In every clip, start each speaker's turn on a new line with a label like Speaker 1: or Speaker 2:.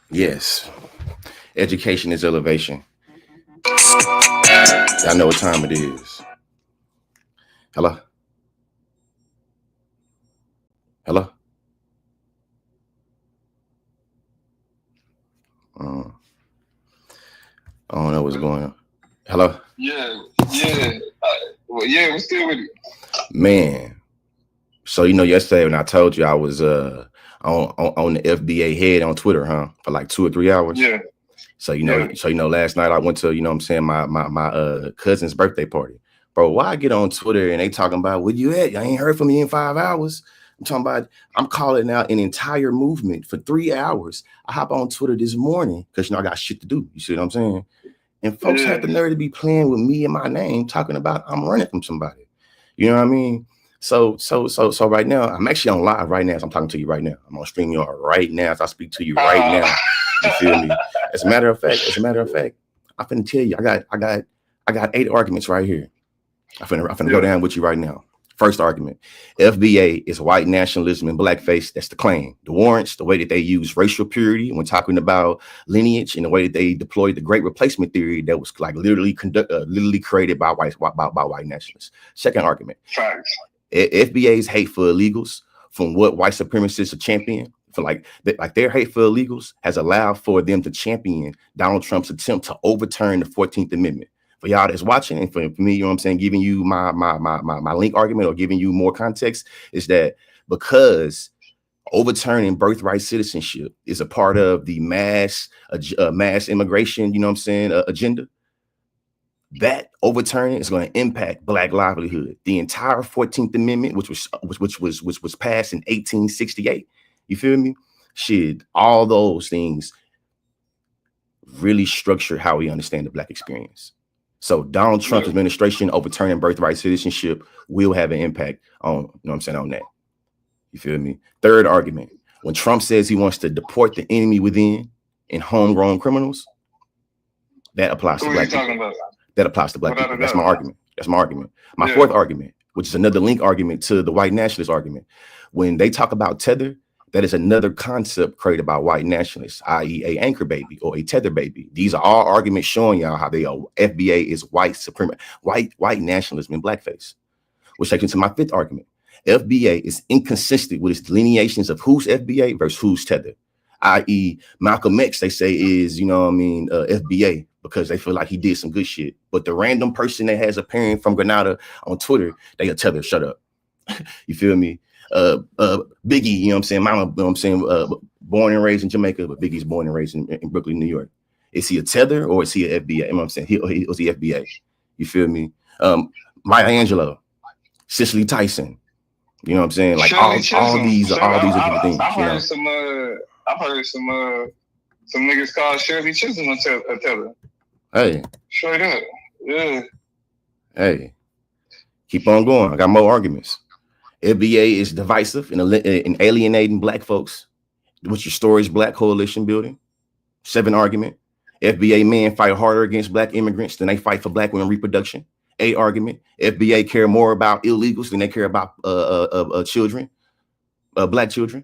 Speaker 1: Yes. Education is elevation. I know what time it is. Hello? Hello? Uh, I don't know what's going on. Hello?
Speaker 2: Yeah. Yeah, we're still with you.
Speaker 1: Man. So, yesterday when I told you I was on the FBA head on Twitter, for like 2 or 3 hours.
Speaker 2: Yeah.
Speaker 1: So, last night I went to, my cousin's birthday party. Bro, why I get on Twitter and they talking about where you at? I ain't heard from you in 5 hours. I'm calling out an entire movement for 3 hours. I hop on Twitter this morning because I got shit to do. You see what I'm saying? And folks have the nerve to be playing with me and my name, talking about I'm running from somebody. You know what I mean? So right now, I'm actually on live right now as I'm talking to you right now. I'm on StreamYard right now as I speak to you right now. You feel me? As a matter of fact, I'm finna tell you, I got 8 arguments right here. I'm finna go down with you right now. First argument: FBA is white nationalism and blackface. That's the claim. The warrants, the way that they use racial purity when talking about lineage, and the way that they deployed the Great Replacement theory that was like literally created by white nationalists. Second argument: FBA's hate for illegals, from what white supremacists are championing, for like their hate for illegals has allowed for them to champion Donald Trump's attempt to overturn the 14th Amendment. For y'all that's watching, and for me, giving you my link argument or giving you more context, is that because overturning birthright citizenship is a part of the mass immigration, agenda, that overturning is going to impact Black livelihood. The entire 14th Amendment, which was passed in 1868, you feel me? Shit, all those things really structure how we understand the Black experience. So Donald Trump's administration overturning birthright citizenship will have an impact on, on that. You feel me? Third argument: when Trump says he wants to deport the enemy within and homegrown criminals, that applies to Black people. That applies to Black people. That's my argument. My fourth argument, which is another link argument to the white nationalist argument, when they talk about tether, that is another concept created by white nationalists, i.e. a anchor baby or a tether baby. These are all arguments showing y'all how they are FBA is white nationalism and blackface. Which takes me to my fifth argument. FBA is inconsistent with its delineations of who's FBA versus who's tether. I.e. Malcolm X, they say is, FBA because they feel like he did some good shit. But the random person that has a parent from Grenada on Twitter, they a tether, shut up. You feel me? Biggie, mama, born and raised in Jamaica, but Biggie's born and raised in Brooklyn, New York. Is he a tether or is he an FBA? You know what I'm saying? He was the FBA. You feel me? Maya Angelou, Cicely Tyson. You know what I'm saying? Like all these are different things.
Speaker 2: I've heard some niggas call Shirley Chisholm a tether.
Speaker 1: Hey.
Speaker 2: Straight up. Yeah.
Speaker 1: Hey. Keep on going. I got more arguments. FBA is divisive in alienating Black folks. What's your Storage Black Coalition building? 7 argument. FBA men fight harder against Black immigrants than they fight for Black women reproduction. 8 argument. FBA care more about illegals than they care about children, Black children.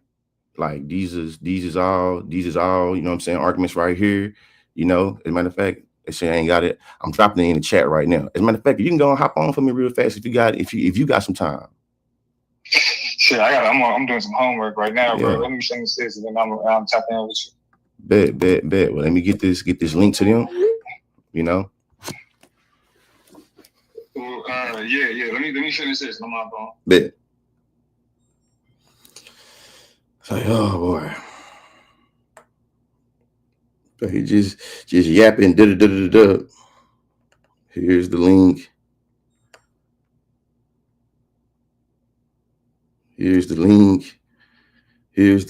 Speaker 1: Like these is all, arguments right here. As a matter of fact, they say I ain't got it. I'm dropping it in the chat right now. As a matter of fact, you can go and hop on for me real fast if you got some time.
Speaker 2: Shit, I'm doing some homework right now, bro. Let me finish this and then I'm tapping in with you.
Speaker 1: Bet. Well, let me get this link to them.
Speaker 2: Yeah. Let me finish this. I'm not going.
Speaker 1: Bet. It's like, oh boy. So he just yapping. Here's the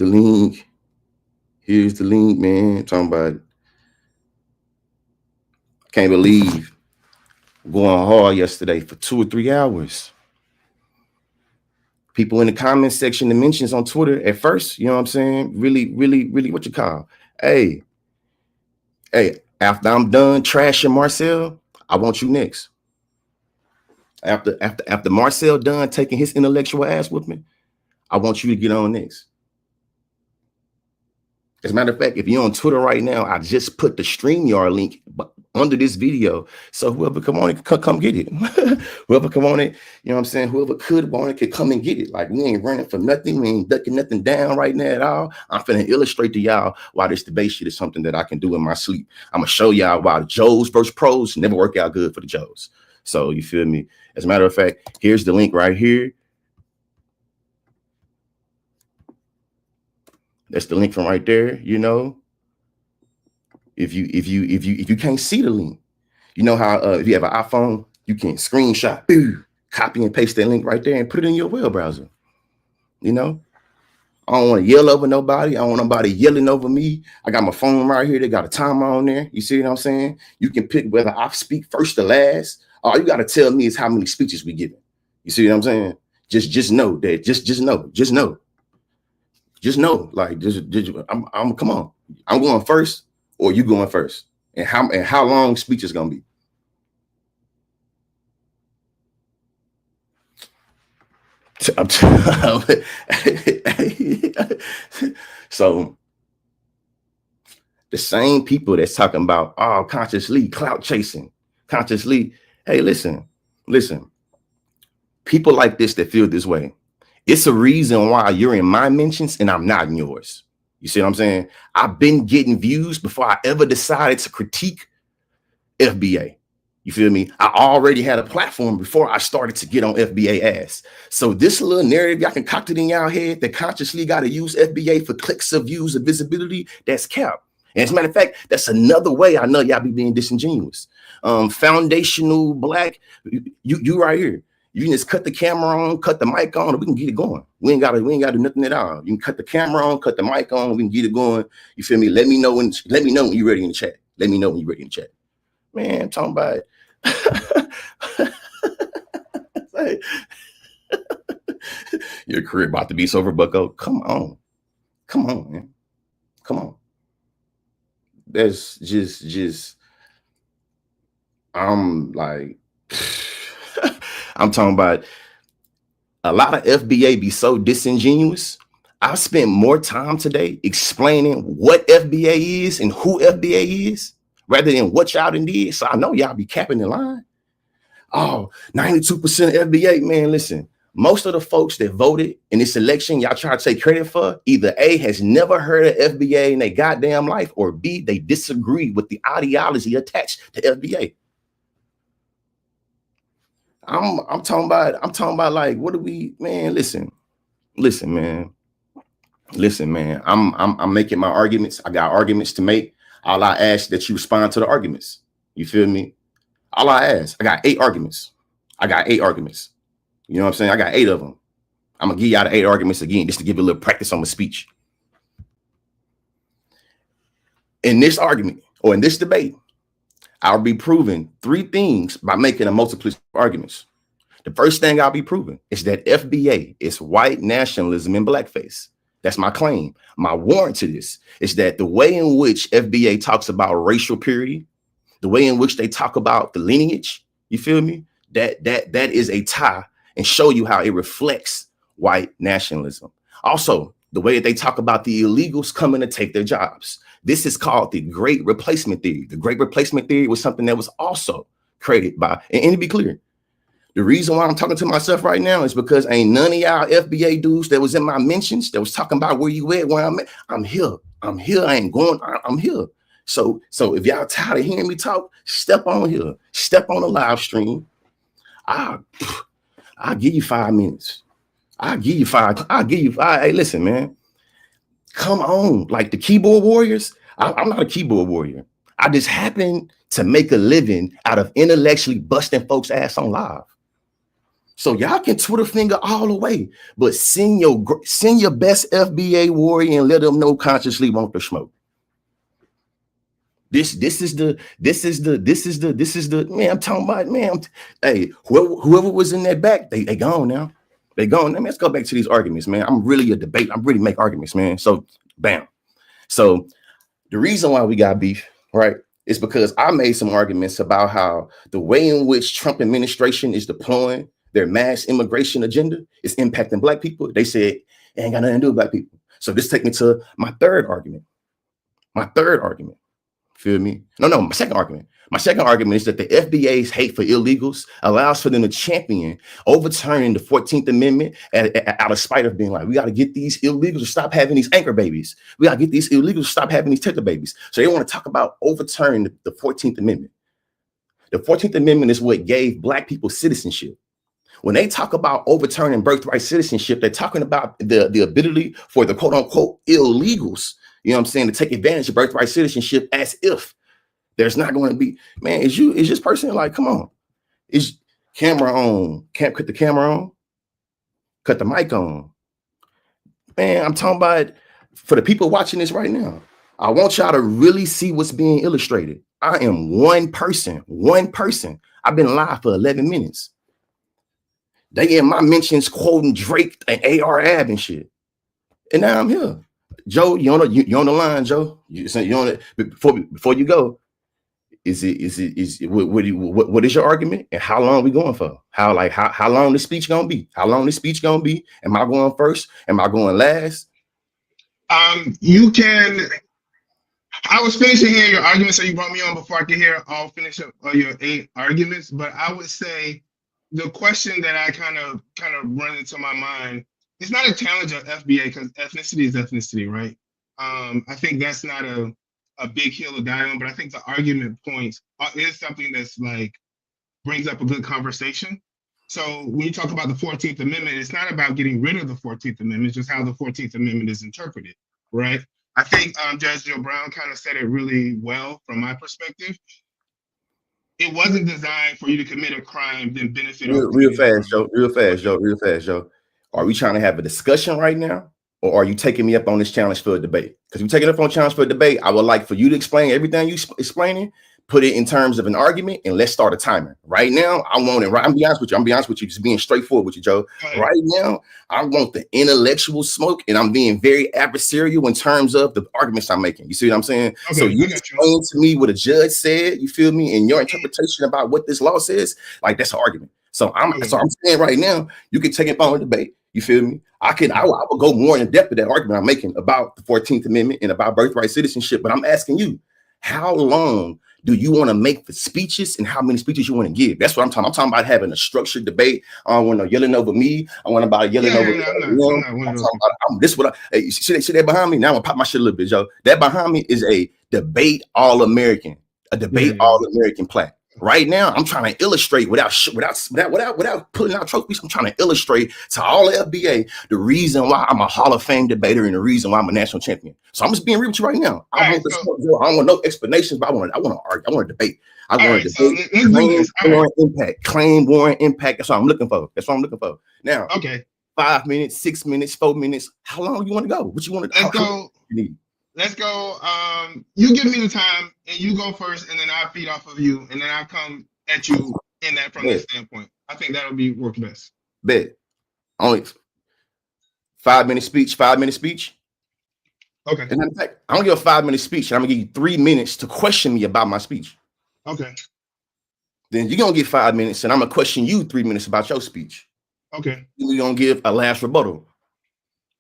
Speaker 1: link. Here's the link, man. I'm talking about, I can't believe going hard yesterday for 2 or 3 hours. People in the comment section, the mentions on Twitter at first, you know what I'm saying? Really, what you call? Hey, after I'm done trashing Marcel, I want you next. After Marcel done taking his intellectual ass with me, I want you to get on next. As a matter of fact, if you're on Twitter right now, I just put the StreamYard link under this video. So whoever come on it, come get it. Whoever come on it, you know what I'm saying? Whoever could want it could come and get it. Like, we ain't running for nothing. We ain't ducking nothing down right now at all. I'm finna illustrate to y'all why this debate shit is something that I can do in my sleep. I'm gonna show y'all why the Joes versus pros never work out good for the Joes. So you feel me? As a matter of fact, here's the link right here. That's the link from right there. You know, if you can't see the link, you know how if you have an iPhone, you can screenshot, copy and paste that link right there and put it in your web browser. You know, I don't want to yell over nobody. I don't want nobody yelling over me. I got my phone right here. They got a timer on there. You see what I'm saying? You can pick whether I speak first or last. All you got to tell me is how many speeches we giving. You see what I'm saying? Just know that. Just know, like, I'm come on. I'm going first, or you going first, and how long speech is gonna be. So the same people that's talking about consciously clout chasing, consciously. Hey, listen. People like this that feel this way. It's a reason why you're in my mentions and I'm not in yours. You see what I'm saying? I've been getting views before I ever decided to critique FBA. You feel me? I already had a platform before I started to get on FBA ass. So this little narrative y'all concocted in y'all head that consciously got to use FBA for clicks of views of visibility, that's cap. And as a matter of fact, that's another way I know y'all be being disingenuous. Foundational black, you right here. You can just cut the camera on, cut the mic on, and we can get it going. We ain't gotta do nothing at all. You can cut the camera on, cut the mic on, we can get it going. You feel me? Let me know when you're ready in the chat. Let me know when you're ready in the chat. Man, I'm talking about it. Your career about to be over, bucko. Come on, man. Come on. That's just I'm like I'm talking about a lot of FBA be so disingenuous. I've spent more time today explaining what FBA is and who FBA is rather than what y'all done did. So I know y'all be capping the line. Oh, 92% FBA, man, listen. Most of the folks that voted in this election, y'all try to take credit for, either A, has never heard of FBA in their goddamn life, or B, they disagree with the ideology attached to FBA. I'm talking about like, what do we, man, listen, man. I'm making my arguments. I got arguments to make. All I ask that you respond to the arguments. You feel me? All I ask, I got 8 arguments. You know what I'm saying? I got 8 of them. I'm gonna give y'all the 8 arguments again, just to give you a little practice on my speech. In this argument, or in this debate, I'll be proving 3 things by making a multiplicity of arguments. The first thing I'll be proving is that FBA is white nationalism in blackface. That's my claim. My warrant to this is that the way in which FBA talks about racial purity, the way in which they talk about the lineage, you feel me? That is a tie, and show you how it reflects white nationalism. Also, the way that they talk about the illegals coming to take their jobs. This is called the Great Replacement Theory. The Great Replacement Theory was something that was also created by, and to be clear, the reason why I'm talking to myself right now is because ain't none of y'all FBA dudes that was in my mentions that was talking about where you at, where I'm at. I'm here. I ain't going. I'm here. So if y'all tired of hearing me talk, step on here. Step on the live stream. I'll give you 5 minutes. I'll give you 5. Hey, listen, man. Come on. Like the keyboard warriors. I'm not a keyboard warrior. I just happen to make a living out of intellectually busting folks' ass on live. So y'all can Twitter finger all the way, but send your best FBA warrior and let them know consciously want the smoke. This is the man. I'm talking about, man. Hey, whoever was in that back, they gone now. They gone. Let's go back to these arguments, man. I'm really a debate. I'm really make arguments, man. So bam. So the reason why we got beef, right, is because I made some arguments about how the way in which Trump administration is deploying their mass immigration agenda is impacting black people. They said it ain't got nothing to do with black people. So this takes me to my third argument. My third argument, feel me? No, my second argument. My second argument is that the FBA's hate for illegals allows for them to champion overturning the 14th Amendment out of spite of being like, we got to get these illegals to stop having these anchor babies. We got to get these illegals to stop having these tether babies. So they want to talk about overturning the 14th Amendment. The 14th Amendment is what gave Black people citizenship. When they talk about overturning birthright citizenship, they're talking about the ability for the quote unquote illegals, you know what I'm saying, to take advantage of birthright citizenship as if there's not going to be, man, is this person like, come on, is camera on, can't cut the camera on, cut the mic on. Man, I'm talking about for the people watching this right now, I want y'all to really see what's being illustrated. I am one person. I've been live for 11 minutes. They in my mentions quoting Drake and AR Ab and shit. And now I'm here. Joe, you on the line, Joe? You on it before you go. What is your argument and how long we going for? How long this speech gonna be? How long this speech gonna be? Am I going first? Am I going last?
Speaker 3: You can. I was finishing hearing your argument, so you brought me on before I could hear all finish up your 8 arguments. But I would say the question that I kind of run into my mind, it's not a challenge of FBA because ethnicity is ethnicity, right? I think that's not a big hill to die on, but I think the argument points is something that's like brings up a good conversation. So when you talk about the 14th Amendment, it's not about getting rid of the 14th Amendment, it's just how the 14th Amendment is interpreted, right? I think Judge Joe Brown kind of said it really well from my perspective. It wasn't designed for you to commit a crime, then benefit.
Speaker 1: Real fast, Joe. Are we trying to have a discussion right now? Or are you taking me up on this challenge for a debate? Because if you're taking up on a challenge for a debate, I would like for you to explain everything you explaining, put it in terms of an argument, and let's start a timer. Right now, I want it. Right, I'm be honest with you, just being straightforward with you, Joe. Right now, I want the intellectual smoke, and I'm being very adversarial in terms of the arguments I'm making. You see what I'm saying? Okay, so you explain to me what a judge said, you feel me, and your interpretation about what this law says, like that's an argument. So I'm saying right now, you can take it on a debate. You feel me? I will go more in depth with that argument I'm making about the 14th Amendment and about birthright citizenship. But I'm asking you, how long do you want to make the speeches and how many speeches you want to give? That's what I'm talking. I'm talking about having a structured debate. I don't want no yelling over me. I want about yelling over. You see that behind me? Now I'm gonna pop my shit a little bit, Joe. That behind me is a debate all-American, all-American plaque. Right now, I'm trying to illustrate without pulling out trophies. I'm trying to illustrate to all the FBA the reason why I'm a Hall of Fame debater and the reason why I'm a national champion. So I'm just being real with you right now. I don't want no explanations, but I want to argue. I want to debate. I want to debate. Claim, warrant, impact. That's what I'm looking for. Now, okay, 5 minutes, 6 minutes, 4 minutes. How long you want to go? What you want to go?
Speaker 3: Let's go. You give me the time, and you go first, and then I'll feed off of you, and then I'll come at you from that standpoint. I think that'll work best.
Speaker 1: Bet. Only 5 minute speech. 5 minute speech.
Speaker 3: Okay.
Speaker 1: And in fact, I'm gonna give a 5 minute speech, and I'm gonna give you 3 minutes to question me about my speech.
Speaker 3: Okay.
Speaker 1: Then you're gonna get 5 minutes, and I'm gonna question you 3 minutes about your speech.
Speaker 3: Okay.
Speaker 1: We're gonna give a last rebuttal.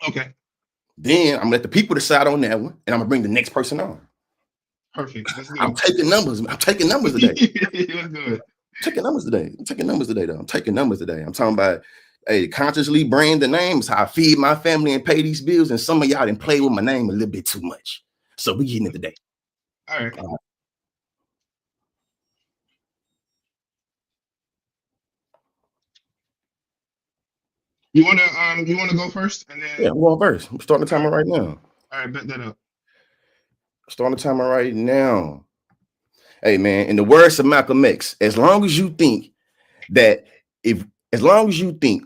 Speaker 3: Okay.
Speaker 1: Then I'm gonna let the people decide on that one, and I'm gonna bring the next person on.
Speaker 3: Perfect.
Speaker 1: I'm taking numbers. I'm taking numbers today.
Speaker 3: That's good.
Speaker 1: I'm taking numbers today. I'm talking about, hey, consciously brand the names, how I feed my family and pay these bills, and some of y'all didn't play with my name a little bit too much. So we getting it today.
Speaker 3: All right. You wanna go first, and then
Speaker 1: I'm going first. I'm starting the timer right now.
Speaker 3: All right, bet that up.
Speaker 1: Starting the timer right now. Hey man, in the words of Malcolm X, as long as you think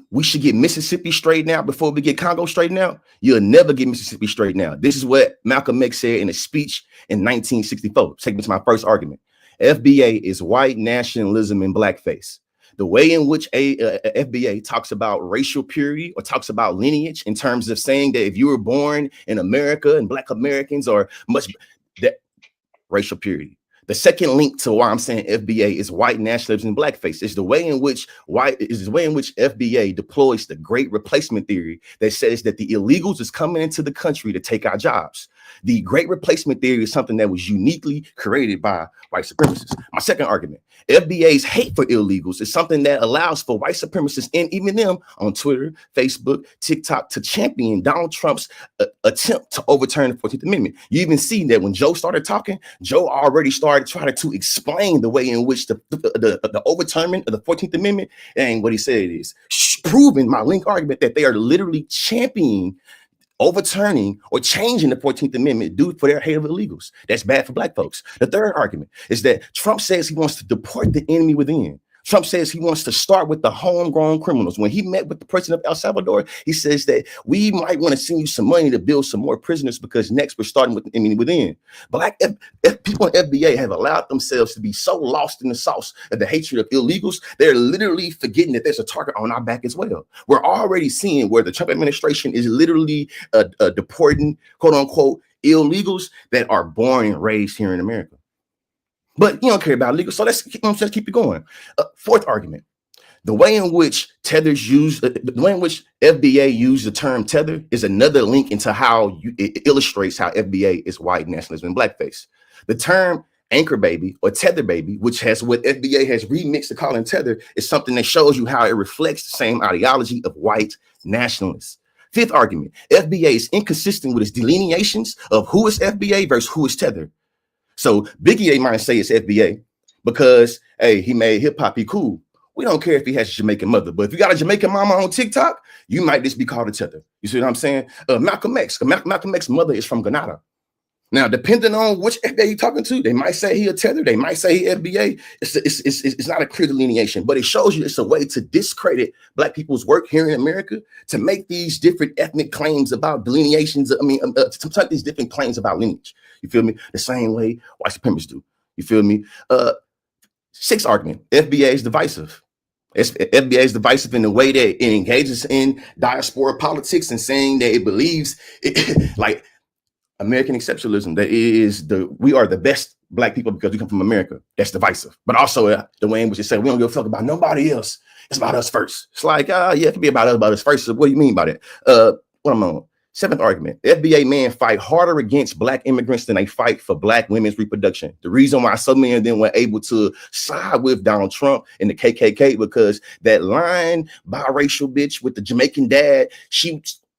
Speaker 1: we should get Mississippi straightened out before we get Congo straightened out, you'll never get Mississippi straightened out. This is what Malcolm X said in a speech in 1964. Take me to my first argument. FBA is white nationalism in blackface. The way in which FBA talks about racial purity or talks about lineage in terms of saying that if you were born in America and Black Americans are much that racial purity. The second link to why I'm saying FBA is white nationalism in blackface is the way in which FBA deploys the great replacement theory that says that the illegals is coming into the country to take our jobs. The great replacement theory is something that was uniquely created by white supremacists. My second argument, FBA's hate for illegals is something that allows for white supremacists and even them on Twitter, Facebook, TikTok to champion Donald Trump's attempt to overturn the 14th Amendment. You even see that when Joe started talking, Joe already started trying to explain the way in which the overturnment of the 14th Amendment, and what he said is proving my link argument that they are literally championing overturning or changing the 14th Amendment due for their hate of illegals. That's bad for black folks. The third argument is that Trump says he wants to deport the enemy within. Trump says he wants to start with the homegrown criminals. When he met with the president of El Salvador, he says that we might want to send you some money to build some more prisoners because next we're starting with the enemy within. Black people in FBA have allowed themselves to be so lost in the sauce of the hatred of illegals, they're literally forgetting that there's a target on our back as well. We're already seeing where the Trump administration is literally deporting, quote unquote, illegals that are born and raised here in America. But you don't care about legal, so let's keep it going. Fourth argument: the way in which tethers use, the way in which FBA used the term tether is another link into how it illustrates how FBA is white nationalism and blackface. The term anchor baby or tether baby, which has what FBA has remixed to call tether, is something that shows you how it reflects the same ideology of white nationalists. Fifth argument: FBA is inconsistent with its delineations of who is FBA versus who is tether. So Biggie, they might say it's FBA because, hey, he made hip hop, he cool. We don't care if he has a Jamaican mother, but if you got a Jamaican mama on TikTok, you might just be called a tether. You see what I'm saying? Malcolm X's mother is from Grenada. Now, depending on which FBA you're talking to, they might say he a tether, they might say he FBA. It's not a clear delineation, but it shows you it's a way to discredit black people's work here in America, to make these different ethnic claims about delineations. To make these different claims about lineage. You feel me? The same way white supremacists do. You feel me? Sixth argument: FBA is divisive. FBA is divisive in the way that it engages in diaspora politics and saying that it believes like American exceptionalism, that we are the best black people because we come from America. That's divisive. But also the way in which it said we don't give a fuck about nobody else. It's about us first. It's like, yeah, it can be about us first. So what do you mean by that? What am I on? Seventh argument: FBA men fight harder against black immigrants than they fight for black women's reproduction. The reason why so many of them were able to side with Donald Trump and the KKK, because that lying biracial bitch with the Jamaican dad,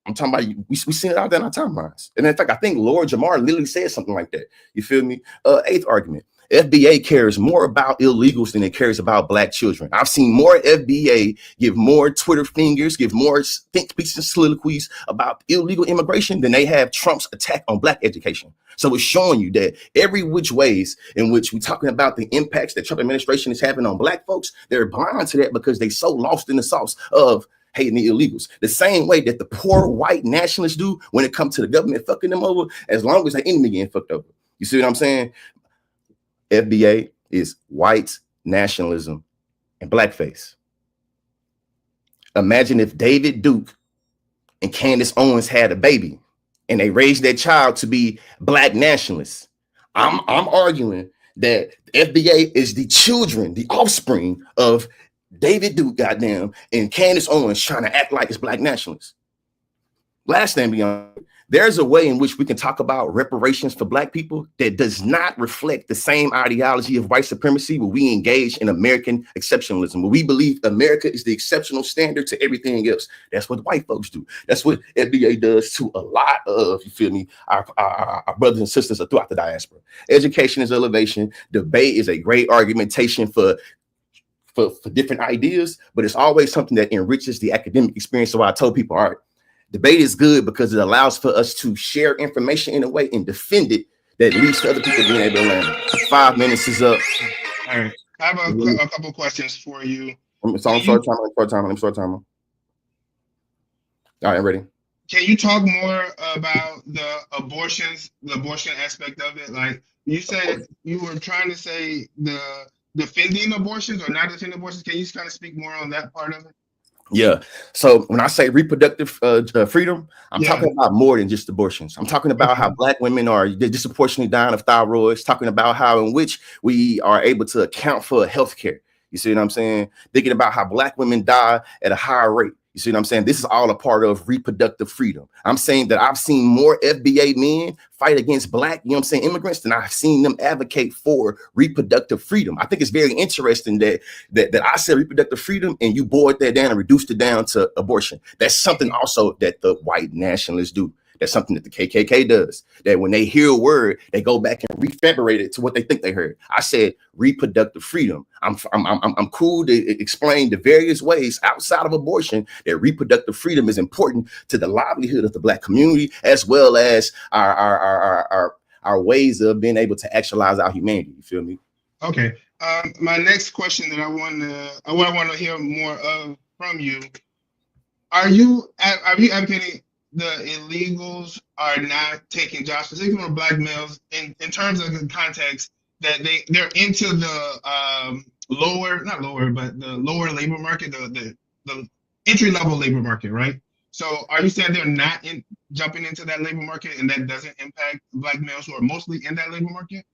Speaker 1: I'm talking about, we seen it out there in our timelines. And in fact, I think Lord Jamar literally said something like that. You feel me? Eighth argument: FBA cares more about illegals than it cares about black children. I've seen more FBA give more Twitter fingers, give more think speeches and soliloquies about illegal immigration than they have Trump's attack on black education. So it's showing you that every which ways in which we're talking about the impacts that Trump administration is having on black folks, they're blind to that because they so lost in the sauce of hating the illegals. The same way that the poor white nationalists do when it comes to the government fucking them over, as long as the enemy getting fucked over. You see what I'm saying? FBA is white nationalism and blackface. Imagine if David Duke and Candace Owens had a baby and they raised their child to be black nationalists. I'm arguing that FBA is the children, the offspring of David Duke, goddamn, and Candace Owens trying to act like it's black nationalists. Last thing beyond, there's a way in which we can talk about reparations for black people that does not reflect the same ideology of white supremacy, where we engage in American exceptionalism, where we believe America is the exceptional standard to everything else. That's what white folks do. That's what FBA does to a lot of, you feel me, our brothers and sisters throughout the diaspora. Education is elevation. Debate is a great argumentation for different ideas, but it's always something that enriches the academic experience. So I told people, all right, debate is good because it allows for us to share information in a way and defend it that leads to other people being able to learn. 5 minutes is up.
Speaker 3: All right. I have a couple questions for you.
Speaker 1: I'm start timer. All right, I'm ready.
Speaker 3: Can you talk more about the abortion aspect of it? Like you said, you were trying to say the defending abortions or not defending abortions. Can you just kind of speak more on that part of it?
Speaker 1: Yeah. So when I say reproductive freedom, I'm talking about more than just abortions. I'm talking about how black women are disproportionately dying of thyroids, talking about how in which we are able to account for healthcare. You see what I'm saying? Thinking about how black women die at a higher rate. You see what I'm saying? This is all a part of reproductive freedom. I'm saying that I've seen more FBA men fight against black, you know what I'm saying, immigrants than I've seen them advocate for reproductive freedom. I think it's very interesting that I said reproductive freedom and you boiled that down and reduced it down to abortion. That's something also that the white nationalists do. That's something that the KKK does, that when they hear a word, they go back and refabricate it to what they think they heard. I said reproductive freedom. I'm cool to explain the various ways outside of abortion that reproductive freedom is important to the livelihood of the black community, as well as our ways of being able to actualize our humanity. You feel me?
Speaker 3: Okay. My next question that I want to hear more of from you: Are you advocating the illegals are not taking jobs, particularly for black males, in terms of the context that they're into the lower labor market, the entry level labor market, right? So are you saying they're not jumping into that labor market and that doesn't impact black males who are mostly in that labor market?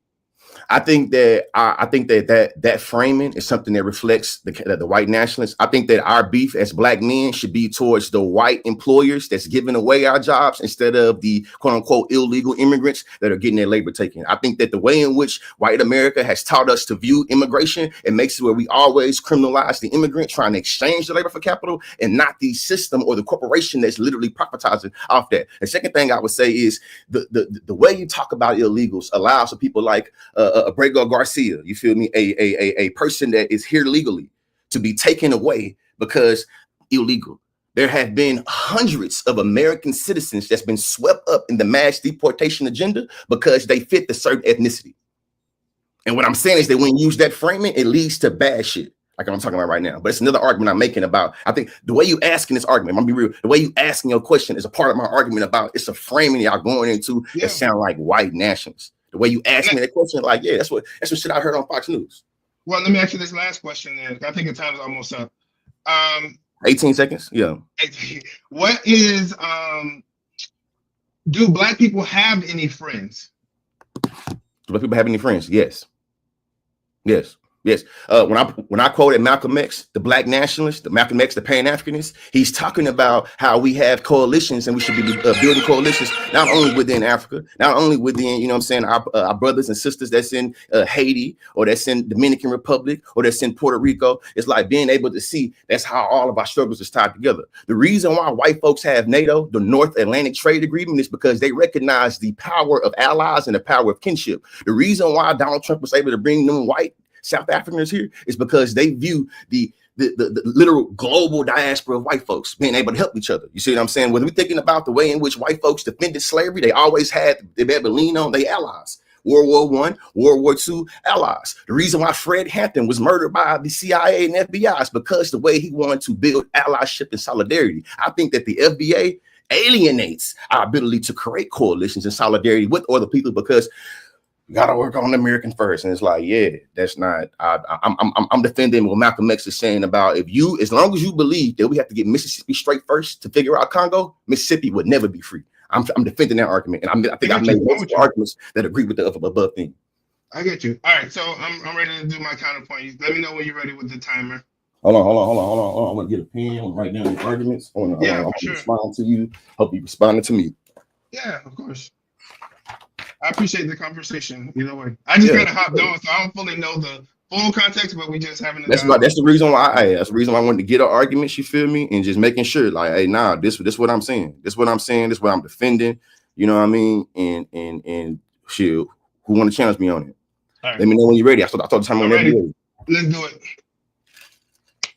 Speaker 1: I think that framing is something that reflects the white nationalists. I think that our beef as black men should be towards the white employers that's giving away our jobs instead of the quote unquote illegal immigrants that are getting their labor taken. I think that the way in which white America has taught us to view immigration, it makes it where we always criminalize the immigrant trying to exchange the labor for capital and not the system or the corporation that's literally profitizing off that. The second thing I would say is the way you talk about illegals allows for people like Abrego Garcia, you feel me, a person that is here legally to be taken away because illegal. There have been hundreds of American citizens that's been swept up in the mass deportation agenda because they fit the certain ethnicity. And what I'm saying is that when you use that framing, it leads to bad shit, like I'm talking about right now. But it's another argument I'm making about, I think the way you asking this argument, I'm gonna be real, the way you asking your question is a part of my argument about it's a framing y'all going into that sound like white nationalists. The way you ask me that question, like, yeah, that's what shit I heard on Fox News.
Speaker 3: Well, let me ask you this last question then. I think the time's almost up.
Speaker 1: 18 seconds. Yeah.
Speaker 3: What is do black people have any friends?
Speaker 1: Do black people have any friends? Yes. Yes. Yes. When I quoted Malcolm X, the black nationalist, Malcolm X, the Pan-Africanist, he's talking about how we have coalitions and we should be building coalitions, not only within Africa, not only within, you know what I'm saying, our brothers and sisters that's in Haiti or that's in Dominican Republic or that's in Puerto Rico. It's like being able to see that's how all of our struggles is tied together. The reason why white folks have NATO, the North Atlantic Trade Agreement, is because they recognize the power of allies and the power of kinship. The reason why Donald Trump was able to bring them white South Africans here is because they view the literal global diaspora of white folks being able to help each other. You see what I'm saying? When we're thinking about the way in which white folks defended slavery, they always had to be able to lean on their allies. World War I, World War II allies. The reason why Fred Hampton was murdered by the CIA and FBI is because the way he wanted to build allyship and solidarity. I think that the FBA alienates our ability to create coalitions and solidarity with other people because we gotta work on the American first. And it's like, yeah, that's not. I'm defending what Malcolm X is saying about as long as you believe that we have to get Mississippi straight first to figure out Congo, Mississippi would never be free. I'm defending that argument, and I think I've made multiple arguments that agree with the above thing.
Speaker 3: I get you. All right, so I'm ready to do my counterpoint. Let me know when you're ready with the timer.
Speaker 1: Hold on. I'm gonna get a pen. I'm gonna write down the arguments. I'm gonna respond to you. Hope you responded to me.
Speaker 3: Yeah, of course. I appreciate the conversation either way. I just kind of hopped on, so I don't fully know the full context, but we just having
Speaker 1: that's the reason why I wanted to get an argument, you feel me, and just making sure, like, hey, nah, this what I'm saying. This what I'm saying, this what I'm defending. You know what I mean? And shit, who want to challenge me on it? Right. Let me know when you're ready. I thought the time when
Speaker 3: ready. Let's do it.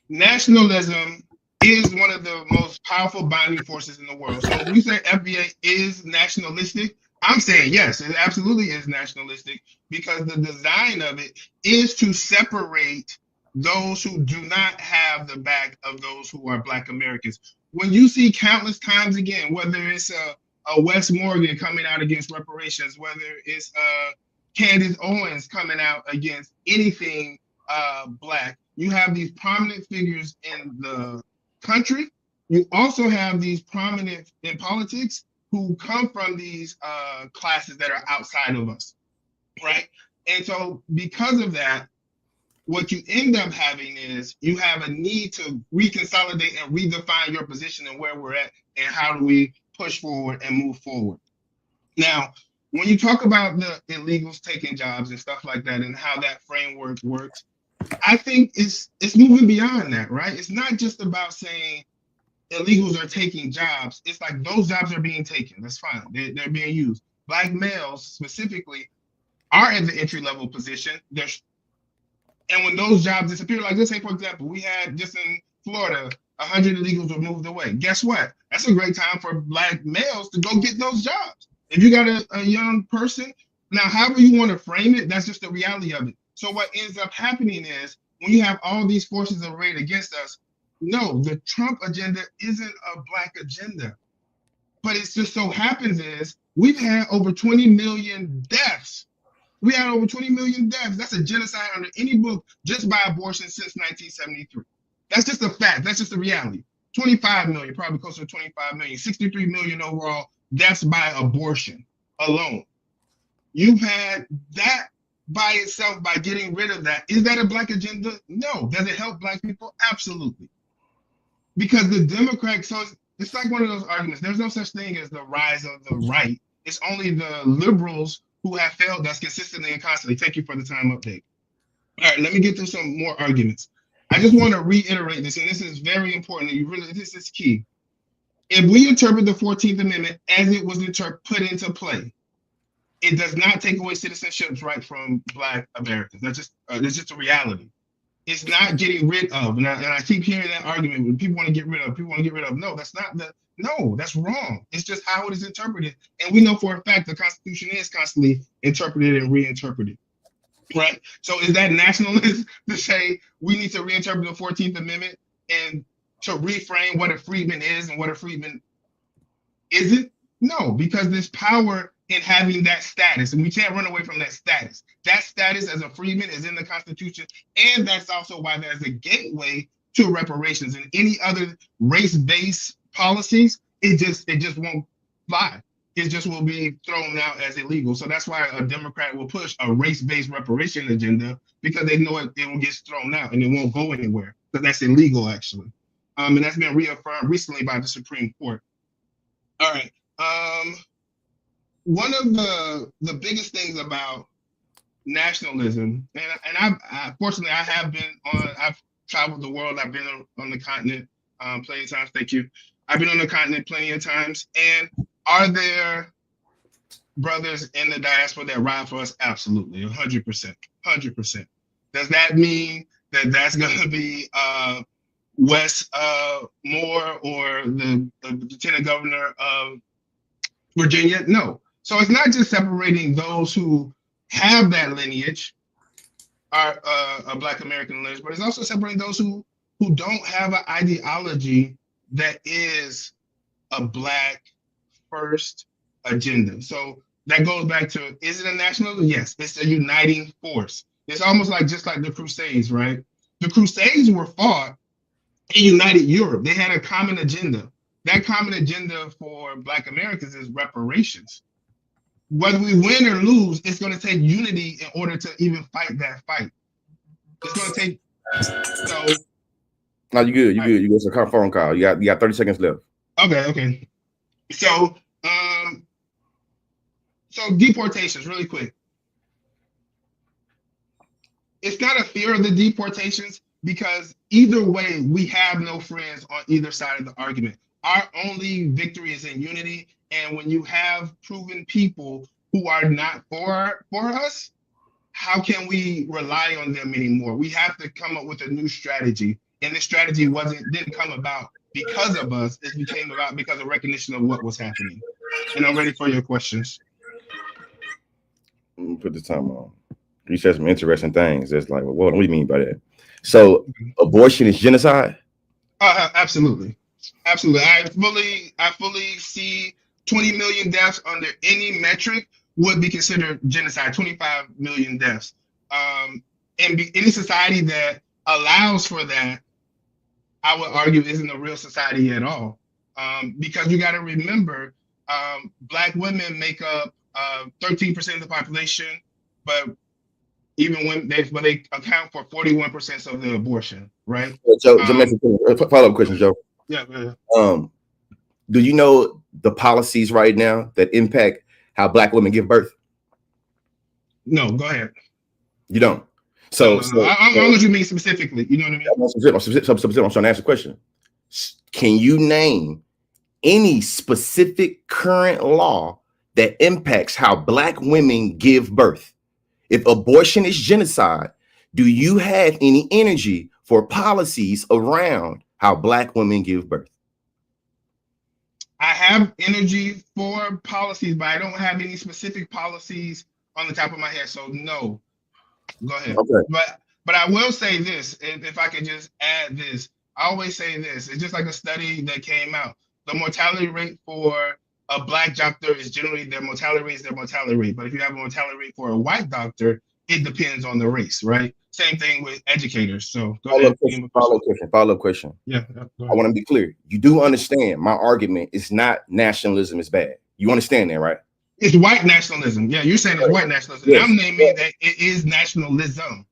Speaker 3: Nationalism is one of the most powerful binding forces in the world. So when you say FBA is nationalistic, I'm saying yes, it absolutely is nationalistic because the design of it is to separate those who do not have the back of those who are Black Americans. When you see countless times again, whether it's a Wes Morgan coming out against reparations, whether it's Candace Owens coming out against anything Black, you have these prominent figures in the country. You also have these prominent in politics who come from these classes that are outside of us, right? And so because of that, what you end up having is you have a need to reconsolidate and redefine your position and where we're at and how do we push forward and move forward. Now, when you talk about the illegals taking jobs and stuff like that and how that framework works, I think it's moving beyond that, right? It's not just about saying illegals are taking jobs. It's like those jobs are being taken. That's fine. They're being used. Black males specifically are in the entry level position. And when those jobs disappear, like let's say, for example, we had just in Florida, 100 illegals were moved away. Guess what? That's a great time for Black males to go get those jobs. If you got a young person, now, however you want to frame it, that's just the reality of it. So what ends up happening is when you have all these forces arrayed against us, no, the Trump agenda isn't a Black agenda. But it just so happens is we've had over 20 million deaths. We had over 20 million deaths. That's a genocide under any book just by abortion since 1973. That's just a fact. That's just the reality. 25 million, probably closer to 25 million, 63 million overall deaths by abortion alone. You've had that by itself by getting rid of that. Is that a Black agenda? No. Does it help Black people? Absolutely. Because the Democrats, so it's like one of those arguments. There's no such thing as the rise of the right. It's only the liberals who have failed us consistently and constantly. Thank you for the time update. All right, let me get through some more arguments. I just want to reiterate this, and this is very important. This is key. If we interpret the 14th Amendment as it was put into play, it does not take away citizenship's right from Black Americans. That's just a reality. It's not getting rid of. And I keep hearing that argument when people want to get rid of. No, that's wrong. It's just how it is interpreted. And we know for a fact the Constitution is constantly interpreted and reinterpreted. Right? So is that nationalist to say we need to reinterpret the 14th Amendment and to reframe what a freedman is and what a freedman isn't? No, because there's power in having that status, and we can't run away from that status. That status as a freedman is in the Constitution, and that's also why there's a gateway to reparations. And any other race-based policies, it just won't fly. It just will be thrown out as illegal. So that's why a Democrat will push a race-based reparation agenda, because they know it will get thrown out and it won't go anywhere, because that's illegal actually. And that's been reaffirmed recently by the Supreme Court. All right. One of the biggest things about nationalism, and fortunately I've traveled the world. I've been on the continent plenty of times. Thank you. I've been on the continent plenty of times. And are there brothers in the diaspora that ride for us? Absolutely, 100%, 100%. Does that mean that that's going to be Wes Moore or the lieutenant governor of Virginia? No. So it's not just separating those who have that lineage, are a Black American lineage, but it's also separating those who don't have an ideology that is a Black first agenda. So that goes back to, is it a nationalism? Yes, it's a uniting force. It's almost like just like the Crusades, right? The Crusades were fought in united Europe. They had a common agenda. That common agenda for Black Americans is reparations. Whether we win or lose, it's going to take unity in order to even fight that fight. It's going to take. So.
Speaker 1: No, you good. You good. You got a phone call. You got 30 seconds left.
Speaker 3: Okay. So, deportations, really quick. It's not a fear of the deportations, because either way, we have no friends on either side of the argument. Our only victory is in unity. And when you have proven people who are not for us, how can we rely on them anymore? We have to come up with a new strategy. And this strategy didn't come about because of us. It came about because of recognition of what was happening. And I'm ready for your questions.
Speaker 1: Let me put the time on. You said some interesting things. It's like, well, what do you mean by that? So abortion is genocide?
Speaker 3: Absolutely. I fully see 20 million deaths under any metric would be considered genocide. 25 million deaths. And any society that allows for that, I would argue, isn't a real society at all. Because you got to remember, Black women make up 13% of the population, but even when they account for 41% of the abortion, right?
Speaker 1: Joe, follow up question, Joe.
Speaker 3: Yeah.
Speaker 1: Do you know the policies right now that impact how Black women give birth?
Speaker 3: No, go ahead.
Speaker 1: You don't.
Speaker 3: No. I don't know what you mean specifically. You know what I mean?
Speaker 1: I'm trying to ask a question. Can you name any specific current law that impacts how Black women give birth? If abortion is genocide, do you have any energy for policies around how Black women give birth?
Speaker 3: I have energy for policies, but I don't have any specific policies on the top of my head. So no, go ahead.
Speaker 1: Okay.
Speaker 3: But I will say this, if I could just add this, I always say this. It's just like a study that came out. The mortality rate for a Black doctor is generally their mortality rate. But if you have a mortality rate for a white doctor, it depends on the race, right? Same thing with educators. So go ahead.
Speaker 1: Follow up question.
Speaker 3: Yeah.
Speaker 1: I want to be clear. You do understand my argument is not nationalism is bad. You understand that, right?
Speaker 3: It's white nationalism. Yeah, you're saying it's white nationalism. Yes. I'm naming that it is nationalism.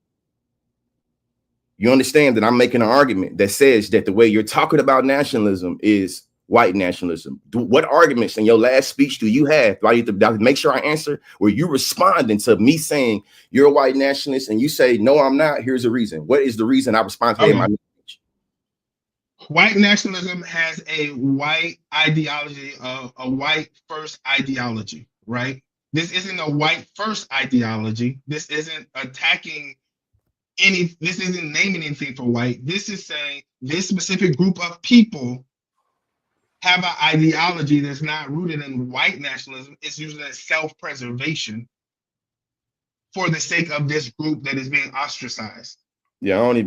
Speaker 1: You understand that I'm making an argument that says that the way you're talking about nationalism is white nationalism. What arguments in your last speech do you have? Do I need to make sure I answer? Where you responding to me saying you're a white nationalist and you say, no, I'm not. Here's the reason. What is the reason I respond to that in my speech?
Speaker 3: White nationalism has a white ideology of a white first ideology, right? This isn't a white first ideology. This isn't attacking this isn't naming anything for white. This is saying this specific group of people have an ideology that's not rooted in white nationalism. It's usually self-preservation for the sake of this group that is being ostracized.
Speaker 1: Yeah, I don't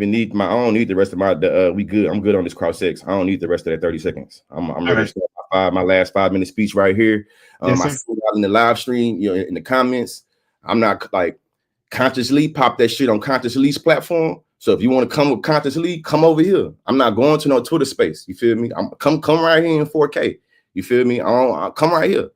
Speaker 1: need the rest of my we good. I'm good on this cross sex. I don't need the rest of that 30 seconds. I'm ready to start my last 5-minute speech right here.
Speaker 3: Yes,
Speaker 1: I see out in the live stream, in the comments. I'm not like consciously pop that shit on consciously's platform. So if you want to come with consciously, come over here. I'm not going to no Twitter space. You feel me? I'm come right here in 4K. You feel me? I'll come right here.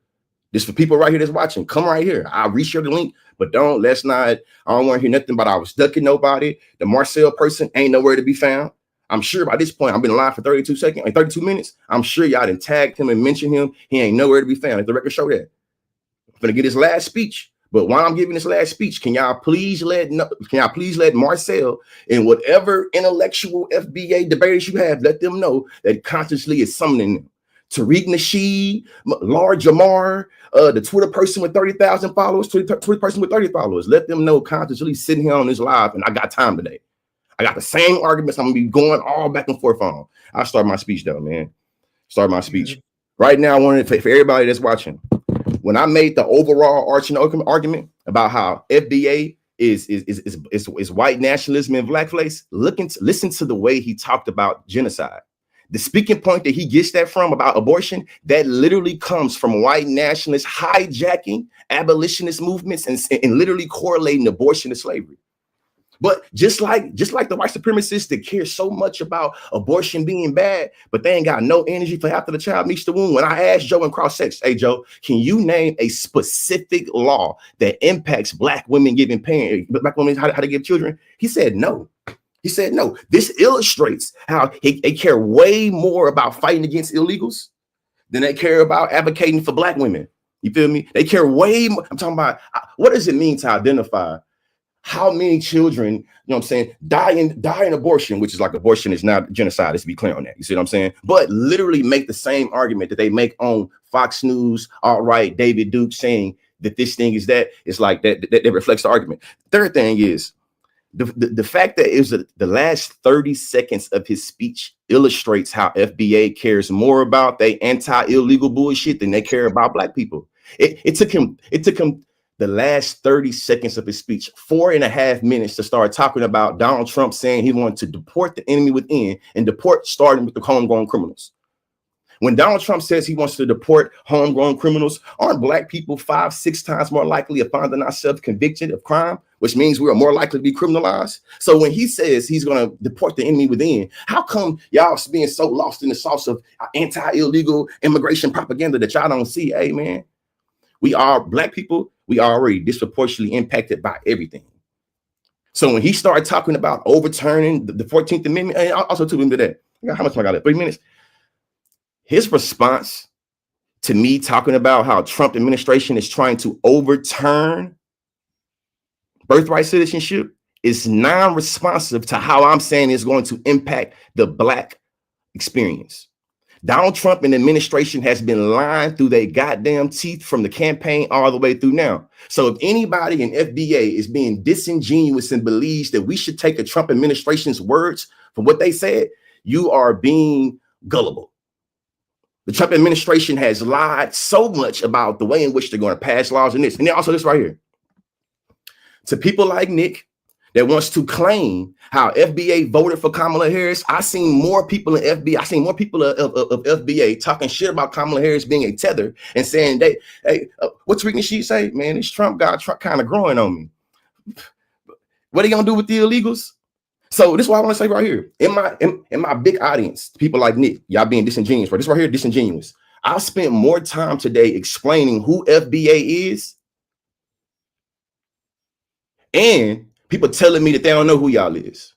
Speaker 1: This for people right here that's watching. Come right here. I'll reshare the link, but I don't want to hear nothing about I was ducking nobody. The Marcel person ain't nowhere to be found. I'm sure by this point, I've been live for 32 minutes. I'm sure y'all done tagged him and mentioned him. He ain't nowhere to be found. Let the record show that. I'm gonna get his last speech. But while I'm giving this last speech, can y'all please let Marcel and whatever intellectual FBA debaters you have, let them know that consciously is summoning them. Tariq Nasheed, Lar Jamar, the Twitter person with 30,000 followers, Twitter person with 30 followers. Let them know consciously sitting here on this live, and I got time today. I got the same arguments I'm gonna be going all back and forth on. I'll start my speech though, man. Start my speech. Right now, I wanted to, for everybody that's watching, when I made the overall arching argument about how FBA is white nationalism and blackface, listen to the way he talked about genocide. The speaking point that he gets that from about abortion, that literally comes from white nationalists hijacking abolitionist movements and literally correlating abortion to slavery. But just like the white supremacists that care so much about abortion being bad, but they ain't got no energy for after the child meets the womb. When I asked Joe in cross sex, hey Joe, can you name a specific law that impacts black women black women how to give children? He said no. He said no. This illustrates how they care way more about fighting against illegals than they care about advocating for black women. You feel me? They care way more. I'm talking about what does it mean to identify how many children, you know what I'm saying, die in abortion, which is like abortion is not genocide. Let's be clear on that. You see what I'm saying? But literally make the same argument that they make on Fox News, alt-right, David Duke, saying that this thing is that. It's like that reflects the argument. Third thing is the fact that it was the last 30 seconds of his speech illustrates how FBA cares more about they anti-illegal bullshit than they care about black people. It took him the last 30 seconds of his speech, 4.5 minutes, to start talking about Donald Trump saying he wanted to deport the enemy within and deport starting with the homegrown criminals. When Donald Trump says he wants to deport homegrown criminals, aren't black people 5-6 times more likely of finding ourselves convicted of crime, which means we are more likely to be criminalized? So when he says he's going to deport the enemy within, how come y'all being so lost in the sauce of anti-illegal immigration propaganda that y'all don't see? Hey, man, we are black people. We are already disproportionately impacted by everything. So when he started talking about overturning the 14th Amendment, and also too into that, how much time I got left? 3 minutes. His response to me talking about how Trump administration is trying to overturn birthright citizenship is non-responsive to how I'm saying it's going to impact the Black experience. Donald Trump and the administration has been lying through their goddamn teeth from the campaign all the way through now. So if anybody in FBA is being disingenuous and believes that we should take the Trump administration's words from what they said, you are being gullible. The Trump administration has lied so much about the way in which they're going to pass laws and this. And then also this right here. To people like Nick that wants to claim how FBA voted for Kamala Harris, I seen more people in FBA, I seen more people of FBA talking shit about Kamala Harris being a tether and saying, hey, what's Ricky Sheet say? Man, this Trump guy kind of growing on me. What are you gonna do with the illegals? So this is what I want to say right here. In my big audience, people like Nick, y'all being disingenuous, right? This right here, disingenuous. I'll spend more time today explaining who FBA is and people telling me that they don't know who y'all is,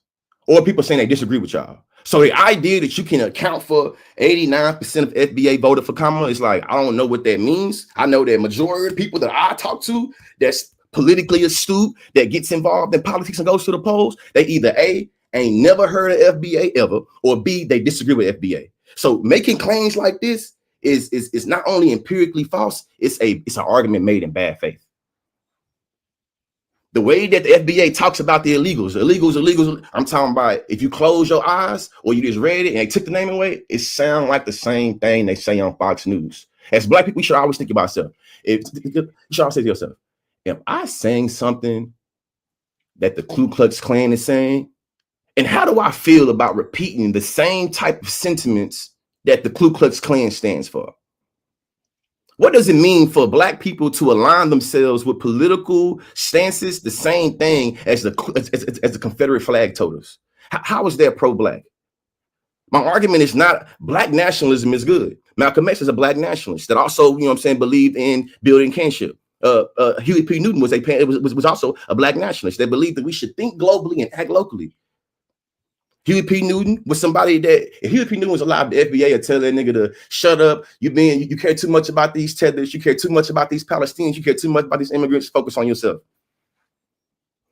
Speaker 1: or people saying they disagree with y'all. So the idea that you can account for 89% of FBA voted for Kamala is like, I don't know what that means. I know that majority of people that I talk to that's politically astute, that gets involved in politics and goes to the polls, they either A, ain't never heard of FBA ever, or B, they disagree with FBA. So making claims like this is not only empirically false, it's an argument made in bad faith. The way that the FBA talks about the illegals, I'm talking about if you close your eyes or you just read it and they took the name away, it sounds like the same thing they say on Fox News. As Black people, we should always think about ourselves. You should always say to yourself, am I saying something that the Ku Klux Klan is saying? And how do I feel about repeating the same type of sentiments that the Ku Klux Klan stands for? What does it mean for Black people to align themselves with political stances the same thing as the Confederate flag toters? How is that pro-Black? My argument is not Black nationalism is good. Malcolm X is a Black nationalist that also, you know what I'm saying, believed in building kinship. Huey P. Newton was also a Black nationalist that believed that we should think globally and act locally. Huey P. Newton was somebody that, if Huey P. Newton was alive, the FBA would tell that nigga to shut up. You care too much about these tethers. You care too much about these Palestinians. You care too much about these immigrants. Focus on yourself.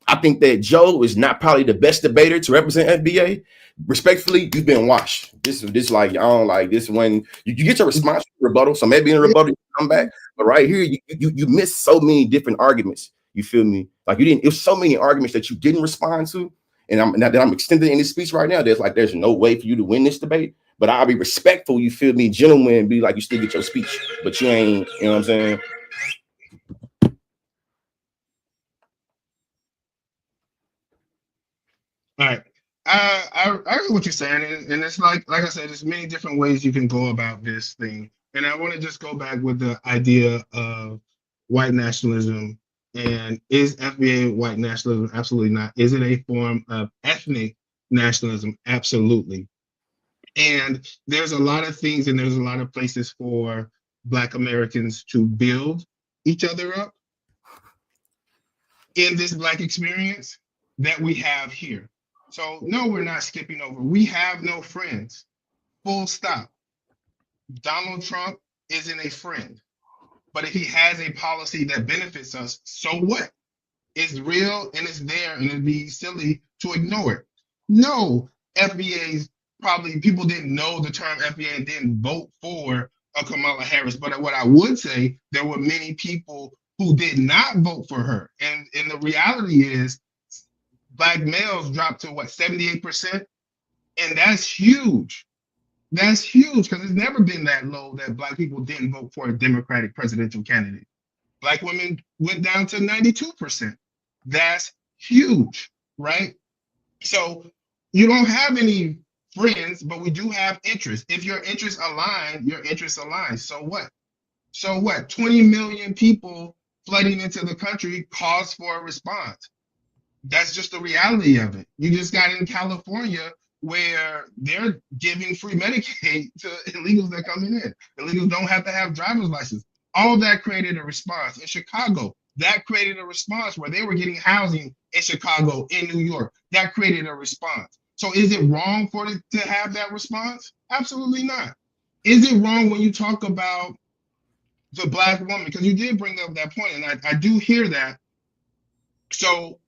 Speaker 1: I think that Joe is not probably the best debater to represent FBA. Respectfully, you've been washed. This like, I don't like this when you get your response rebuttal. So maybe in a rebuttal you come back. But right here, you missed so many different arguments. You feel me? Like you didn't. It was so many arguments that you didn't respond to. And I'm extending in this speech right now. There's no way for you to win this debate, but I'll be respectful. You feel me, gentleman, and be like, you still get your speech, but you ain't, you know what I'm saying?
Speaker 3: All right. I heard what you're saying, and it's like I said, there's many different ways you can go about this thing. And I want to just go back with the idea of white nationalism. And is FBA white nationalism? Absolutely not. Is it a form of ethnic nationalism? Absolutely. And there's a lot of things and there's a lot of places for Black Americans to build each other up in this Black experience that we have here. So no, we're not skipping over. We have no friends. Full stop. Donald Trump isn't a friend. But if he has a policy that benefits us, so what? It's real and it's there, and it'd be silly to ignore it. No, FBA's probably people didn't know the term FBA and didn't vote for Kamala Harris. But what I would say, there were many people who did not vote for her. And the reality is, Black males dropped to what, 78%? And that's huge. That's huge because it's never been that low that Black people didn't vote for a Democratic presidential candidate. Black women went down to 92%. That's huge, right? So you don't have any friends, but we do have interests. If your interests align, your interests align. So what? So what? 20 million people flooding into the country calls for a response. That's just the reality of it. You just got in California where they're giving free Medicaid to illegals that are coming in. Illegals don't have to have driver's license. All of that created a response. In Chicago, That created a response where they were getting housing in Chicago, in New York. That created a response. So is it wrong for it to have that response? Absolutely not. Is it wrong when you talk about the Black woman? Because you did bring up that point, and I do hear that. So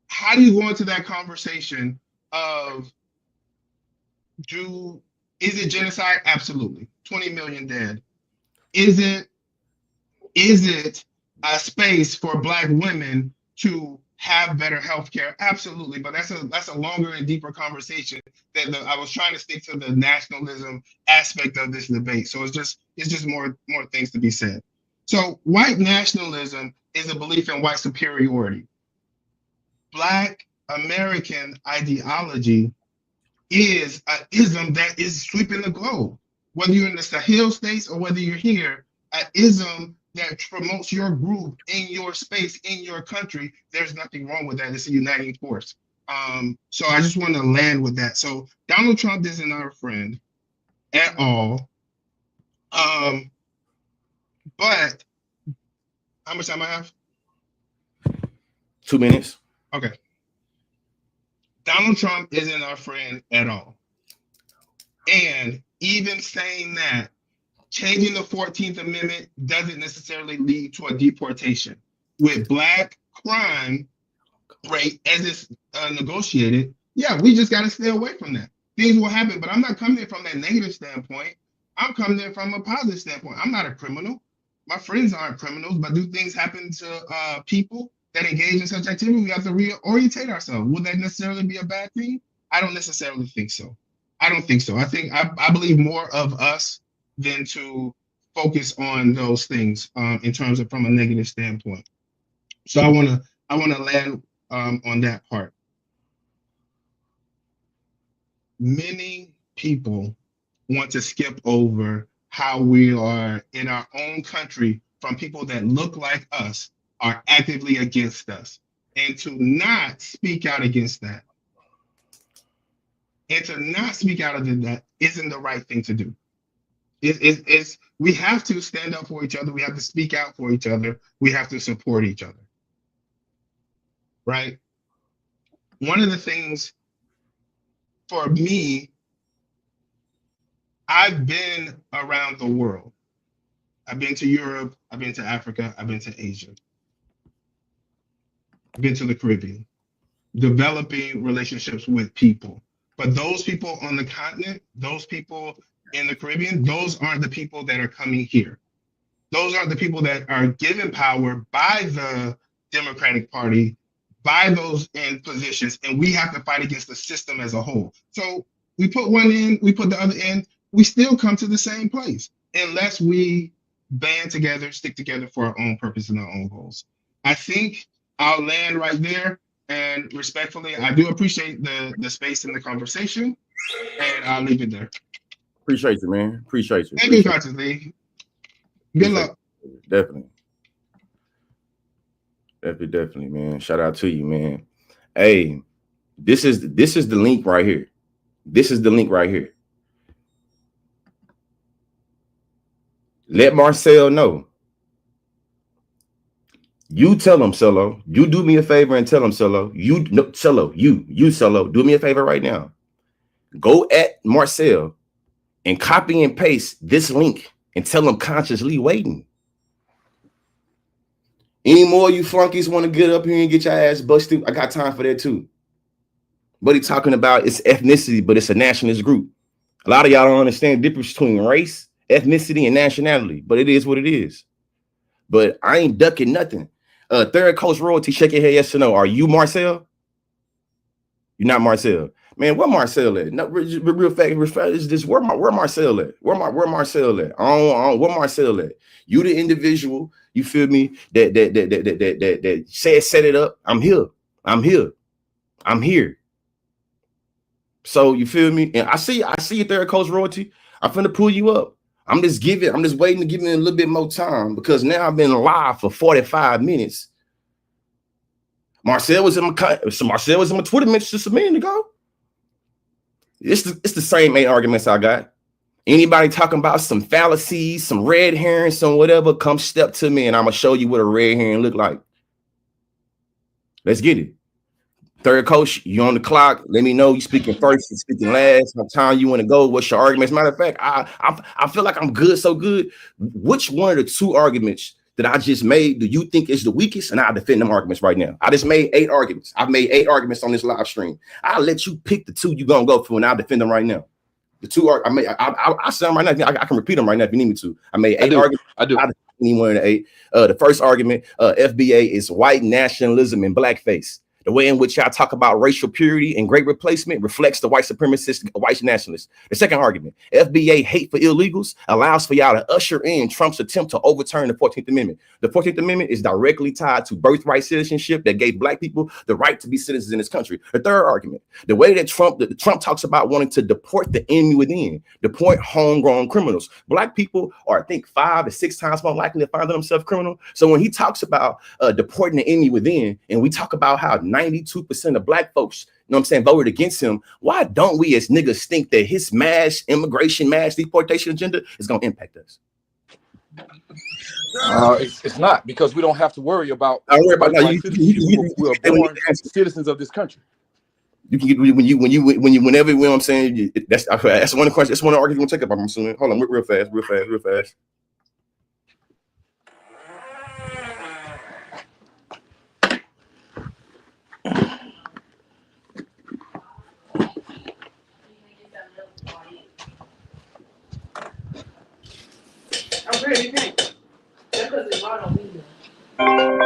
Speaker 3: how do you go into that conversation of is it genocide? Absolutely. 20 million dead. Is it a space for Black women to have better health care? Absolutely. But that's a longer and deeper conversation that I was trying to stick to the nationalism aspect of this debate. So it's just more things to be said. So white nationalism is a belief in white superiority. Black American ideology is an ism that is sweeping the globe. Whether you're in the Sahel states or whether you're here, an ism that promotes your group in your space, in your country, there's nothing wrong with that. It's a uniting force. So I just want to land with that. So Donald Trump isn't our friend at all. But how much time I have?
Speaker 1: 2 minutes.
Speaker 3: Okay. Donald Trump isn't our friend at all. And even saying that, changing the 14th Amendment doesn't necessarily lead to a deportation. With Black crime rate as it's negotiated, yeah, we just got to stay away from that. Things will happen, but I'm not coming in from that negative standpoint. I'm coming in from a positive standpoint. I'm not a criminal. My friends aren't criminals, but do things happen to people that engage in such activity? We have to reorientate ourselves. Would that necessarily be a bad thing? I don't necessarily think so. I don't think so. I believe more of us than to focus on those things in terms of from a negative standpoint. So I want to land on that part. Many people want to skip over how we are in our own country from people that look like us are actively against us, and to not speak out against that. And to not speak out against that isn't the right thing to do. We have to stand up for each other. We have to speak out for each other. We have to support each other. Right? One of the things for me, I've been around the world. I've been to Europe. I've been to Africa. I've been to Asia. I've been to the Caribbean, developing relationships with people. But those people on the continent, those people in the Caribbean, those aren't the people that are coming here. Those aren't the people that are given power by the Democratic Party, by those in positions, and we have to fight against the system as a whole. So we put one in, we put the other in, we still come to the same place unless we band together, stick together for our own purpose and our own goals. I think I'll land right there. And respectfully, I do appreciate the space and the conversation, and I'll leave it there.
Speaker 1: Appreciate you, man. Appreciate you.
Speaker 3: Thank you, consciously. Good luck.
Speaker 1: Definitely, man. Shout out to you, man. Hey, this is the link right here. This is the link right here. Let Marcel know. You tell him, Solo. You do me a favor and tell him, Solo. Solo, do me a favor right now. Go at Marcel and copy and paste this link and tell him consciously waiting. Any more of you flunkies want to get up here and get your ass busted? I got time for that too. But he's talking about it's ethnicity, but it's a nationalist group. A lot of y'all don't understand the difference between race, ethnicity, and nationality, but it is what it is. But I ain't ducking nothing. Third Coast Royalty, shake your head yes or no. Are you Marcel? You're not Marcel. Man, where Marcel at? No, real fact is this. Where Marcel at? Where Marcel at? Where Marcel at? You the individual, you feel me? That set it up. I'm here. So you feel me? And I see you, Third Coast Royalty. I'm finna pull you up. I'm just waiting to give me a little bit more time because now I've been live for 45 minutes. Marcel was in my Twitter message just a minute ago. It's the same 8 arguments I got. Anybody talking about some fallacies, some red herring, some whatever, come step to me and I'm gonna show you what a red herring look like. Let's get it. Third coach, you on the clock. Let me know you speaking first, you speaking last. What time you want to go? What's your arguments? Matter of fact, I feel like I'm good, so good. Which one of the two arguments that I just made do you think is the weakest? And I'll defend them arguments right now. I just made 8 arguments. I've made 8 arguments on this live stream. I'll let you pick the 2 you're gonna go for, and I'll defend them right now. The 2 are I say them right now. I can repeat them right now if you need me to. I made 8 arguments.
Speaker 4: I do.
Speaker 1: Any one of the 8. The first argument, FBA is white nationalism and blackface. The way in which y'all talk about racial purity and great replacement reflects the white supremacist, white nationalists. The second argument, FBA hate for illegals allows for y'all to usher in Trump's attempt to overturn the 14th Amendment. The 14th Amendment is directly tied to birthright citizenship that gave black people the right to be citizens in this country. The third argument, the way that Trump talks about wanting to deport the enemy within, deport homegrown criminals. Black people are, I think, 5 to 6 times more likely to find themselves criminal. So when he talks about deporting the enemy within, and we talk about how 92% of black folks, you know what I'm saying, voted against him, why don't we as niggas think that his mass immigration, mass deportation agenda is going to impact us?
Speaker 4: It's not, because we don't have to worry about.
Speaker 1: I worry about
Speaker 4: we are born citizens of this country.
Speaker 1: You can get whenever, you know what I'm saying. That's one of the questions. That's one of the arguments we'll take up. I'm assuming. Hold on, real fast.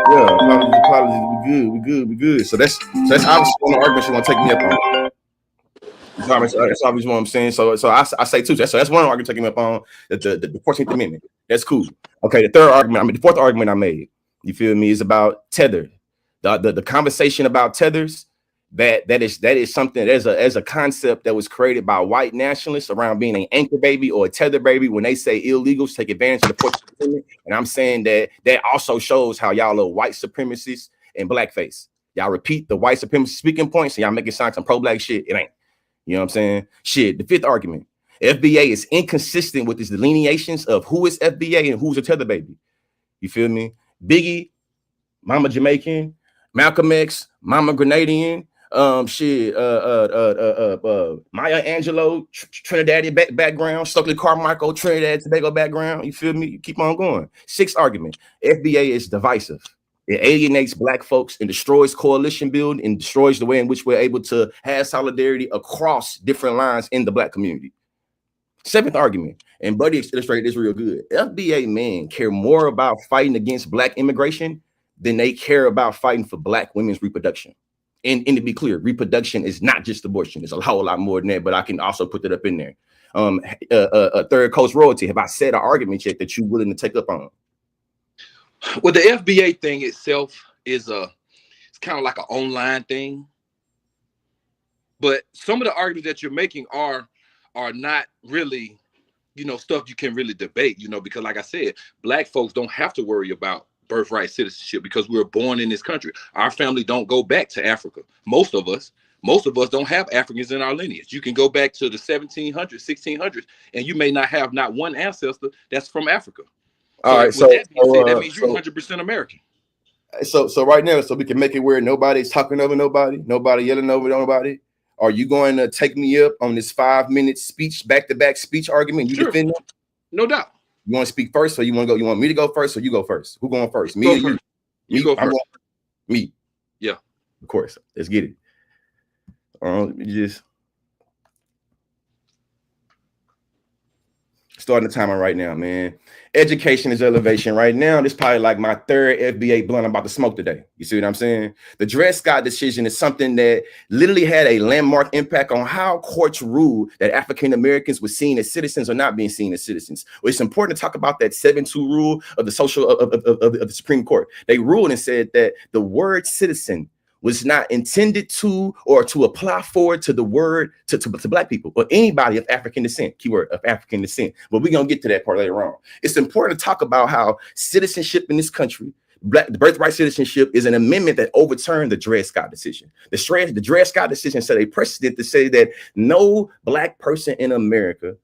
Speaker 1: Yeah, apologies. We good. So that's obviously one of the arguments you're gonna take me up on. That's obviously what I'm saying. So I say too. So that's one of the arguments taking me up on the 14th Amendment. That's cool. Okay, the fourth argument I made, you feel me, is about tether. The conversation about tethers. That is something as a concept that was created by white nationalists around being an anchor baby or a tether baby when they say illegals take advantage of the 14th Amendment. And I'm saying that also shows how y'all are white supremacists and blackface. Y'all repeat the white supremacist speaking points and y'all make it sound some pro-black shit. It ain't. You know what I'm saying? Shit. The fifth argument, FBA is inconsistent with its delineations of who is FBA and who's a tether baby. You feel me? Biggie, Mama Jamaican, Malcolm X, Mama Grenadian, Maya Angelou, Trinidadian background, Stokely Carmichael, Trinidad Tobago background. You feel me? You keep on going. Sixth argument, FBA is divisive. It alienates black folks and destroys coalition building and destroys the way in which we're able to have solidarity across different lines in the black community. Seventh argument, and Buddy illustrated this real good. FBA men care more about fighting against black immigration than they care about fighting for black women's reproduction. And to be clear, reproduction is not just abortion. It's a whole lot more than that, but I can also put that up in there. Third Coast Royalty, have I said an argument yet that you're willing to take up on?
Speaker 4: Well, the FBA thing itself is it's kind of like an online thing. But some of the arguments that you're making are not really, stuff you can really debate, because like I said, black folks don't have to worry about birthright citizenship because we were born in this country. Our family don't go back to Africa. Most of us don't have Africans in our lineage. You can go back to the 1700s, 1600s, and you may not have not one ancestor that's from Africa.
Speaker 1: All right, so
Speaker 4: that means you're 100% American.
Speaker 1: So right now, so we can make it where nobody's talking over nobody yelling over nobody. Are you going to take me up on this 5-minute speech, back-to-back speech argument? You defend them?
Speaker 4: No doubt.
Speaker 1: You want to speak first, or you want to go? You want me to go first, or you go first? Who going first? Me or you?
Speaker 4: You go first.
Speaker 1: Me.
Speaker 4: Yeah.
Speaker 1: Of course. Let's get it. Let me just starting the timer right now, man. Education is elevation right now. This is probably like my 3rd FBA blunt I'm about to smoke today. You see what I'm saying? The Dred Scott decision is something that literally had a landmark impact on how courts ruled that African Americans were seen as citizens or not being seen as citizens. Well, it's important to talk about that 7-2 rule of the the Supreme Court. They ruled and said that the word citizen was not intended to or to apply forward to the word to black people or anybody of African descent, keyword of African descent. But we're going to get to that part later on. It's important to talk about how citizenship in this country, the birthright citizenship, is an amendment that overturned the Dred Scott decision. The Dred Scott decision set a precedent to say that no black person in America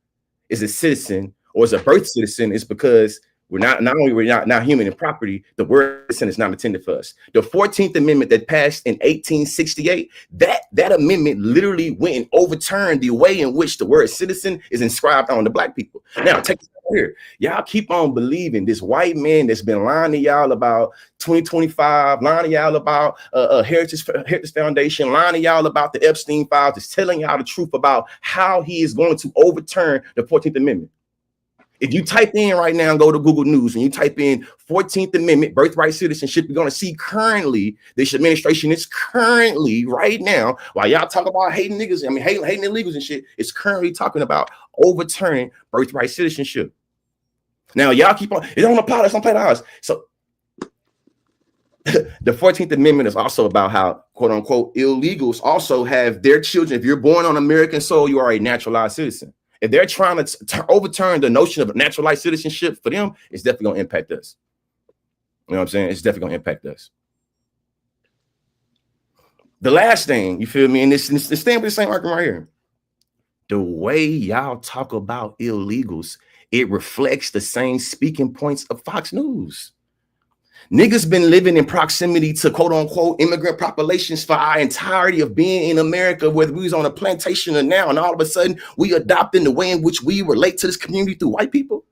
Speaker 1: is a citizen or is a birth citizen is because we're not human in property. The word citizen is not intended for us. The 14th Amendment that passed in 1868, that amendment literally went and overturned the way in which the word citizen is inscribed on the black people. Now, take this here. Y'all keep on believing this white man that's been lying to y'all about 2025, lying to y'all about Heritage Foundation, lying to y'all about the Epstein files, is telling y'all the truth about how he is going to overturn the 14th Amendment. If you type in right now and go to Google News and you type in 14th Amendment, birthright citizenship, you're going to see currently, this administration is currently right now, while y'all talk about hating niggas, I mean, hating illegals and shit, it's currently talking about overturning birthright citizenship. Now, y'all keep on, it don't apply, it's don't play to us. So the 14th Amendment is also about how, quote unquote, illegals also have their children. If you're born on American soil, you are a naturalized citizen. If they're trying to overturn the notion of naturalized citizenship for them, it's definitely going to impact us. You know what I'm saying? It's definitely going to impact us. The last thing, you feel me? And this staying with the same argument right here. The way y'all talk about illegals, it reflects the same speaking points of Fox News. Niggas been living in proximity to quote unquote immigrant populations for our entirety of being in America, whether we was on a plantation or now, and all of a sudden we adopting the way in which we relate to this community through white people.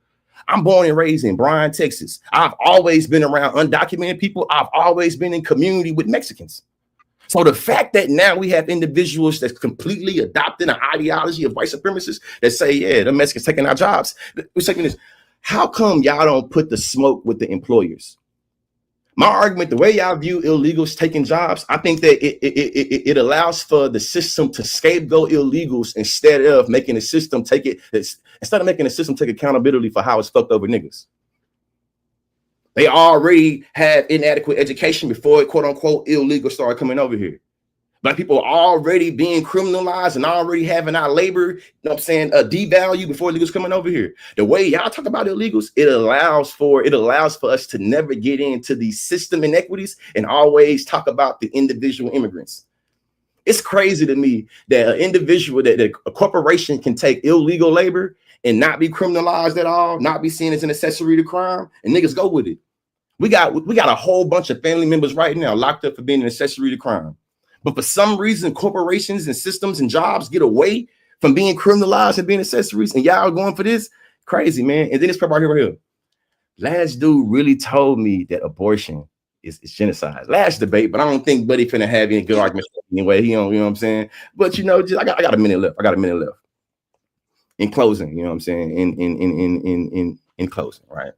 Speaker 1: I'm born and raised in Bryan, Texas. I've always been around undocumented people. I've always been in community with Mexicans. So the fact that now we have individuals that's completely adopting an ideology of white supremacists that say, yeah, the Mexicans taking our jobs. We're saying this. How come y'all don't put the smoke with the employers? My argument, the way y'all view illegals taking jobs, I think that it allows for the system to scapegoat illegals instead of making the system take accountability for how it's fucked over niggas. They already have inadequate education before, quote unquote, illegal started coming over here. Black people are already being criminalized and already having our labor, you know what I'm saying, devalue before illegals coming over here. The way y'all talk about illegals, it allows for us to never get into these system inequities and always talk about the individual immigrants. It's crazy to me that an individual, that a corporation can take illegal labor and not be criminalized at all, not be seen as an accessory to crime, and niggas go with it. We got a whole bunch of family members right now locked up for being an accessory to crime. But for some reason, corporations and systems and jobs get away from being criminalized and being accessories, and y'all going for this? Crazy, man. And then this part right here. Last dude really told me that abortion is genocide. Last debate, but I don't think Buddy finna have any good arguments anyway. He don't, you know what I'm saying? But you know, I got a minute left. In closing, you know what I'm saying? In closing, right?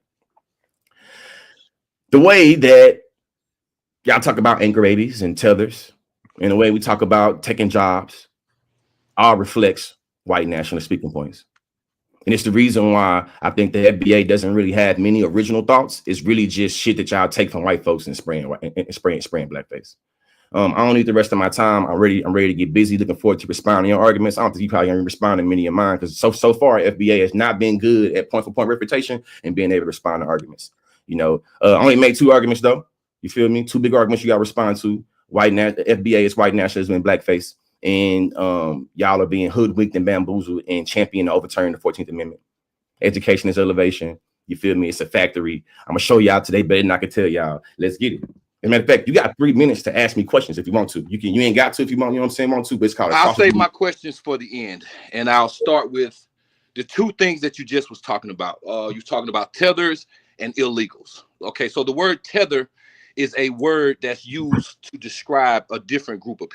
Speaker 1: The way that y'all talk about anchor babies and tethers, and the way we talk about taking jobs, all reflects white nationalist speaking points. And it's the reason why I think the FBA doesn't really have many original thoughts. It's really just shit that y'all take from white folks and spraying blackface. I don't need the rest of my time. I'm ready to get busy. Looking forward to responding to your arguments. I don't think you probably gonna respond to many of mine because so far FBA has not been good at point for point refutation and being able to respond to arguments. You know, I only made 2 arguments though. You feel me? 2 big arguments you got to respond to. FBA is white nationalism and blackface, and y'all are being hoodwinked and bamboozled and championing to overturn the 14th Amendment. Education is elevation. You feel me? It's a factory. I'm gonna show y'all today better than I can tell y'all. Let's get it. As a matter of fact, you got 3 minutes to ask me questions if you want to. You ain't got to if you want. You know what I'm saying? Want to? But it's called.
Speaker 4: I'll save my questions for the end, and I'll start with the 2 things that you just was talking about. You're talking about tethers and illegals. Okay, so the word tether is a word that's used to describe a different group of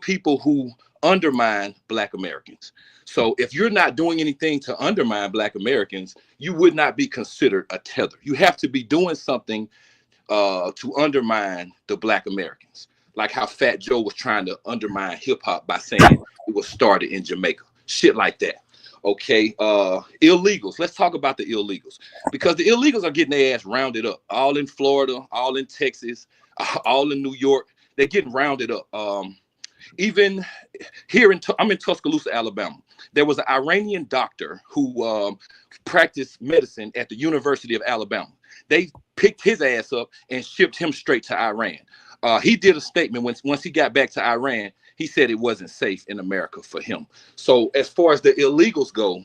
Speaker 4: people who undermine Black Americans. So if you're not doing anything to undermine Black Americans, you would not be considered a tether. You have to be doing something to undermine the Black Americans, like how Fat Joe was trying to undermine hip hop by saying it was started in Jamaica, shit like that. Okay, illegals. Let's talk about the illegals, because the illegals are getting their ass rounded up, all in Florida, all in Texas, all in New York. They're getting rounded up. Even here I'm in Tuscaloosa, Alabama. There was an Iranian doctor who practiced medicine at the University of Alabama. They picked his ass up and shipped him straight to Iran. He did a statement once he got back to Iran. He said it wasn't safe in America for him. So as far as the illegals go,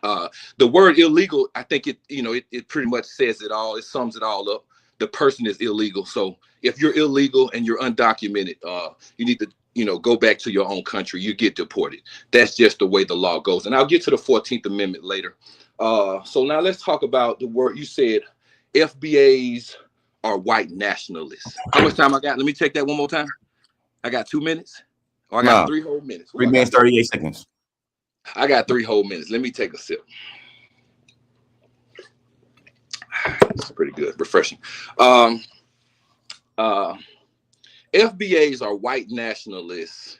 Speaker 4: The word illegal, I think it pretty much says it all. It sums it all up. The person is illegal. So if you're illegal and you're undocumented, you need to, go back to your own country. You get deported. That's just the way the law goes. And I'll get to the 14th Amendment later. So now let's talk about the word you said. FBAs are white nationalists. How much time I got? Let me check that one more time. I got 2 minutes. Oh, I got 3 whole minutes.
Speaker 1: 3 minutes, 38 seconds.
Speaker 4: I got 3 whole minutes. Let me take a sip. It's pretty good, refreshing. FBAs are white nationalists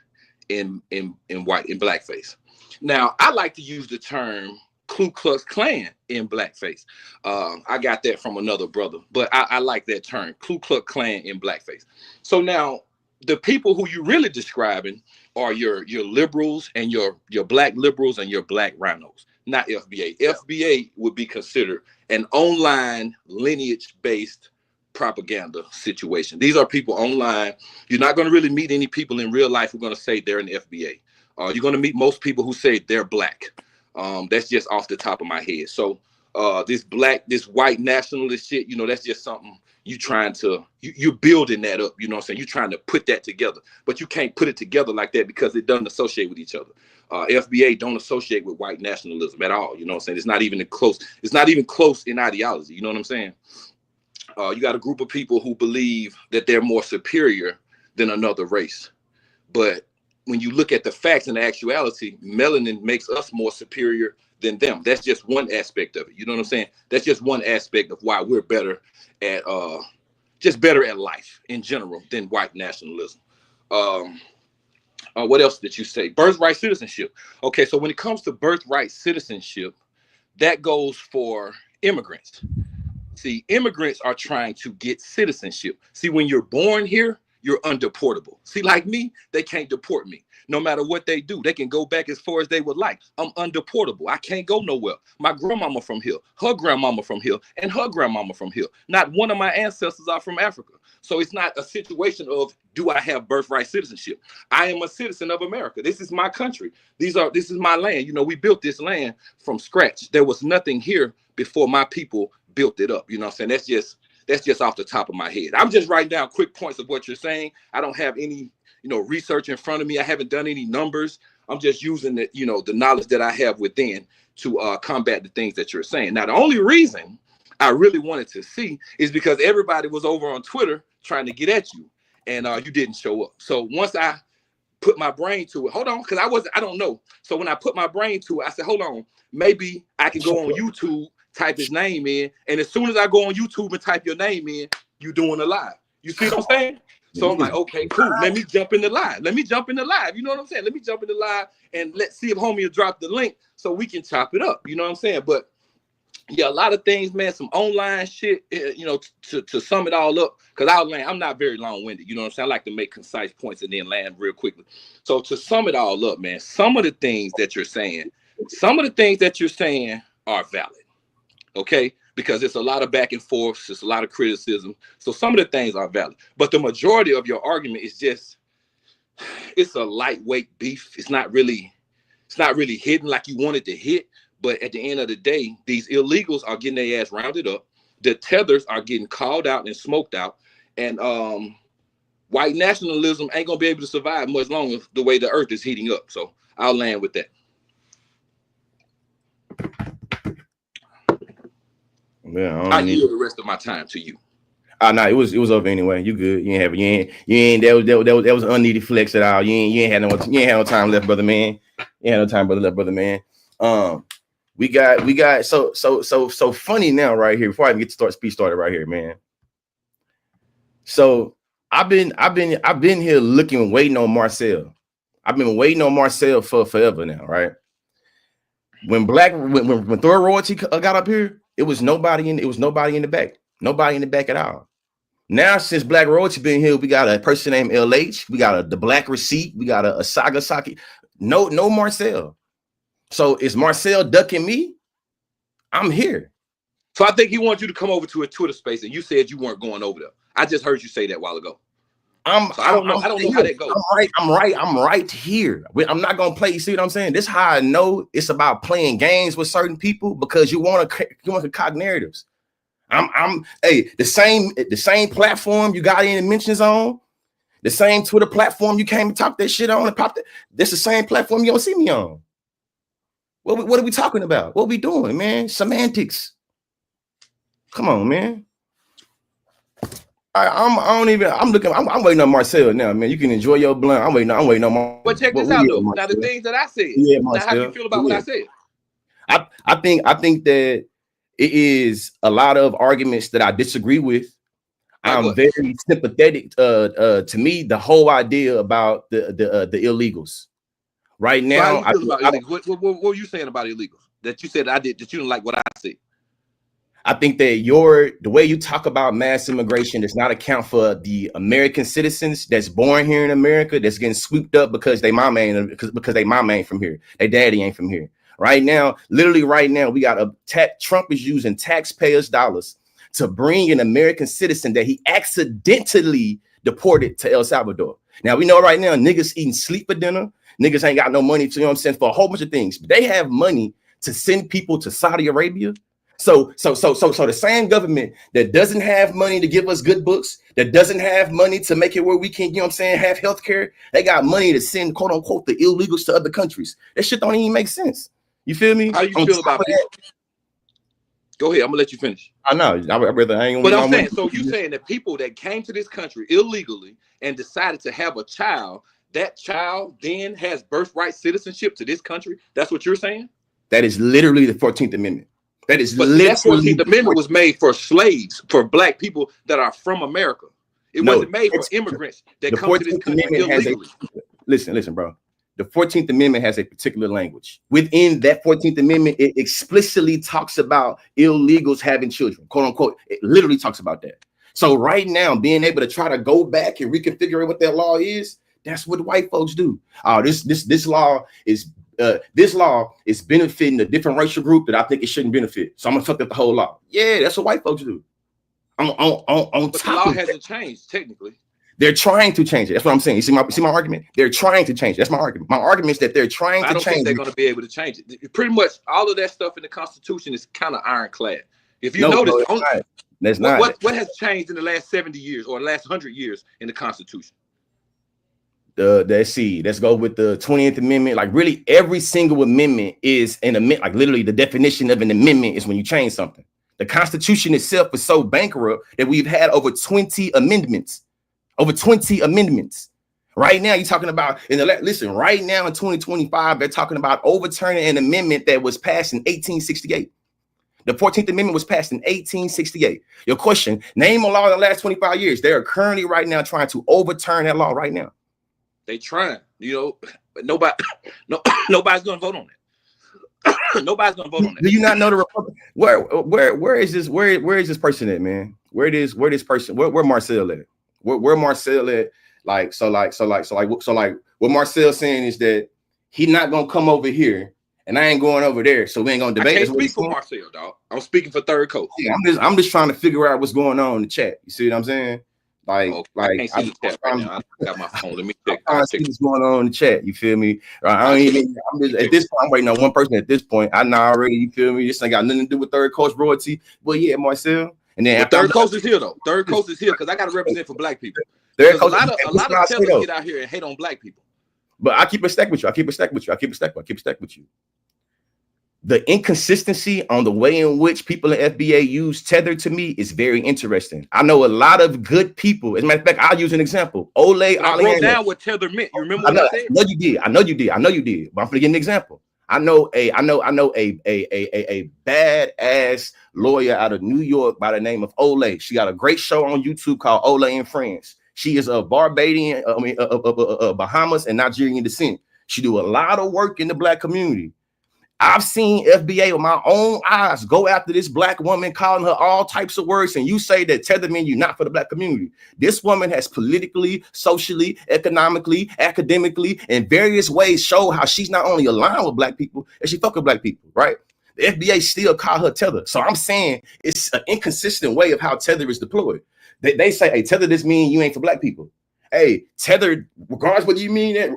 Speaker 4: in blackface. Now, I like to use the term Ku Klux Klan in blackface. I got that from another brother, but I like that term, Ku Klux Klan in blackface. So now, the people who you're really describing are your liberals and your black liberals and your black rhinos, not FBA. FBA would be considered an online lineage-based propaganda situation. These are people online. You're not going to really meet any people in real life who are going to say they're an FBA. You're going to meet most people who say they're black. That's just off the top of my head. So this white nationalist shit, that's just something you're building that up. You know what I'm saying? You're trying to put that together, but you can't put it together like that because it doesn't associate with each other. FBA don't associate with white nationalism at all. You know what I'm saying? It's not even close in ideology. You know what I'm saying? You got a group of people who believe that they're more superior than another race. But when you look at the facts and the actuality, melanin makes us more superior than them. That's just one aspect of it. You know what I'm saying? That's just one aspect of why we're better at better at life in general than white nationalism. What else did you say? Birthright citizenship. Okay, so when it comes to birthright citizenship, that goes for immigrants. See, immigrants are trying to get citizenship. See, when you're born here, you're undeportable. See, like me, they can't deport me. No matter what they do, they can go back as far as they would like. I'm undeportable. I can't go nowhere. My grandmama from here, her grandmama from here, and her grandmama from here. Not one of my ancestors are from Africa. So it's not a situation of, do I have birthright citizenship? I am a citizen of America. This is my country. This is my land. We built this land from scratch. There was nothing here before my people built it up. You know what I'm saying? That's just off the top of my head. I'm just writing down quick points of what you're saying. I don't have any, research in front of me. I haven't done any numbers. I'm just using the knowledge that I have within to combat the things that you're saying. Now, the only reason I really wanted to see is because everybody was over on Twitter trying to get at you, and you didn't show up. So once I put my brain to it, hold on, because I don't know. So when I put my brain to it, I said, hold on, maybe I can go on YouTube, type his name in, and as soon as I go on YouTube and type your name in, you doing a live. You see what I'm saying? So I'm like, okay, cool. Let me jump in the live. You know what I'm saying? Let me jump in the live and let's see if homie will drop the link so we can chop it up. You know what I'm saying? But yeah, a lot of things, man, some online shit, to sum it all up, because I'm not very long-winded. You know what I'm saying? I like to make concise points and then land real quickly. So to sum it all up, man, some of the things that you're saying are valid. Okay, because it's a lot of back and forth, it's a lot of criticism. So some of the things are valid, but the majority of your argument is it's a lightweight beef. It's not really hitting like you wanted to hit. But at the end of the day, these illegals are getting their ass rounded up. The tethers are getting called out and smoked out, and white nationalism ain't gonna be able to survive much longer the way the earth is heating up. So I'll land with that.
Speaker 1: Yeah,
Speaker 4: I yield the rest of my time to you.
Speaker 1: No, it was over anyway. You good? You ain't that was unneeded flex at all. You ain't had no time left, brother man. You ain't had no time brother man. We got so funny now right here before I get to speech started right here, man. So I've been here waiting on Marcel. I've been waiting on Marcel for forever now, right? When Thor Royalty got up here, it was nobody in the back. Nobody in the back at all. Now, since Black Royalty been here, we got a person named LH. We got the Black Receipt. We got a Saga Saki. No Marcel. So is Marcel ducking me? I'm here.
Speaker 4: So I think he wants you to come over to a Twitter space, and you said you weren't going over there. I just heard you say that a while ago. I don't know how that goes.
Speaker 1: I'm right here. I'm not gonna play. You see what I'm saying? This is how I know it's about playing games with certain people because you want to concoct narratives. Hey, the same platform you got in mentions on, the same Twitter platform you came and talk that shit on and popped it. This the same platform you don't see me on. What are we talking about? What we doing, man? Come on, man. I'm waiting on Marcel now, man. You can enjoy your blunt. I'm waiting on Marcel.
Speaker 4: But check this out though. Now the things that I said.
Speaker 1: Yeah,
Speaker 4: now how you feel about what I said?
Speaker 1: I think that it is a lot of arguments that I disagree with. I'm very sympathetic. To me, the whole idea about the illegals. Right now,
Speaker 4: so how you feel about illegals? What were you saying about illegals? That you said that you didn't like what I said.
Speaker 1: I think that the way you talk about mass immigration does not account for the American citizens that's born here in America that's getting swooped up because they mama ain't from here. They daddy ain't from here. Right now, literally right now, we got Trump is using taxpayers' dollars to bring an American citizen that he accidentally deported to El Salvador. Now we know right now niggas eating sleep for dinner. Niggas ain't got no money to, you know what I'm saying, for a whole bunch of things. But they have money to send people to Saudi Arabia. So the same government that doesn't have money to give us good books, that doesn't have money to make it where we can, you know what I'm saying, have healthcare, they got money to send, quote unquote, the illegals to other countries. That shit don't even make sense. You feel me?
Speaker 4: How you feel about that? Go ahead, I'm gonna let you finish.
Speaker 1: I know.
Speaker 4: But I'm saying, so you saying that people that came to this country illegally and decided to have a child, that child then has birthright citizenship to this country? That's what you're saying? That
Speaker 1: is literally the 14th Amendment. That is
Speaker 4: literally that 14th Amendment was made for slaves, for black people that are from America. It wasn't made for immigrants that come to this country illegally.
Speaker 1: Listen, bro. The 14th Amendment has a particular language. Within that 14th Amendment, it explicitly talks about illegals having children, quote unquote. It literally talks about that. So right now, being able to try to go back and reconfigure what that law is, that's what white folks do. Oh, this law is benefiting a different racial group that I think it shouldn't benefit. So I'm gonna fuck up the whole law. Yeah, that's what white folks do.
Speaker 4: But the law hasn't changed technically.
Speaker 1: They're trying to change it. That's what I'm saying. You see my argument? They're trying to change it. That's my argument. My argument is that they're trying to change it. I don't think
Speaker 4: they're going to be able to change it. Pretty much all of that stuff in the Constitution is kind of ironclad. If you notice, what has changed in the last 70 years or the last 100 years in the Constitution?
Speaker 1: Let's see. Let's go with the 20th Amendment. Like really, every single amendment is an amendment. Like literally, the definition of an amendment is when you change something. The Constitution itself is so bankrupt that we've had over 20 amendments. Over 20 amendments. Right now, you're talking about right now in 2025, they're talking about overturning an amendment that was passed in 1868. The 14th Amendment was passed in 1868. Your question, name a law in the last 25 years. They are currently right now trying to overturn that law right now.
Speaker 4: They trying, but nobody's gonna vote on it. Nobody's gonna vote on that.
Speaker 1: Do you not know the Republic? Where is this person at, man? Where Marcel at? Where Marcel at? What Marcel's saying is that he's not gonna come over here, and I ain't going over there, so we ain't gonna debate.
Speaker 4: I can't speak for Marcel, dog. I'm speaking for Third Coast.
Speaker 1: Yeah, I'm just trying to figure out what's going on in the chat. You see what I'm saying?
Speaker 4: I can't see the chat right now. I got my phone. Let me check.
Speaker 1: I see what's going on in the chat. You feel me? I'm just at this point. I'm waiting on one person at this point. I know already. You feel me? This ain't got nothing to do with Third Coast royalty. But yeah, Marcel. And then
Speaker 4: Third Coast is here though. Third Coast is here because I got to represent for black people. A lot of tellers get out here and hate on black people.
Speaker 1: But I keep a stack with you. The inconsistency on the way in which people in FBA use tether to me is very interesting. I know a lot of good people. As a matter of fact, I'll use an example.
Speaker 4: I wrote down what tether meant. You remember what I said?
Speaker 1: I know you did. But I'm gonna give an example. I know a badass lawyer out of New York by the name of Ole. She got a great show on YouTube called Ole and Friends. She is of Barbadian, Bahamas and Nigerian descent. She do a lot of work in the black community. I've seen FBA with my own eyes go after this black woman, calling her all types of words, and you say that tether mean you not for the black community. This woman has politically, socially, economically, academically, in various ways show how she's not only aligned with black people, and she fuck with black people, right? The FBA still call her tether. So I'm saying it's an inconsistent way of how tether is deployed. They say, hey, tether this mean you ain't for black people. Hey, tethered, regardless what you mean that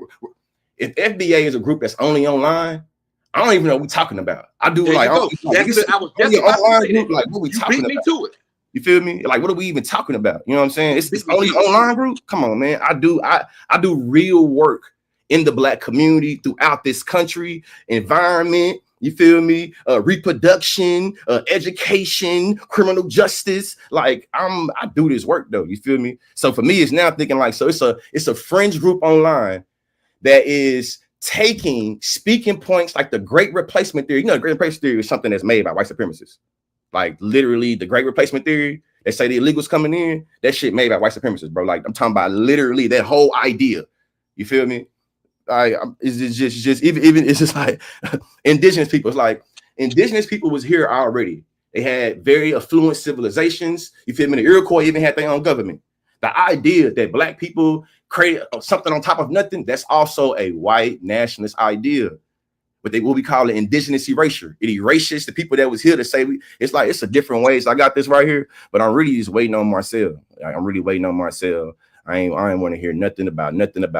Speaker 1: if FBA is a group that's only online, I don't even know what we're talking about. I do
Speaker 4: there
Speaker 1: like,
Speaker 4: you go. I was just about to say
Speaker 1: group,
Speaker 4: that.
Speaker 1: like what we
Speaker 4: You
Speaker 1: talking
Speaker 4: beat me
Speaker 1: about?
Speaker 4: to it.
Speaker 1: You feel me? Like, what are we even talking about? You know what I'm saying? It's only
Speaker 4: it.
Speaker 1: online group. Come on, man. I do real work in the Black community throughout this country, environment. You feel me? Reproduction, education, criminal justice. Like I do this work though. You feel me? So for me, it's now thinking like, so it's a fringe group online that is taking speaking points like the Great Replacement Theory. You know, the Great Replacement Theory is something that's made by white supremacists. Like literally the Great Replacement Theory, they say the illegals coming in, that shit made by white supremacists, bro. Like I'm talking about literally that whole idea. You feel me? It's just even it's just like indigenous people. It's like indigenous people was here already. They had very affluent civilizations. You feel me? The Iroquois even had their own government. The idea that Black people created something on top of nothing, that's also a white nationalist idea. But they will be calling indigenous erasure. It erases the people that was here to say it's like it's a different way. So I got this right here, but I'm really just waiting on Marcel. I'm really waiting on Marcel. I ain't want to hear nothing about nothing. Like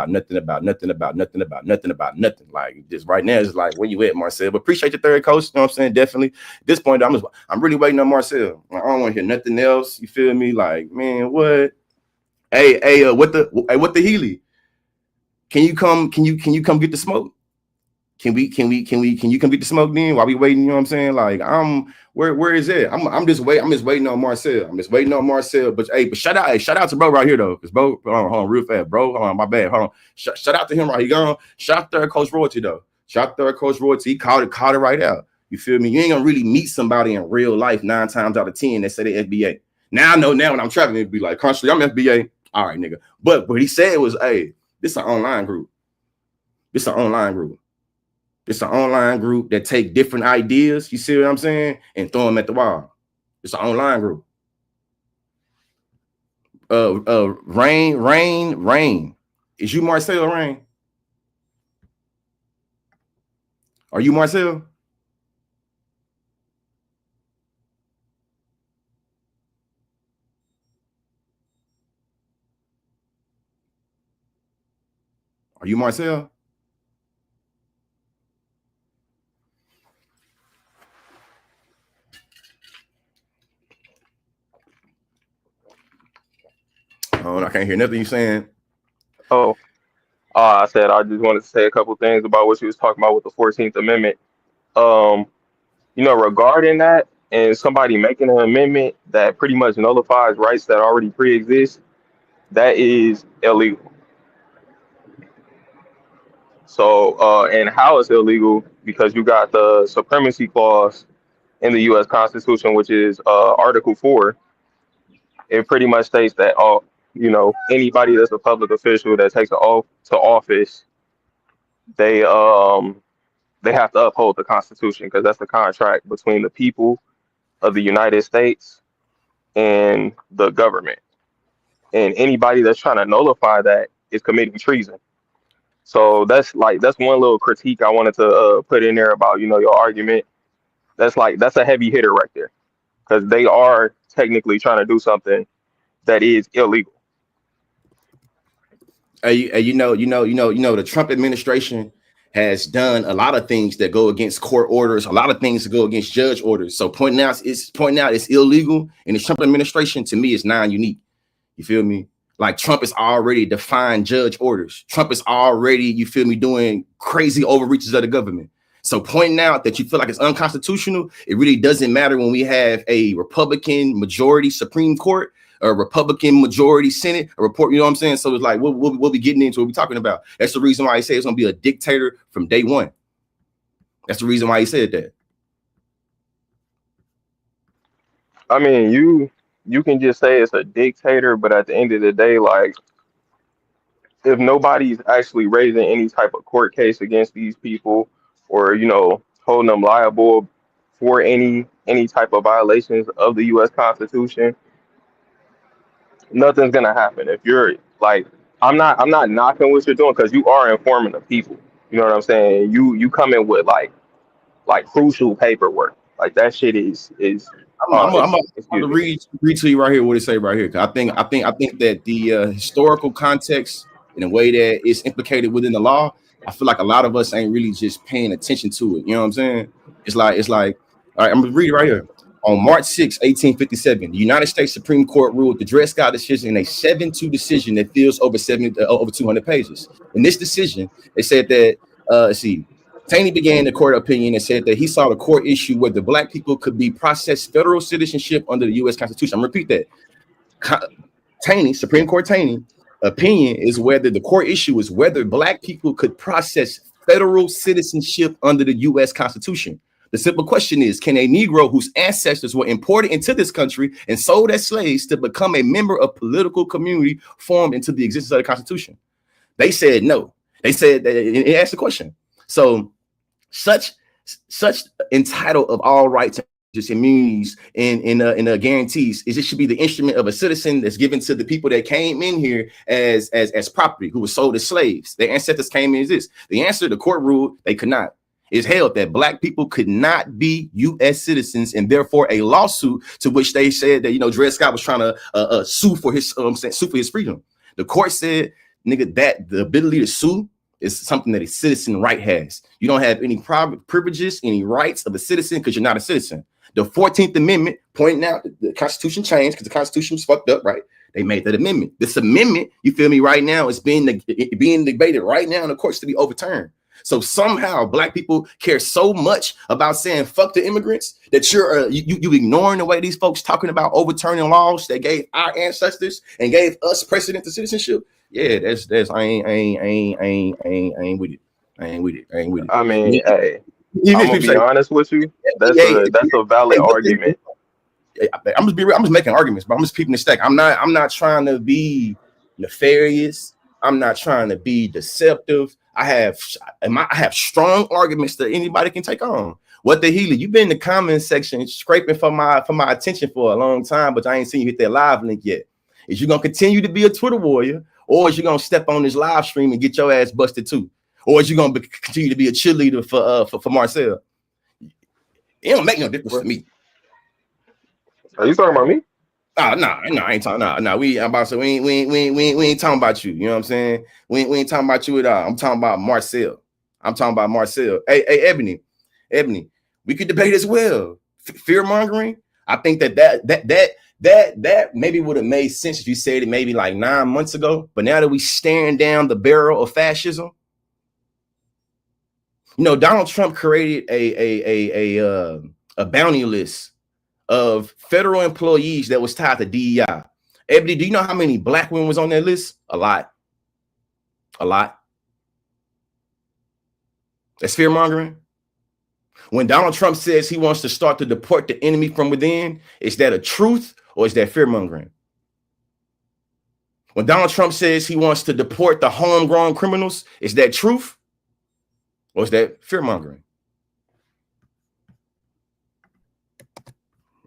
Speaker 1: just right now, it's like where you at, Marcel? But appreciate the third coach. You know what I'm saying? Definitely. At this point, I'm really waiting on Marcel. I don't want to hear nothing else. You feel me? Like, man, what? Hey, what the Healy? Can you come get the smoke? Can you come get the smoke then while we waiting? You know what I'm saying? Like, where is it? I'm just waiting on Marcel. But hey, but shout out to bro right here though. Cause bro, hold on, real fast, bro. Hold on, my bad. Hold on. Shout out to him right here. Gone. Shout out third coach Royalty though. Shout out third coach Royalty. He called it right out. You feel me? You ain't gonna really meet somebody in real life 9 times out of 10 that say they FBA. Now I know when I'm traveling, it'd be like, consciously, I'm FBA. All right, nigga. But what he said was, hey, this is an online group. It's an online group that take different ideas, you see what I'm saying, and throw them at the wall. It's an online group. Rain. Is you Marcel or Rain? Are you Marcel? Are you Marcel? Oh, I can't hear nothing you saying.
Speaker 5: I said I just wanted to say a couple things about what you was talking about with the 14th Amendment. Regarding that and somebody making an amendment that pretty much nullifies rights that already pre-exist, that is illegal. So, and how it's illegal? Because you got the supremacy clause in the U.S. Constitution, which is Article 4. It pretty much states that anybody that's a public official that takes oath to office, they have to uphold the Constitution because that's the contract between the people of the United States and the government. And anybody that's trying to nullify that is committing treason. So that's one little critique I wanted to put in there about your argument. That's a heavy hitter right there because they are technically trying to do something that is illegal.
Speaker 1: The Trump administration has done a lot of things that go against court orders, a lot of things that go against judge orders. So pointing out it's illegal, and the Trump administration to me is non-unique. You feel me? Like Trump is already defined judge orders. Trump is already, you feel me, doing crazy overreaches of the government. So pointing out that you feel like it's unconstitutional, it really doesn't matter when we have a Republican majority Supreme Court, a Republican majority Senate, a report, you know what I'm saying? So it's like, we'll be getting into what we're talking about. That's the reason why he said it's going to be a dictator from day one. That's the reason why he said that.
Speaker 5: I mean, you can just say it's a dictator, but at the end of the day, like, if nobody's actually raising any type of court case against these people or, holding them liable for any type of violations of the U.S. Constitution, nothing's gonna happen. If you're like, I'm not knocking what you're doing because you are informing the people. You know what I'm saying? You come in with like crucial paperwork. Like that shit is
Speaker 1: I'm gonna read to you right here what it say right here. Cause I think that the historical context in a way that it's implicated within the law, I feel like a lot of us ain't really just paying attention to it. You know what I'm saying? It's like, all right, I'm gonna read it right here. On March 6, 1857, the United States Supreme Court ruled the Dred Scott decision in a 7-2 decision that fills over 200 pages. In this decision, they said that let's see. Taney began the court opinion and said that he saw the court issue whether black people could be processed federal citizenship under the U.S. Constitution. I'm gonna repeat that. Taney, Supreme Court Taney, opinion is whether the court issue is whether black people could process federal citizenship under the U.S. Constitution. The simple question is, can a Negro whose ancestors were imported into this country and sold as slaves to become a member of political community formed into the existence of the Constitution? They said no. They said that it asked the question. So such entitled of all rights, just immunities and guarantees is it should be the instrument of a citizen that's given to the people that came in here as property, who was sold as slaves. Their ancestors came in as this. The answer, the court ruled they could not. Is held that black people could not be U.S. citizens, and therefore a lawsuit to which they said that Dred Scott was trying to sue for his freedom. The court said, nigga, that the ability to sue is something that a citizen right has. You don't have any privileges, any rights of a citizen because you're not a citizen. The 14th Amendment pointing out that the Constitution changed because the Constitution was fucked up, right? They made that amendment. This amendment, you feel me, right now is being debated right now in the courts to be overturned. So somehow black people care so much about saying fuck the immigrants that you're you ignoring the way these folks talking about overturning laws that gave our ancestors and gave us precedent to citizenship. Yeah, that's I ain't with it. I ain't with it.
Speaker 5: I mean, hey, I'm gonna be honest with you. That's a valid argument.
Speaker 1: I'm just making arguments, but I'm just peeping the stack. I'm not trying to be nefarious. I'm not trying to be deceptive. I have strong arguments that anybody can take on. What the hell? You've been in the comment section scraping for my attention for a long time, but I ain't seen you hit that live link yet. Is you gonna continue to be a Twitter warrior, or is you gonna step on this live stream and get your ass busted too? Or is you gonna continue to be a cheerleader for Marcel? It don't make no difference to me.
Speaker 5: Are you talking about me?
Speaker 1: No, I ain't talking. No, we ain't talking about you. You know what I'm saying? We ain't talking about you at all. I'm talking about Marcel. Hey, Ebony, we could debate as well. Fear mongering. I think that maybe would have made sense if you said it maybe like 9 months ago. But now that we staring down the barrel of fascism, Donald Trump created a bounty list of federal employees that was tied to DEI. Ebony, do you know how many black women was on that list? A lot. That's fear mongering. When Donald Trump says he wants to start to deport the enemy from within, is that a truth or is that fear mongering? When Donald Trump says he wants to deport the homegrown criminals, is that truth or is that fear mongering?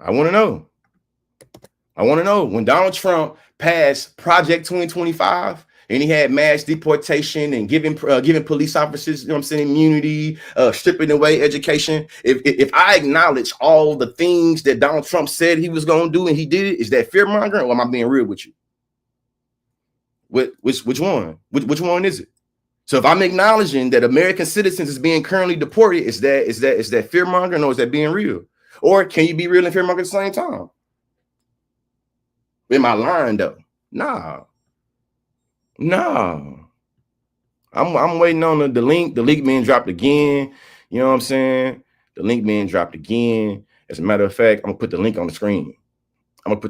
Speaker 1: I want to know. When Donald Trump passed Project 2025 and he had mass deportation and giving police officers, immunity, stripping away education. If I acknowledge all the things that Donald Trump said he was going to do and he did it, is that fear mongering or am I being real with you? Which one? Which one is it? So if I'm acknowledging that American citizens is being currently deported, is that fear mongering or is that being real? Or can you be real and fear monger at the same time? Am I lying though? No. I'm waiting on the link. The link being dropped again. You know what I'm saying? The link being dropped again. As a matter of fact, I'm gonna put the link on the screen. Let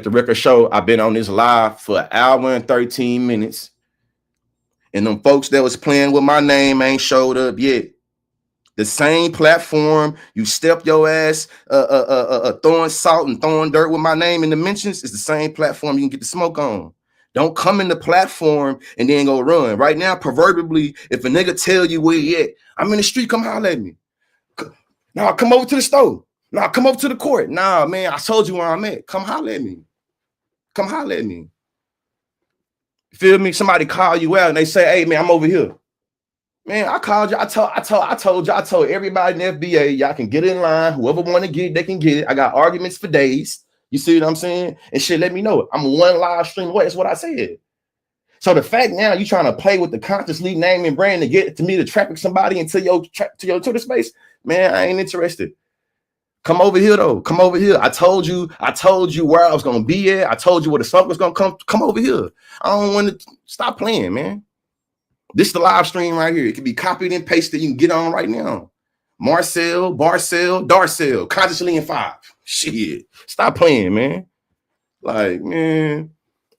Speaker 1: the record show I've been on this live for 1 hour and 13 minutes. And them folks that was playing with my name ain't showed up yet. The same platform you step your ass throwing salt and throwing dirt with my name in the mentions is the same platform you can get the smoke on. Don't come in the platform and then go run. Right now, proverbially, if a nigga tell you where he at, I'm in the street, come holler at me. Nah, come over to the store. Nah, come over to the court. Nah, man, I told you where I'm at. Come holler at me. Feel me? Somebody call you out and they say, hey, man, I'm over here. Man, I called you. I told everybody in the FBA, y'all can get in line. Whoever want to get it, they can get it. I got arguments for days. You see what I'm saying? And shit, let me know. I'm one live stream away. That's what I said. So the fact now you trying to play with the consciously name and brand to get to me to traffic somebody into your Twitter space, man, I ain't interested. Come over here though. Come over here. I told you where I was gonna be at. I told you where the smoke was gonna come. Come over here. I don't want to stop playing, man. This is the live stream right here. It can be copied and pasted. You can get on right now. Marcel, Barcel, Darcel, consciously in 5. Shit. Stop playing, man. Like, man,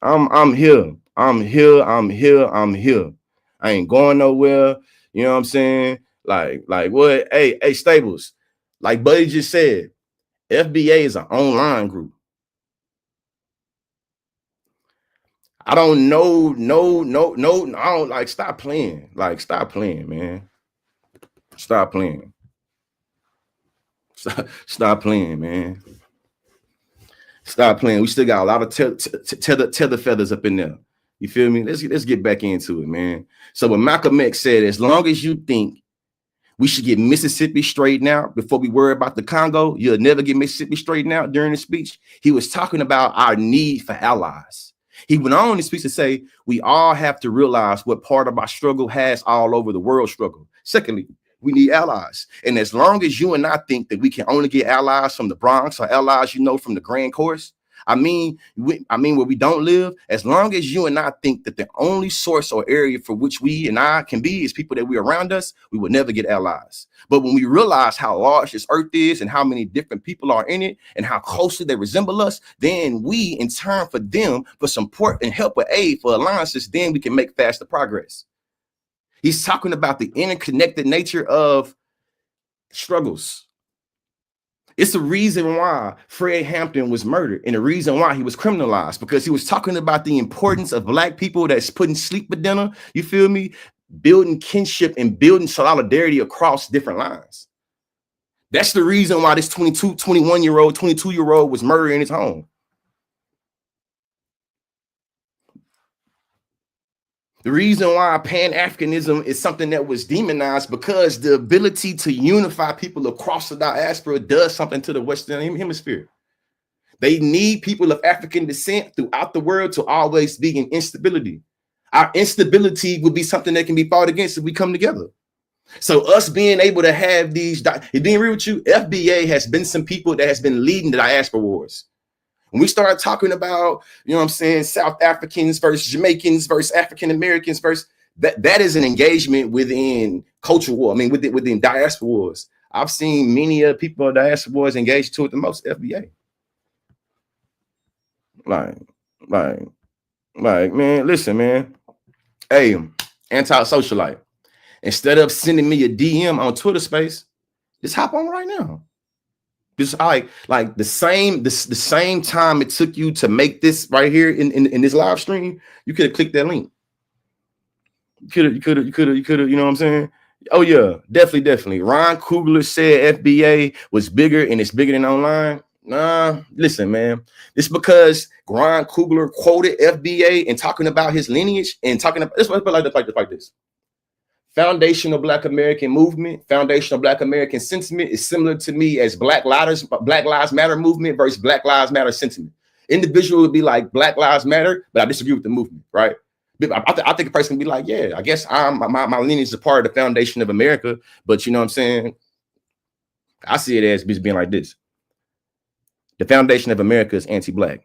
Speaker 1: I'm here. I'm here. I ain't going nowhere. You know what I'm saying? Like what? Hey, Stables. Like Buddy just said, FBA is an online group. I don't know. No. I don't like. Stop playing. Like, stop playing, man. Stop playing. Stop playing, man. Stop playing. We still got a lot of tether feathers up in there. You feel me? Let's get back into it, man. So what Malcolm X said, as long as you think we should get Mississippi straightened out before we worry about the Congo, you'll never get Mississippi straightened out. During the speech, he was talking about our need for allies. He went on in the speech to say, we all have to realize what part of our struggle has all over the world struggle. Secondly, we need allies. And as long as you and I think that we can only get allies from the Bronx or allies, from the Grand Chorus, where we don't live, as long as you and I think that the only source or area for which we and I can be is people that we around us, we will never get allies. But when we realize how large this earth is and how many different people are in it and how closely they resemble us, then we, in turn for them, for support and help or aid for alliances, then we can make faster progress. He's talking about the interconnected nature of struggles. It's the reason why Fred Hampton was murdered and the reason why he was criminalized, because he was talking about the importance of Black people that's putting sleep for dinner, you feel me? Building kinship and building solidarity across different lines. That's the reason why this 22-year-old was murdered in his home. The reason why Pan-Africanism is something that was demonized, because the ability to unify people across the diaspora does something to the Western Hemisphere. They need people of African descent throughout the world to always be in instability. Our instability would be something that can be fought against if we come together. So us being able to have these, being real with you, FBA has been some people that has been leading the diaspora wars. When we start talking about, South Africans versus Jamaicans versus African Americans versus that is an engagement within cultural war. Within diaspora wars. I've seen many people in diaspora wars engaged to it the most. FBA. Like, man, listen, man. Hey, anti-socialite. Instead of sending me a DM on Twitter space, just hop on right now. Just like the same time it took you to make this right here in this live stream, you could have clicked that link. You could have, you know what I'm saying? Oh yeah, definitely. Ron Kugler said FBA was bigger and it's bigger than online. Nah, listen, man. It's because Ron Kugler quoted FBA and talking about his lineage and talking about this like this. Foundational Black American movement, foundational Black American sentiment is similar to me as Black Lives Matter movement versus Black Lives Matter sentiment. Individual would be like Black Lives Matter, but I disagree with the movement, right? I think a person can be like, yeah, I guess my lineage is a part of the foundation of America, but you know what I'm saying? I see it as being like this. The foundation of America is anti-Black.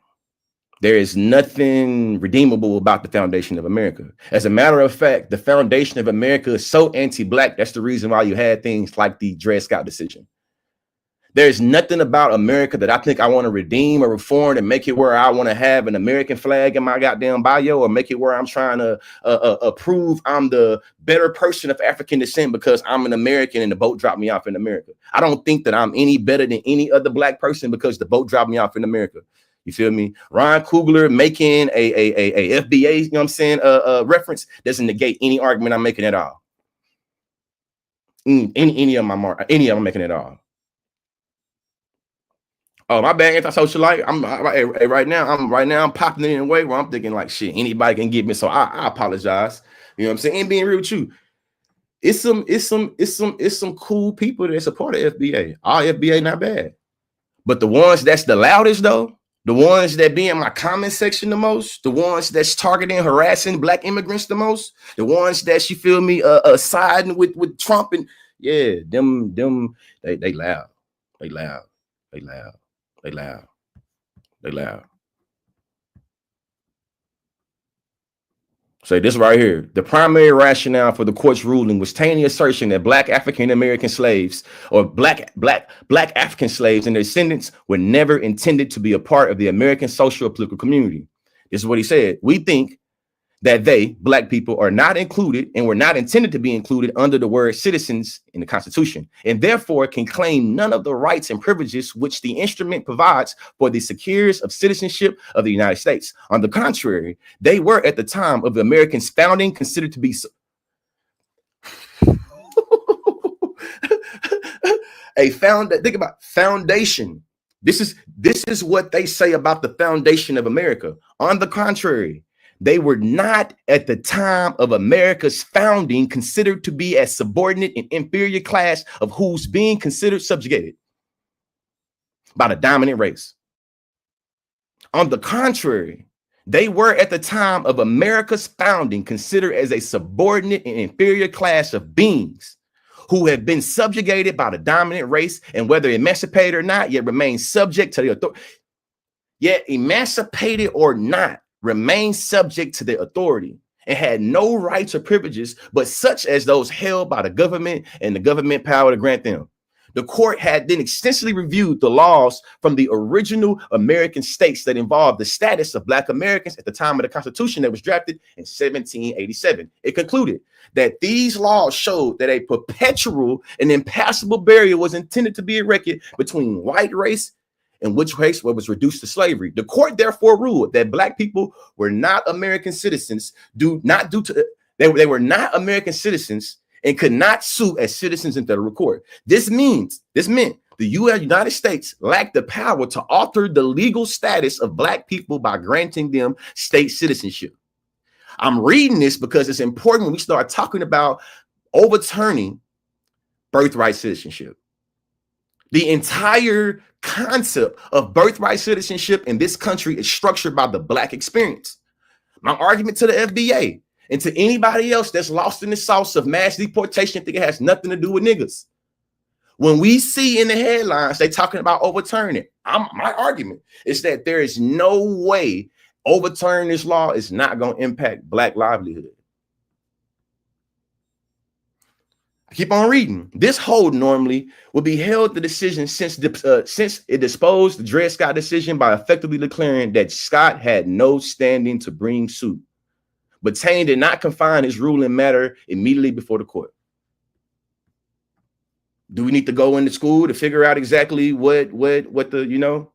Speaker 1: There is nothing redeemable about the foundation of America. As a matter of fact, the foundation of America is so anti-Black. That's the reason why you had things like the Dred Scott decision. There's nothing about America that I think I want to redeem or reform and make it where I want to have an American flag in my goddamn bio, or make it where I'm trying to prove I'm the better person of African descent because I'm an American and the boat dropped me off in America. I don't think that I'm any better than any other Black person because the boat dropped me off in America. You feel me? Ron Kugler making a FBA, you know what I'm saying, reference doesn't negate any argument I'm making at all. Any of them making at all. Oh, my bad, anti-socialite. Right now I'm popping in a way where I'm thinking like, shit, anybody can get me. So I apologize. You know what I'm saying? And being real with you, it's some cool people that's a part of FBA. All FBA not bad. But the ones that's the loudest though, the ones that be in my comment section the most, the ones that's targeting, harassing black immigrants the most, the ones that you feel me siding with Trump and yeah, them they loud. They loud. They loud. They loud. They loud. So this right here, the primary rationale for the court's ruling was the assertion that black African American slaves or black African slaves and their descendants were never intended to be a part of the American social or political community. This is what he said. We think that they, black people, are not included and were not intended to be included under the word citizens in the Constitution, and therefore can claim none of the rights and privileges which the instrument provides for the secures of citizenship of the United States. On the contrary, they were at the time of the Americans' founding considered to be think about foundation. This is what they say about the foundation of America. On the contrary, they were not at the time of America's founding considered to be a subordinate and inferior class of whose being considered subjugated by the dominant race. On the contrary, they were at the time of America's founding considered as a subordinate and inferior class of beings who have been subjugated by the dominant race, and whether emancipated or not, yet remain subject to the authority. Yet emancipated or not, remain subject to the authority and had no rights or privileges but such as those held by the government and the government power to grant them. The court had then extensively reviewed the laws from the original American states that involved the status of black Americans at the time of the Constitution that was drafted in 1787. It concluded that these laws showed that a perpetual and impassable barrier was intended to be erected between white race in which race was reduced to slavery. The court therefore ruled that black people were not American citizens, they were not American citizens and could not sue as citizens in federal court. This meant the United States lacked the power to alter the legal status of black people by granting them state citizenship. I'm reading this because it's important when we start talking about overturning birthright citizenship. The entire concept of birthright citizenship in this country is structured by the black experience. My argument to the FBA and to anybody else that's lost in the sauce of mass deportation, think it has nothing to do with niggas. When we see in the headlines, they talking about overturning it. My argument is that there is no way overturning this law is not going to impact black livelihood. Keep on reading. This hold normally would be held the decision since it disposed the Dred Scott decision by effectively declaring that Scott had no standing to bring suit. But Taine did not confine his ruling matter immediately before the court. Do we need to go into school to figure out exactly what the,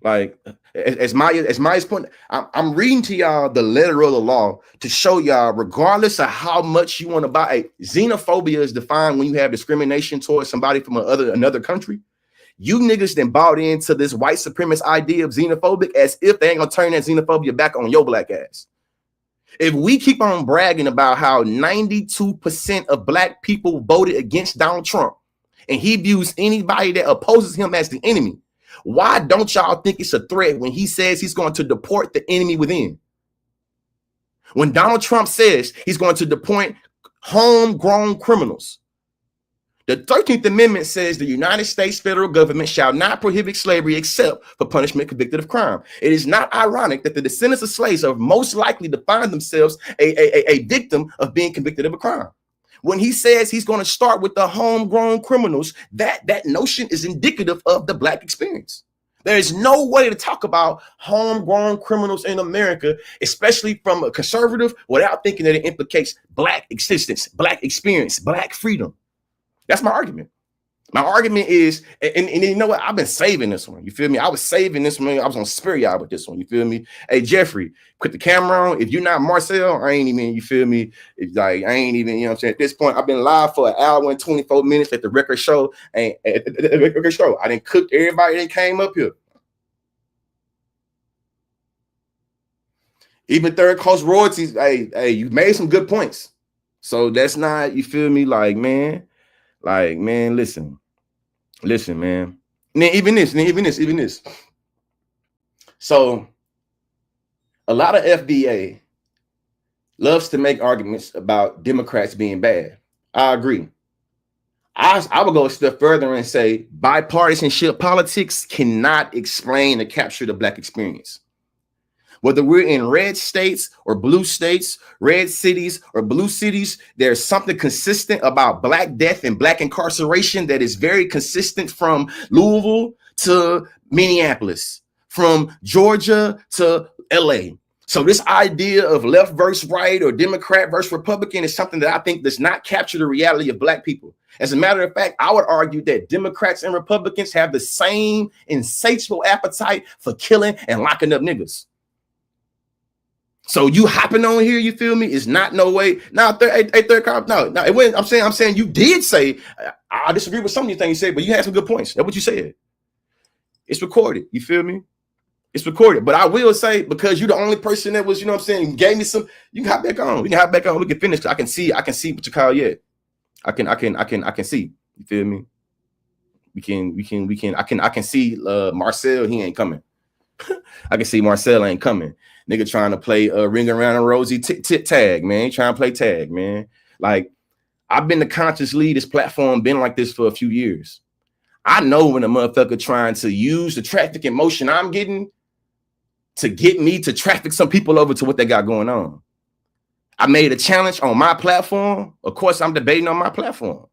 Speaker 1: like as my point, I'm reading to y'all the letter of the law to show y'all, regardless of how much you want to buy, xenophobia is defined when you have discrimination towards somebody from another country. You niggas then bought into this white supremacist idea of xenophobic as if they ain't gonna turn that xenophobia back on your black ass. If we keep on bragging about how 92% of black people voted against Donald Trump and he views anybody that opposes him as the enemy, why don't y'all think it's a threat when he says he's going to deport the enemy within? When Donald Trump says he's going to deport homegrown criminals, the 13th Amendment says the United States federal government shall not prohibit slavery except for punishment convicted of crime. It is not ironic that the descendants of slaves are most likely to find themselves a victim of being convicted of a crime. When he says he's going to start with the homegrown criminals, that notion is indicative of the black experience. There is no way to talk about homegrown criminals in America, especially from a conservative, without thinking that it implicates black existence, black experience, black freedom. That's my argument. My argument is, and you know what? I've been saving this one. You feel me? I was saving this one. I was on spare y'all with this one. You feel me? Hey, Jeffrey, put the camera on. If you're not Marcel, I ain't even, you feel me? It's like, I ain't even, you know what I'm saying? At this point, I've been live for an hour and 24 minutes at the record show. And at the record show, I didn't cook everybody that came up here. Even third coast royalties, hey, you made some good points. So that's not, you feel me? Like, man, listen, man. And then even this. So a lot of FBA loves to make arguments about Democrats being bad. I agree. I would go a step further and say bipartisanship politics cannot explain or capture the Black experience. Whether we're in red states or blue states, red cities or blue cities, there's something consistent about Black death and Black incarceration that is very consistent from Louisville to Minneapolis, from Georgia to LA. So this idea of left versus right or Democrat versus Republican is something that I think does not capture the reality of Black people. As a matter of fact, I would argue that Democrats and Republicans have the same insatiable appetite for killing and locking up niggas. So you hopping on here, you feel me? Is not no way. No, no. It wasn't, I'm saying you did say, I disagree with some of the things you said, but you had some good points. That's what you said. It's recorded. You feel me? It's recorded. But I will say, because you're the only person that was, you know what I'm saying, gave me some, you can hop back on. We can hop back on. We can finish. I can see what you call yet. I can see. You feel me? I can see Marcel, he ain't coming. I can see Marcel ain't coming. Nigga trying to play ring around a rosy tag, man. Trying to play tag, man. Like, I've been the consciouslee, this platform been like this for a few years. I know when a motherfucker trying to use the traffic and motion I'm getting to get me to traffic some people over to what they got going on. I made a challenge on my platform. Of course, I'm debating on my platform.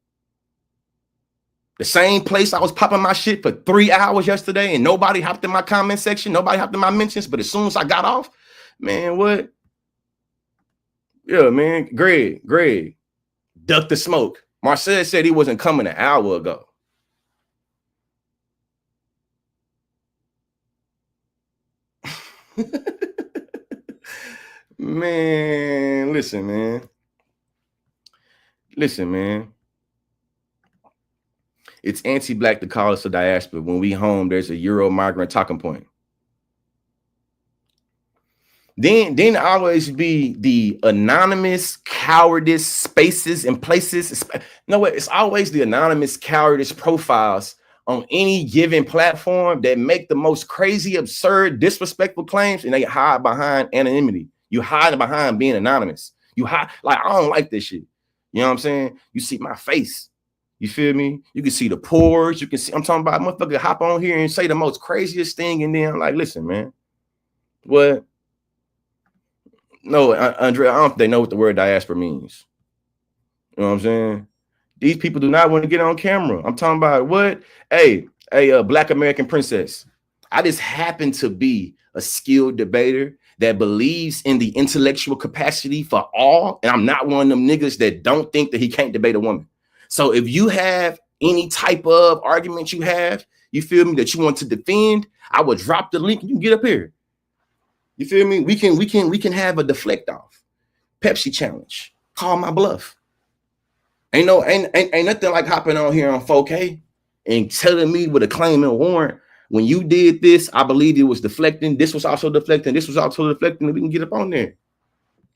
Speaker 1: The same place I was popping my shit for 3 hours yesterday and nobody hopped in my comment section. Nobody hopped in my mentions. But as soon as I got off, man, what? Yeah, man, Greg, duck the smoke. Marcel said he wasn't coming an hour ago. Man, listen, man. It's anti-Black to call us a diaspora. When we home, there's a Euro migrant talking point. Then always be the anonymous cowardice spaces and places. No, it's always the anonymous cowardice profiles on any given platform that make the most crazy, absurd, disrespectful claims, and they hide behind anonymity. You hide behind being anonymous. You hide, like, I don't like this shit. You know what I'm saying? You see my face. You feel me? You can see the pores. You can see, I'm talking about motherfucker hop on here and say the most craziest thing. And then I'm like, listen, man, what? No, Andre, I don't think they know what the word diaspora means. You know what I'm saying? These people do not want to get on camera. I'm talking about what? Hey, Black American princess. I just happen to be a skilled debater that believes in the intellectual capacity for all. And I'm not one of them niggas that don't think that he can't debate a woman. So if you have any type of argument you have, you feel me, that you want to defend, I will drop the link and you can get up here. You feel me? We can have a deflect off. Pepsi challenge. Call my bluff. Ain't nothing like hopping on here on 4K and telling me with a claim and warrant, when you did this, I believe it was deflecting. This was also deflecting. This was also deflecting. And we can get up on there.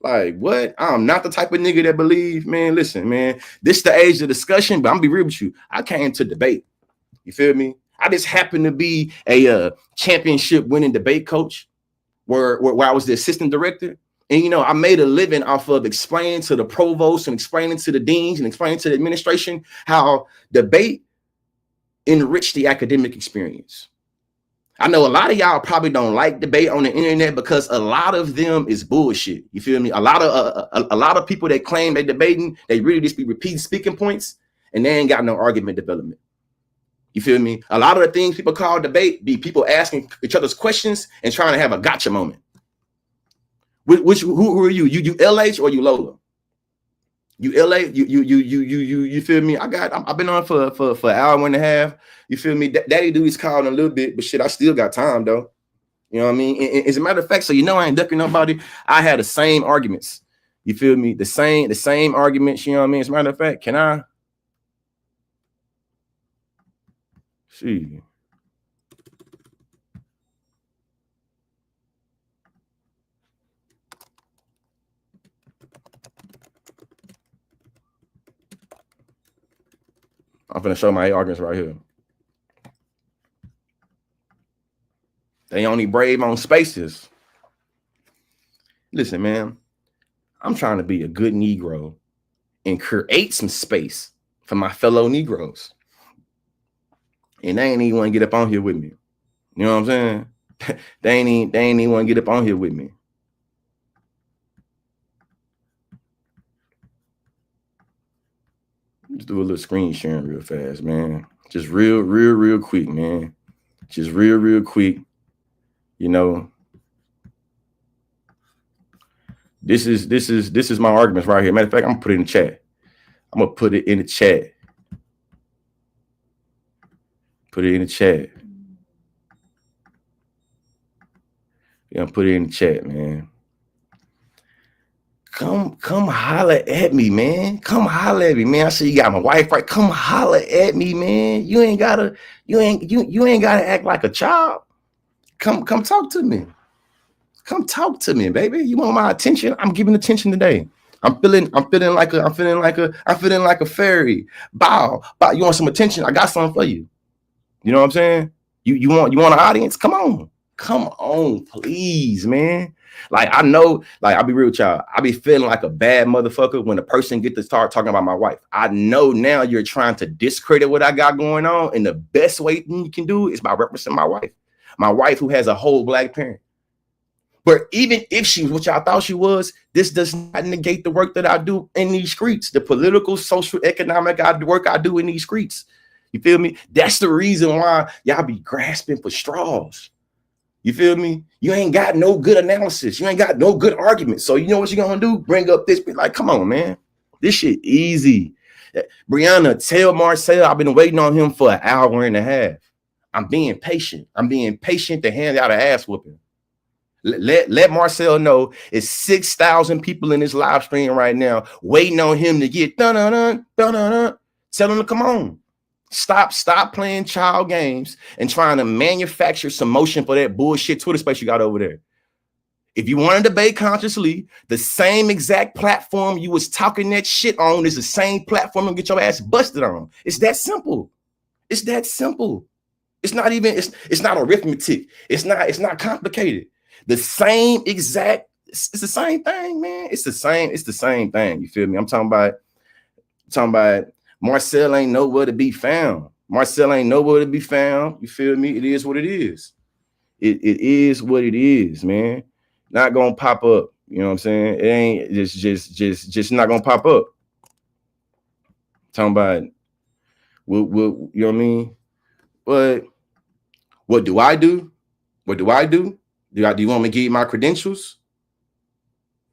Speaker 1: Like, what? I'm not the type of nigga that believe, man. Listen, man, this is the age of discussion, but I'm gonna be real with you. I came to debate. You feel me? I just happen to be a championship winning debate coach where I was the assistant director. And, you know, I made a living off of explaining to the provost and explaining to the deans and explaining to the administration how debate enriched the academic experience. I know a lot of y'all probably don't like debate on the internet because a lot of them is bullshit. You feel me? A lot of people that claim they debating, they really just be repeating speaking points and they ain't got no argument development. You feel me? A lot of the things people call debate be people asking each other's questions and trying to have a gotcha moment. Who are you? You LH or you Lola? You LA? You feel me? I've been on for an hour and a half. You feel me? Daddy Duty's calling a little bit, but shit, I still got time though. You know what I mean? And as a matter of fact, so you know I ain't ducking nobody. I had the same arguments. You feel me? The same arguments. You know what I mean? As a matter of fact, can I see? finna show my arguments right here. They only brave on spaces. Listen, man, I'm trying to be a good Negro and create some space for my fellow Negroes. And they ain't even want to get up on here with me. You know what I'm saying? They ain't even want to get up on here with me. Let's do a little screen sharing real fast, man. Just real quick, man. Just real quick. You know, this is my arguments right here. Matter of fact, I'm gonna put it in the chat. I'm gonna put it in the chat. Put it in the chat. Yeah, put it in the chat, man. Come holler at me, man. Come holler at me, man. I see you got my wife right. Come holler at me, man. You ain't gotta act like a child. Come talk to me. Come talk to me, baby. You want my attention? I'm giving attention today. I'm feeling like a fairy. Bow. You want some attention? I got something for you. You know what I'm saying? You want an audience? Come on, please, man. Like, I know, like, I'll be real with y'all. I be feeling like a bad motherfucker when a person get to start talking about my wife. I know now you're trying to discredit what I got going on, and the best way you can do is by representing my wife. My wife who has a whole black parent. But even if she was what y'all thought she was, this does not negate the work that I do in these streets, the political, social, economic work I do in these streets. You feel me? That's the reason why y'all be grasping for straws. You feel me? You ain't got no good analysis. You ain't got no good argument. So you know what you're gonna do? Bring up this, be like, come on, man. This shit easy. Brianna, tell Marcel I've been waiting on him for an hour and a half. I'm being patient. I'm being patient to hand out an ass whooping. Let Marcel know it's 6,000 people in this live stream right now waiting on him to get dun-dun-dun, dun-dun-dun. Tell him to come on. Stop playing child games and trying to manufacture some motion for that bullshit Twitter space you got over there. If you want to debate consciously, the same exact platform you was talking that shit on is the same platform and get your ass busted on. It's that simple. It's that simple. It's not even, it's not arithmetic. It's not complicated. The same exact, it's the same thing, man. It's the same thing. You feel me? I'm talking about Marcel ain't nowhere to be found. Marcel ain't nowhere to be found. You feel me? It is what it is. It is what it is, man. Not gonna pop up. You know what I'm saying? It ain't just not gonna pop up. Talking about you know what I mean? But what do I do? What do I do? Do you want me to give you my credentials?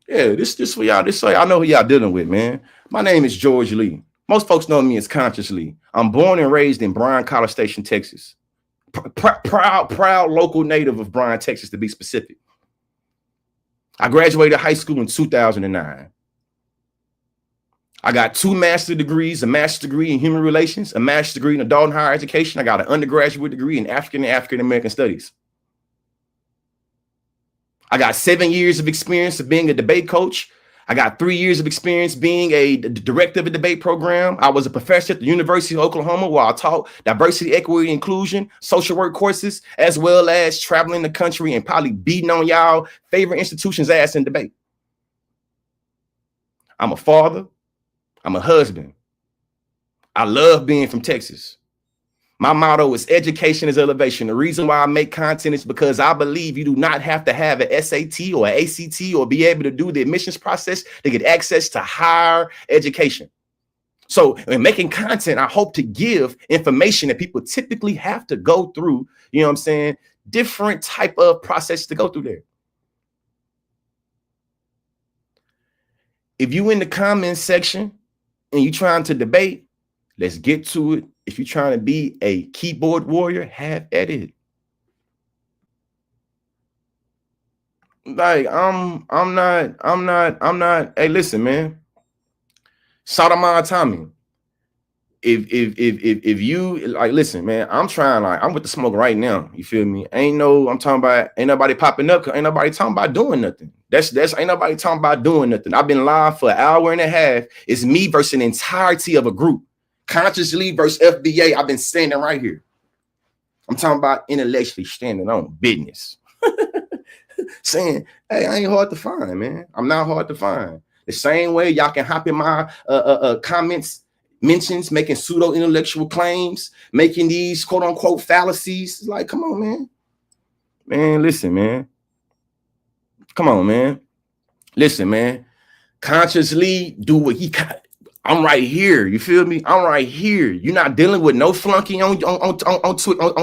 Speaker 1: Yeah, this for y'all. This so y'all know who y'all dealing with, man. My name is George Lee. Most folks know me as Consciously. I'm born and raised in Bryan, College Station, Texas. Proud local native of Bryan, Texas, to be specific. I graduated high school in 2009. I got 2 master's degrees, a master's degree in human relations, a master's degree in adult and higher education. I got an undergraduate degree in African and African American studies. I got 7 years of experience of being a debate coach. I got 3 years of experience being a director of a debate program. I was a professor at the University of Oklahoma where I taught diversity, equity, inclusion, social work courses, as well as traveling the country and probably beating on y'all favorite institutions' ass in debate. I'm a father. I'm a husband. I love being from Texas. My motto is education is elevation. The reason why I make content is because I believe you do not have to have an SAT or an ACT or be able to do the admissions process to get access to higher education. So in making content, I hope to give information that people typically have to go through, you know what I'm saying, different type of process to go through there. If you in the comments section and you trying to debate, let's get to it. If you're trying to be a keyboard warrior, have at it. Like, I'm not. Hey, listen, man. Sodomai Tommy. If you like, listen, man, I'm with the smoke right now. You feel me? Ain't nobody popping up. Ain't nobody talking about doing nothing. That's ain't nobody talking about doing nothing. I've been live for an hour and a half. It's me versus an entirety of a group. Consciously versus FBA. I've been standing right here. I'm talking about intellectually standing on business. Saying, hey, I ain't hard to find, man. I'm not hard to find. The same way y'all can hop in my comments, mentions, making pseudo intellectual claims, making these quote unquote fallacies. It's like, come on, man. Man, listen, man. Come on, man. Listen, man. Consciously do what he got. I'm right here. You feel me? I'm right here. You're not dealing with no flunky on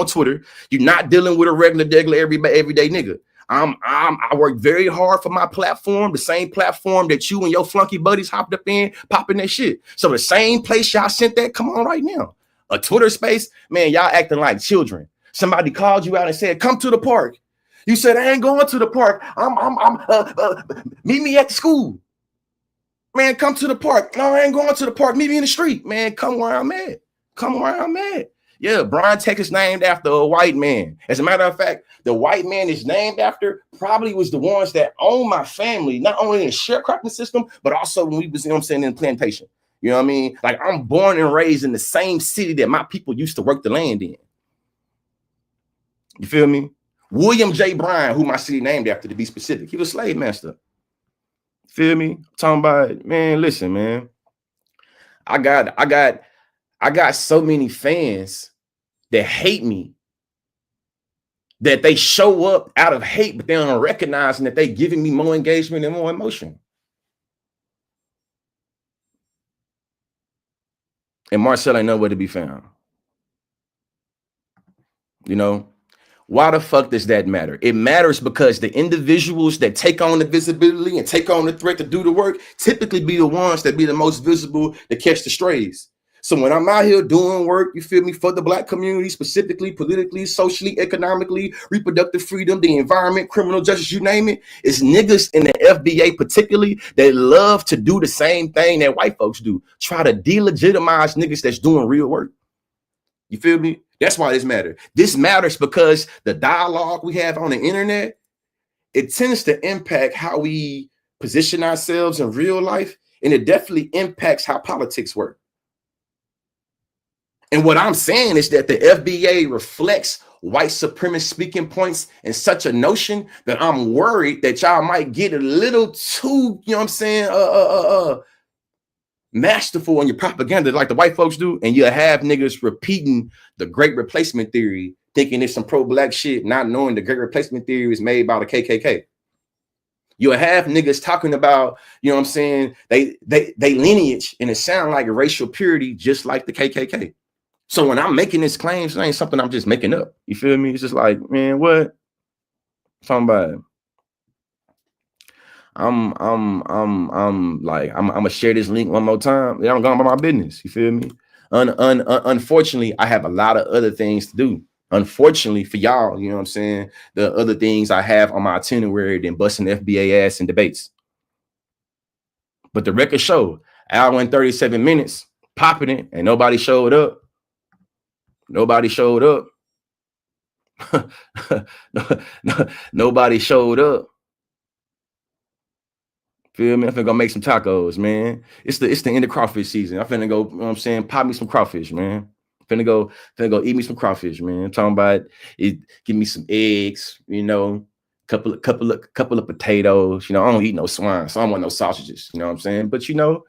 Speaker 1: Twitter. You're not dealing with a regular everyday nigga. I work very hard for my platform, the same platform that you and your flunky buddies hopped up in, popping that shit. So the same place y'all sent that, come on right now. A Twitter space, man, y'all acting like children. Somebody called you out and said, come to the park. You said, I ain't going to the park. Meet me at the school. Man, come to the park. No, I ain't going to the park. Meet me in the street. Man, come where I'm at. Come where I'm at. Yeah, Bryan, Texas, named after a white man. As a matter of fact, the white man is named after probably was the ones that own my family, not only in the sharecropping system, but also when we was, you know what I'm saying, in plantation. You know what I mean? Like, I'm born and raised in the same city that my people used to work the land in. You feel me? William J. Bryan, who my city named after, to be specific. He was a slave master. Feel me? I'm talking about, man, listen, man. I got so many fans that hate me, that they show up out of hate, but they don't recognize that they giving me more engagement and more emotion. And Marcel ain't nowhere to be found. You know, why the fuck does that matter? It matters because the individuals that take on the visibility and take on the threat to do the work typically be the ones that be the most visible to catch the strays. So when I'm out here doing work, you feel me, for the Black community, specifically, politically, socially, economically, reproductive freedom, the environment, criminal justice, you name it, it's niggas in the FBA particularly that love to do the same thing that white folks do. Try to delegitimize niggas that's doing real work. You feel me? That's why this matters. This matters because the dialogue we have on the internet, it tends to impact how we position ourselves in real life, and it definitely impacts how politics work. And what I'm saying is that the FBA reflects white supremacist speaking points and such a notion that I'm worried that y'all might get a little too, you know what I'm saying, masterful on your propaganda like the white folks do, and you'll have niggas repeating the great replacement theory, thinking it's some pro-Black shit, not knowing the great replacement theory was made by the KKK. You'll have niggas talking about, you know what I'm saying, they lineage, and it sound like racial purity just like the KKK. So when I'm making this claims, it ain't something I'm just making up. You feel me? It's just like, man, what? Talking about. I'm gonna share this link one more time. I'm going about my business. You feel me? Unfortunately, I have a lot of other things to do. Unfortunately for y'all, you know what I'm saying, the other things I have on my itinerary than busting FBA ass in debates. But the record show, hour and 37 minutes, popping it, and nobody showed up. Nobody showed up. Nobody showed up. Feel me? I'm finna go make some tacos, man. It's the end of crawfish season. I'm finna go, you know what I'm saying, pop me some crawfish, man. Finna go eat me some crawfish, man. I'm talking about it, give me some eggs, you know, couple of potatoes. You know, I don't eat no swine, so I don't want no sausages, you know what I'm saying? But you know,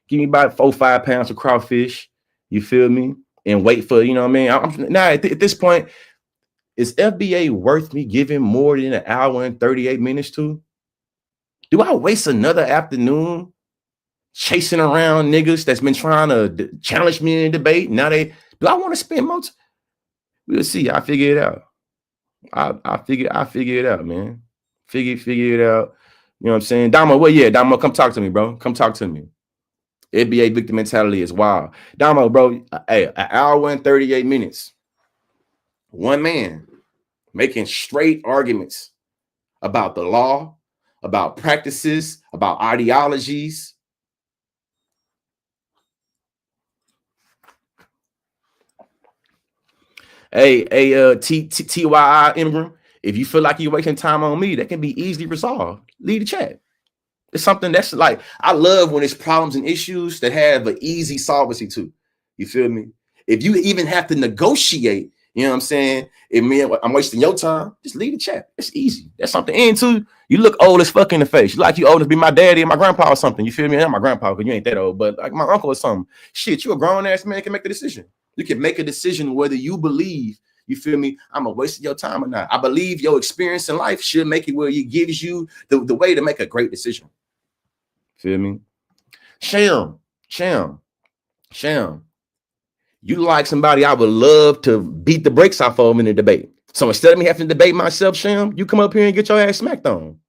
Speaker 1: give me about 4 or 5 pounds of crawfish, you feel me? And wait for, you know what I mean? At this point, is FBA worth me giving more than an hour and 38 minutes to? Do I waste another afternoon chasing around niggas that's been trying to challenge me in a debate? Now do I want to spend more time? We'll see. I figure it out. I figure it out, man. Figure it out. You know what I'm saying? Damo, well, yeah, Damo, come talk to me, bro. Come talk to me. FBA victim mentality is wild. Damo, bro, hey, an hour and 38 minutes. One man making straight arguments about the law, about practices, about ideologies. Hey, TYI Ingram, if you feel like you're wasting time on me, that can be easily resolved. Leave the chat. It's something that's like, I love when it's problems and issues that have an easy solvency to. You feel me? If you even have to negotiate, you know what I'm saying? If me, I'm wasting your time, just leave the chat. It's easy. That's something. And too, you look old as fuck in the face. You like you old to be my daddy and my grandpa or something. You feel me? I'm my grandpa because you ain't that old, but like my uncle or something. Shit, you a grown ass man can make the decision. You can make a decision whether you believe, you feel me, I'm a waste of your time or not. I believe your experience in life should make it where it gives you the way to make a great decision. Feel me? Sham. You like somebody I would love to beat the brakes off of in a debate. So instead of me having to debate myself, Sham, you come up here and get your ass smacked on.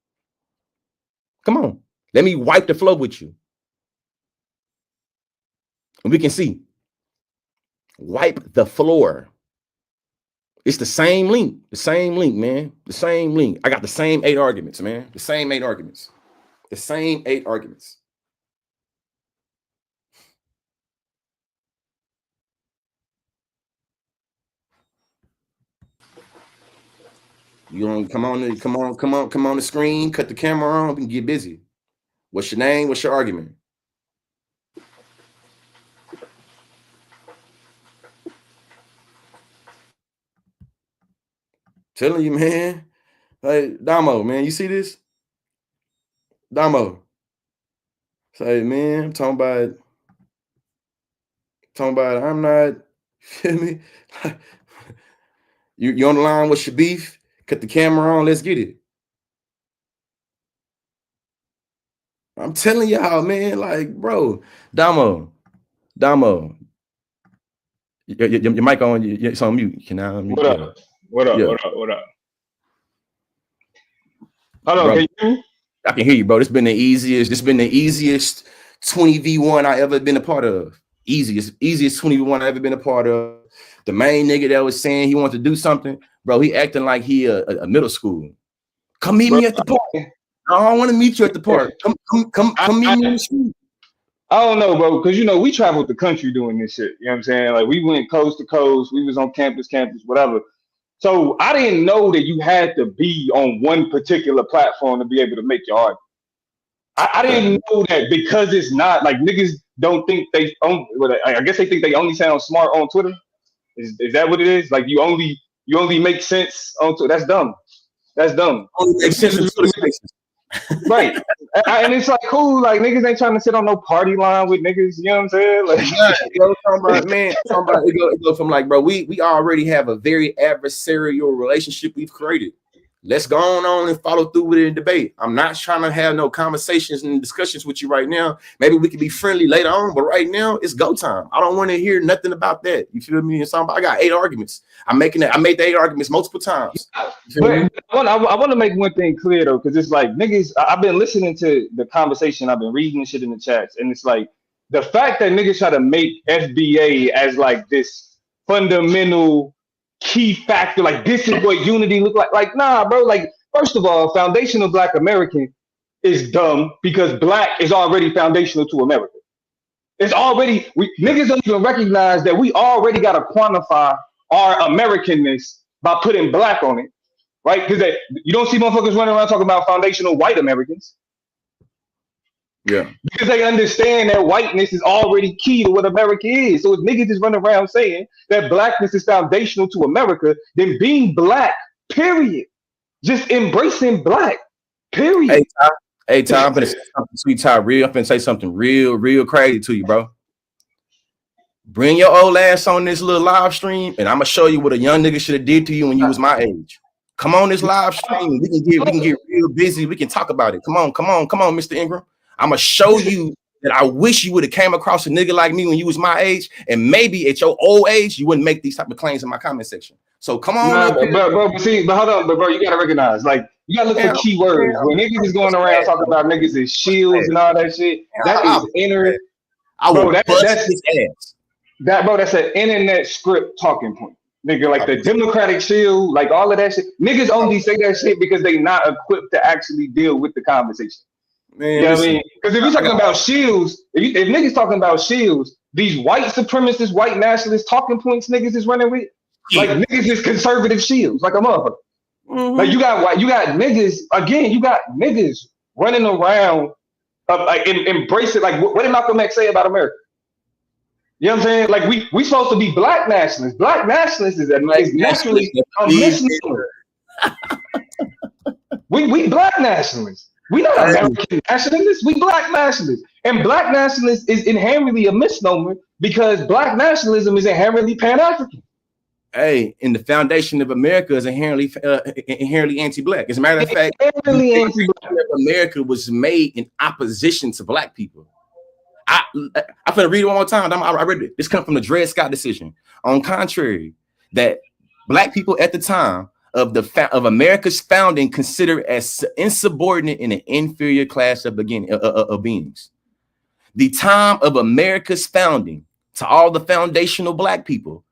Speaker 1: Come on. Let me wipe the floor with you. And we can see. Wipe the floor. It's the same link. The same link, man. The same link. I got the same 8 arguments, man. The same 8 arguments. The same 8 arguments. You gonna come on the screen, cut the camera on, and get busy. What's your name? What's your argument? Telling you, man. Hey, Damo, man, you see this? Damo. Say, man, I'm talking about I'm not, feel me? You on the line with your beef? Cut the camera on, let's get it. I'm telling y'all, man, like, bro, Damo. Your mic on, it's on mute. Can I unmute?
Speaker 3: What up? Hello,
Speaker 1: bro,
Speaker 3: can you hear me?
Speaker 1: I can hear you, bro. This been the easiest 20v1 I ever been a part of. Easiest 20v1 I ever been a part of. The main nigga that was saying he wanted to do something, bro, he acting like he a middle school. Come meet me at the park. I don't want to meet you at the park. Come meet me in the street.
Speaker 3: I don't know, bro, because, you know, we traveled the country doing this shit. You know what I'm saying? Like, we went coast to coast. We was on campus, whatever. So I didn't know that you had to be on one particular platform to be able to make your argument. I didn't know that because it's not, like, niggas don't think they own, I guess they think they only sound smart on Twitter. Is that what it is? Like, you only make sense on Twitter. That's dumb.
Speaker 1: Only make sense in Twitter Spaces.
Speaker 3: Right. And it's like, cool, like, niggas ain't trying to sit on no party line with niggas, you know what I'm saying? Like,
Speaker 1: it goes from like, bro, we already have a very adversarial relationship we've created. Let's go on and follow through with it in debate. I'm not trying to have no conversations and discussions with you right now. Maybe we can be friendly later on, but right now it's go time. I don't want to hear nothing about that. You feel me? I got 8 arguments. I made the 8 arguments multiple times.
Speaker 3: But I want to make one thing clear though, because it's like, niggas, I've been listening to the conversation, I've been reading shit in the chats, and it's like the fact that niggas try to make FBA as like this fundamental key factor, like this is what unity look like. Like, nah, bro. Like, first of all, foundational Black American is dumb because Black is already foundational to America. It's already, niggas don't even recognize that we already got to quantify our Americanness by putting Black on it, right? Because you don't see motherfuckers running around talking about foundational white Americans.
Speaker 1: Yeah.
Speaker 3: Because they understand that whiteness is already key to what America is. So if niggas is running around saying that Blackness is foundational to America, then being Black, period. Just embracing Black, period.
Speaker 1: Hey, Ty, I'm gonna say something sweet, Ty. I'm gonna say something real crazy to you, bro. Bring your old ass on this little live stream, and I'm gonna show you what a young nigga should have did to you when you was my age. Come on this live stream. We can get real busy. We can talk about it. Come on, Mr. Ingram. I'm gonna show you that I wish you would have came across a nigga like me when you was my age, and maybe at your old age you wouldn't make these type of claims in my comment section. So come on,
Speaker 3: but hold on, bro, you gotta recognize, like, you gotta look for keywords. When niggas is going around talking about niggas as shields and all that shit, that is inner.
Speaker 1: Bro, that's his ass.
Speaker 3: That's an internet script talking point. Nigga, like the Democratic shield, like all of that shit. Niggas only say that shit because they not equipped to actually deal with the conversation. Man, you know what I mean? Because if you're talking about shields, if niggas talking about shields, these white supremacist, white nationalist talking points niggas is running with, like niggas is conservative shields, like a motherfucker. Like you got niggas, again, you got niggas running around like embrace it. Like what did Malcolm X say about America?
Speaker 6: You know what I'm saying? Like we supposed to be black nationalists. Black nationalists is naturally a misnomer. We black nationalists. We not American nationalists. We black nationalists. And black nationalists is inherently a misnomer because black nationalism is inherently Pan-African.
Speaker 1: Hey, and the foundation of America is inherently anti-black. As a matter of fact,
Speaker 6: inherently anti-black.
Speaker 1: America was made in opposition to black people. I'm gonna read it one more time. I read it. This comes from the Dred Scott decision. On contrary, that black people at the time of America's founding considered as insubordinate in an inferior class of beings. The time of America's founding to all the foundational black people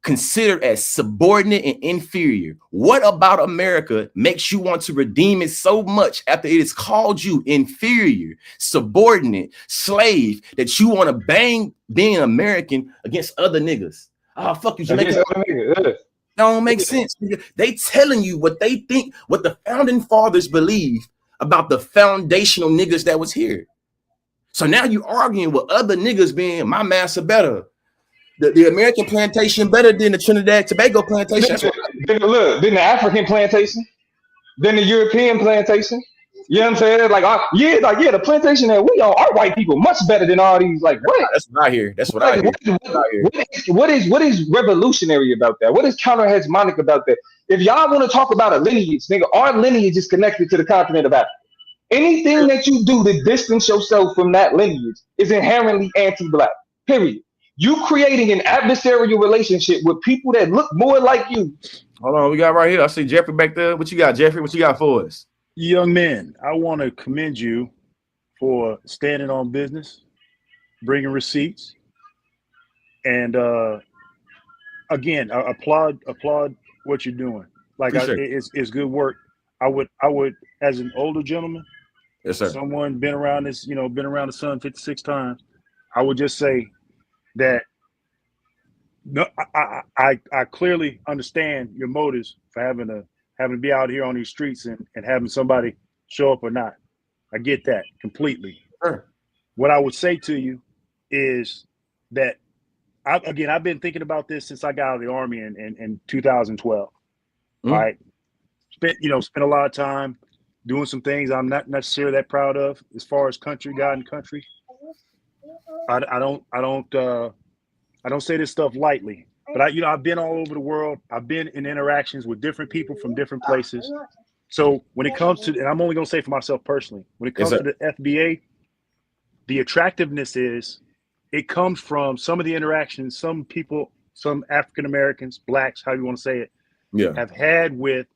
Speaker 1: considered as subordinate and inferior. What about America makes you want to redeem it so much after it has called you inferior, subordinate, slave, that you want to bang being American against other niggas? Oh, fuck you, Jamaican. That don't make sense. They telling you what they think, what the founding fathers believe about the foundational niggas that was here. So now you arguing with other niggas being my master better. The American plantation better than the Trinidad Tobago plantation.
Speaker 6: Then the African plantation, then the European plantation. You know what I'm saying? The plantation that we on, our white people much better than all these. Like what?
Speaker 1: That's what I hear. That's what I hear.
Speaker 6: What is revolutionary about that? What is counter-hegemonic about that? If y'all want to talk about a lineage, nigga, our lineage is connected to the continent of Africa. Anything that you do to distance yourself from that lineage is inherently anti-black. Period. You creating an adversarial relationship with people that look more like you.
Speaker 1: Hold on, we got right here. I see Jeffrey back there. What you got, Jeffrey? What you got for us?
Speaker 7: Young men, I want to commend you for standing on business, bringing receipts, and again, I applaud what you're doing. Like it's good work. I would, as an older gentleman,
Speaker 1: yes, sir.
Speaker 7: Someone been around this, been around the sun 56 times. I would just say that no, I clearly understand your motives for having to be out here on these streets and having somebody show up or not. I get that completely.
Speaker 1: Sure.
Speaker 7: What I would say to you is that I've been thinking about this since I got out of the Army in 2012. Right? Spent a lot of time doing some things I'm not necessarily that proud of as far as country, God and country. I don't say this stuff lightly, but I've been all over the world. I've been in interactions with different people from different places. So when it comes to, and I'm only going to say for myself personally, when it comes to the FBA, the attractiveness it comes from some of the interactions some people, some African Americans, blacks, how you want to say it, have had with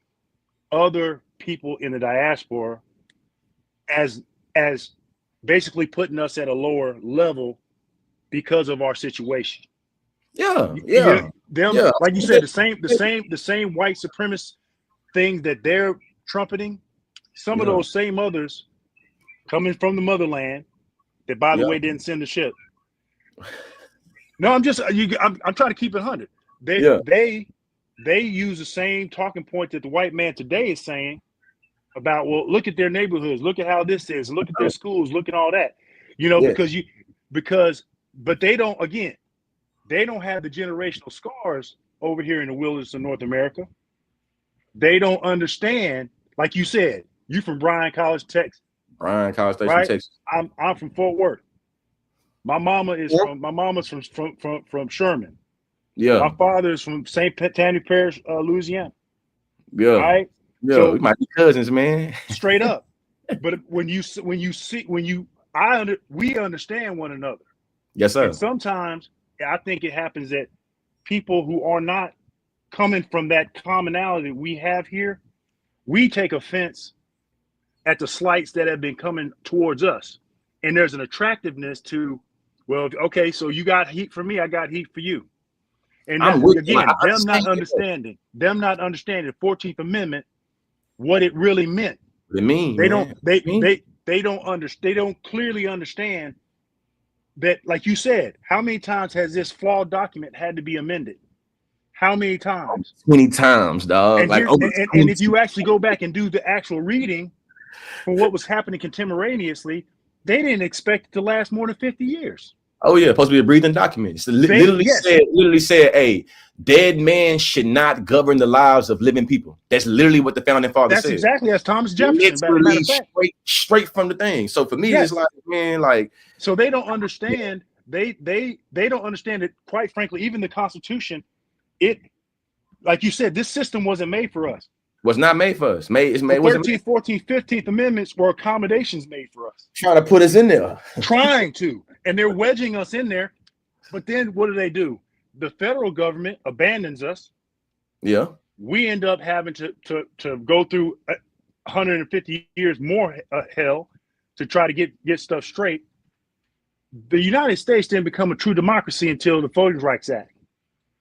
Speaker 7: other people in the diaspora as basically putting us at a lower level because of our situation.
Speaker 1: Like
Speaker 7: you said, the same white supremacist things that they're trumpeting, some of those same others coming from the motherland that, by the way, didn't send the ship. No, I'm trying to keep it 100. They use the same talking point that the white man today is saying about, well, look at their neighborhoods, look at how this is, look at their schools, look at all that, but they don't have the generational scars over here in the wilderness of North America. They don't understand, like you said, you from Bryan College, Texas.
Speaker 1: Bryan College Station,
Speaker 7: right?
Speaker 1: Texas.
Speaker 7: I'm from Fort Worth. My mama's from Sherman.
Speaker 1: Yeah.
Speaker 7: My father is from St. Tammany Parish, Louisiana.
Speaker 1: Yeah.
Speaker 7: Right.
Speaker 1: Yeah.
Speaker 7: So,
Speaker 1: we might be cousins, man.
Speaker 7: Straight up. But we understand one another.
Speaker 1: Yes, sir.
Speaker 7: And sometimes I think it happens that people who are not coming from that commonality we have here, we take offense at the slights that have been coming towards us. And there's an attractiveness to, well, okay, so you got heat for me, I got heat for you. And again, them not understanding the 14th Amendment, what it really meant.
Speaker 1: They
Speaker 7: don't clearly understand that, like you said, how many times has this flawed document had to be amended? How many times?
Speaker 1: 20 times, dog.
Speaker 7: And if you actually go back and do the actual reading for what was happening contemporaneously, they didn't expect it to last more than 50 years.
Speaker 1: Oh yeah, supposed to be a breathing document. It's literally said, hey, dead man should not govern the lives of living people. That's literally what the founding fathers said.
Speaker 7: That's exactly as Thomas Jefferson.
Speaker 1: Literally straight from the thing. So for me, it's like, man, like,
Speaker 7: so they don't understand. They don't understand it. Quite frankly, even the Constitution, it, like you said, this system wasn't made for us.
Speaker 1: Was not made for us. It's made.
Speaker 7: The 13th, 14th, 15th Amendments were accommodations made for us.
Speaker 1: Trying to put us in there.
Speaker 7: Trying to. And they're wedging us in there. But then what do? The federal government abandons us.
Speaker 1: Yeah.
Speaker 7: We end up having to go through 150 years more hell to try to get stuff straight. The United States didn't become a true democracy until the Voting Rights Act.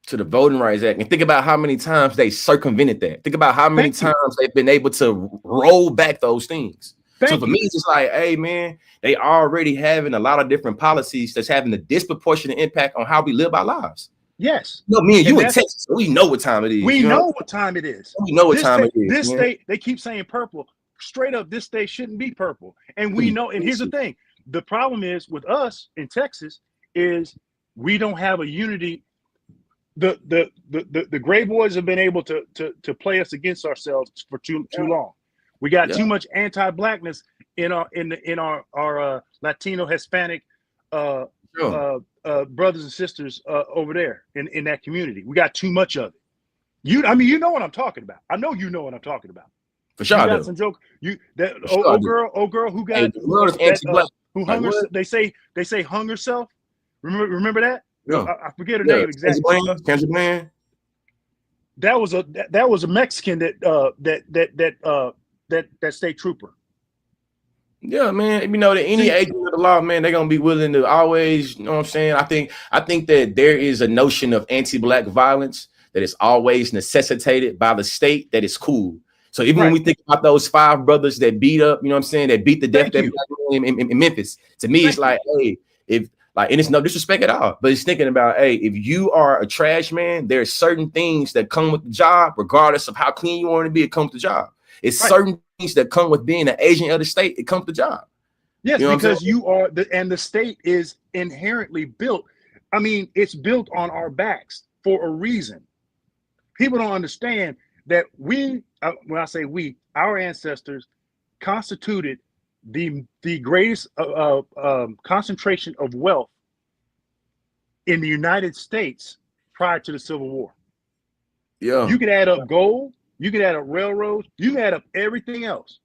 Speaker 1: To the Voting Rights Act. And think about how many times they circumvented that. Think about how many times they've been able to roll back those things. So for me, it's just like, hey, man, they already having a lot of different policies that's having a disproportionate impact on how we live our lives.
Speaker 7: Yes.
Speaker 1: No, me and you in Texas, so we know what time it is.
Speaker 7: We know what time it is.
Speaker 1: We know what time it is.
Speaker 7: This state, they keep saying purple. Straight up, this state shouldn't be purple. And we know, and here's the thing. The problem is with us in Texas is we don't have a unity. The gray boys have been able to play us against ourselves for too long. We got too much anti-blackness in our Latino, Hispanic brothers and sisters over there in that community. We got too much of it. You know what I'm talking about. I know you know what I'm talking about.
Speaker 1: For sure,
Speaker 7: you got some joke. Old girl who got who hung herself. They say hung herself. Remember that?
Speaker 1: Yeah.
Speaker 7: I forget her name exactly.
Speaker 1: Kendra Bland.
Speaker 7: That was a Mexican that state trooper.
Speaker 1: Yeah, man. You know that any agent of the law, man, they're gonna be willing to always, you know what I'm saying? I think that there is a notion of anti-black violence that is always necessitated by the state that is cool. So even when we think about those 5 brothers that beat up, you know what I'm saying, that beat the death that in Memphis, to me, it's like, hey, and it's no disrespect at all, but it's thinking about, hey, if you are a trash man, there's certain things that come with the job, regardless of how clean you want to be, it comes with the job. It's certain things that come with being an agent of the state, it comes with the job.
Speaker 7: Yes, you know, because you are, and the state is inherently built. I mean, it's built on our backs for a reason. People don't understand that when I say we, our ancestors constituted the greatest concentration of wealth in the United States prior to the Civil War.
Speaker 1: Yeah,
Speaker 7: you could add up gold, you could add up railroads, you can add up everything else.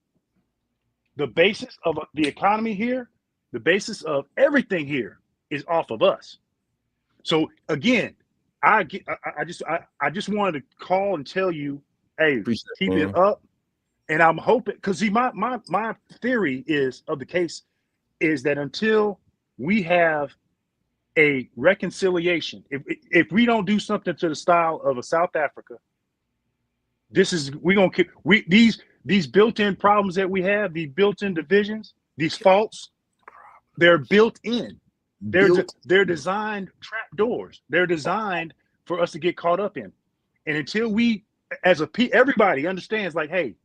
Speaker 7: The basis of the economy here, the basis of everything here is off of us. So again, I just wanted to call and tell you, hey, keep it up. And I'm hoping, because see, my theory of the case is that until we have a reconciliation, if we don't do something to the style of a South Africa, we're gonna keep these built-in problems that we have, these built-in divisions, these faults, they're built in. They're designed trap doors. They're designed for us to get caught up in. And until we, everybody understands, like, hey,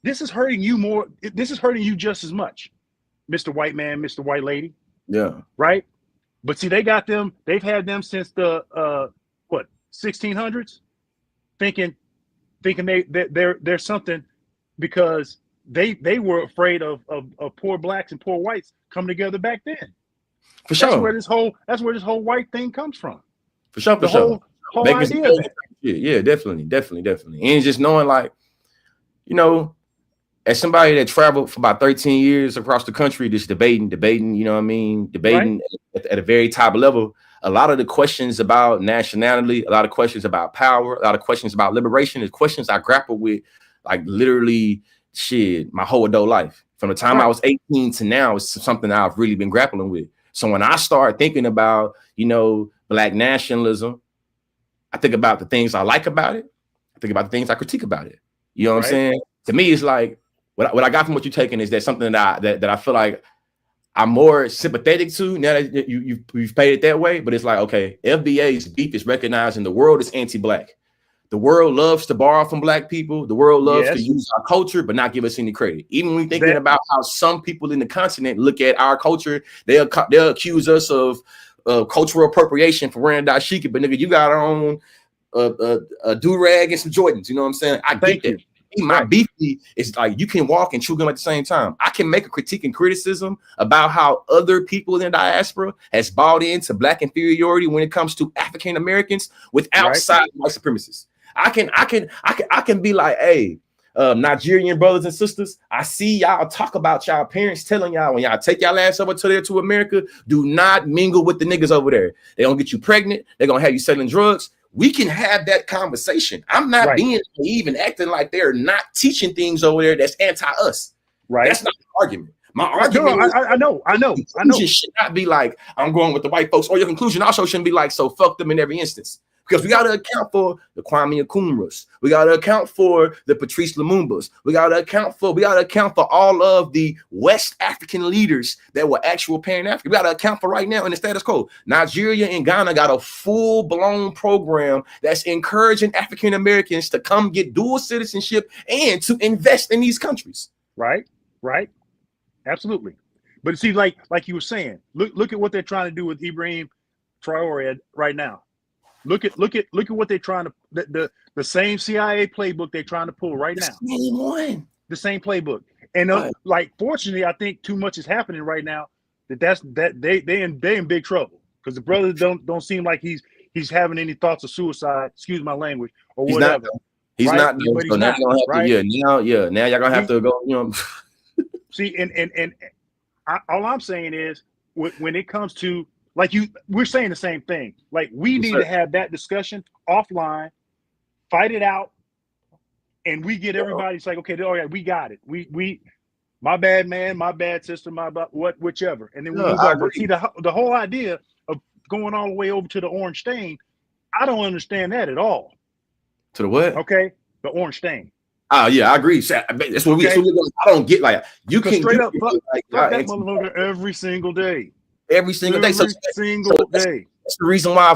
Speaker 7: this is hurting you more. This is hurting you just as much, Mr. White Man, Mr. White Lady.
Speaker 1: Yeah.
Speaker 7: Right. But see, they've had them since the 1600s, thinking they're something, because they were afraid of poor blacks and poor whites coming together back then.
Speaker 1: For sure.
Speaker 7: That's where this whole white thing comes from.
Speaker 1: For sure.
Speaker 7: Whole idea.
Speaker 1: Yeah, definitely. And just knowing, like, you know, as somebody that traveled for about 13 years across the country, just debating, you know what I mean? Debating at a very top level, a lot of the questions about nationality, a lot of questions about power, a lot of questions about liberation is questions I grapple with, like, literally my whole adult life. From the time I was 18 to now, it's something I've really been grappling with. So when I start thinking about, you know, Black nationalism, I think about the things I like about it. I think about the things I critique about it. You know what I'm saying? To me, it's like, what I got from what you're taking is that something that I feel like I'm more sympathetic to now that you've played it that way. But it's like, okay, FBA's beef is recognizing the world is anti-Black. The world loves to borrow from Black people. The world loves to use our culture, but not give us any credit. Even when thinking about how some people in the continent look at our culture, they'll accuse us of cultural appropriation for wearing dashiki, but nigga, you got on a do-rag and some Jordans. You know what I'm saying? I get that. My beef is like you can walk and chew gum at the same time. I can make a critique and criticism about how other people in the diaspora has bought into black inferiority when it comes to African Americans without side white supremacists. I can be like, hey, Nigerian brothers and sisters, I see y'all talk about y'all parents telling y'all when y'all take y'all ass over to America, do not mingle with the niggas over there. They gonna get you pregnant. They're gonna have you selling drugs. We can have that conversation. I'm not being naive and acting like they're not teaching things over there that's anti-us. Right. That's not the argument. My argument is, I know. Should not be like, I'm going with the white folks, or your conclusion also shouldn't be like, so fuck them in every instance. Because we got to account for the Kwame Nkrumahs. We got to account for the Patrice Lumumbas. We got to account for all of the West African leaders that were actual Pan-African. We got to account for right now in the status quo. Nigeria and Ghana got a full-blown program that's encouraging African Americans to come get dual citizenship and to invest in these countries.
Speaker 7: Right. Absolutely. But see, like you were saying, look at what they're trying to do with Ibrahim Traore right now. Look at what they're trying to the same CIA playbook they're trying to pull right now. The same playbook. And like fortunately, I think too much is happening right now that they in big trouble because the brother don't seem like he's having any thoughts of suicide. Excuse my language or whatever.
Speaker 1: He's not. So now y'all have to, now y'all gonna have to go. You know.
Speaker 7: See, and all I'm saying is when it comes to we're saying the same thing. Like we need to have that discussion offline, fight it out, and we get everybody's like, okay, all right, we got it. We my bad man, my bad sister, whichever. And then we move on. But see the whole idea of going all the way over to the orange stain, I don't understand that at all.
Speaker 1: To the what?
Speaker 7: Okay, the orange stain.
Speaker 1: Oh yeah, I agree. That's what I don't get. Like you can
Speaker 7: straight up fuck that motherfucker every single day.
Speaker 1: Every single day. So that's the reason why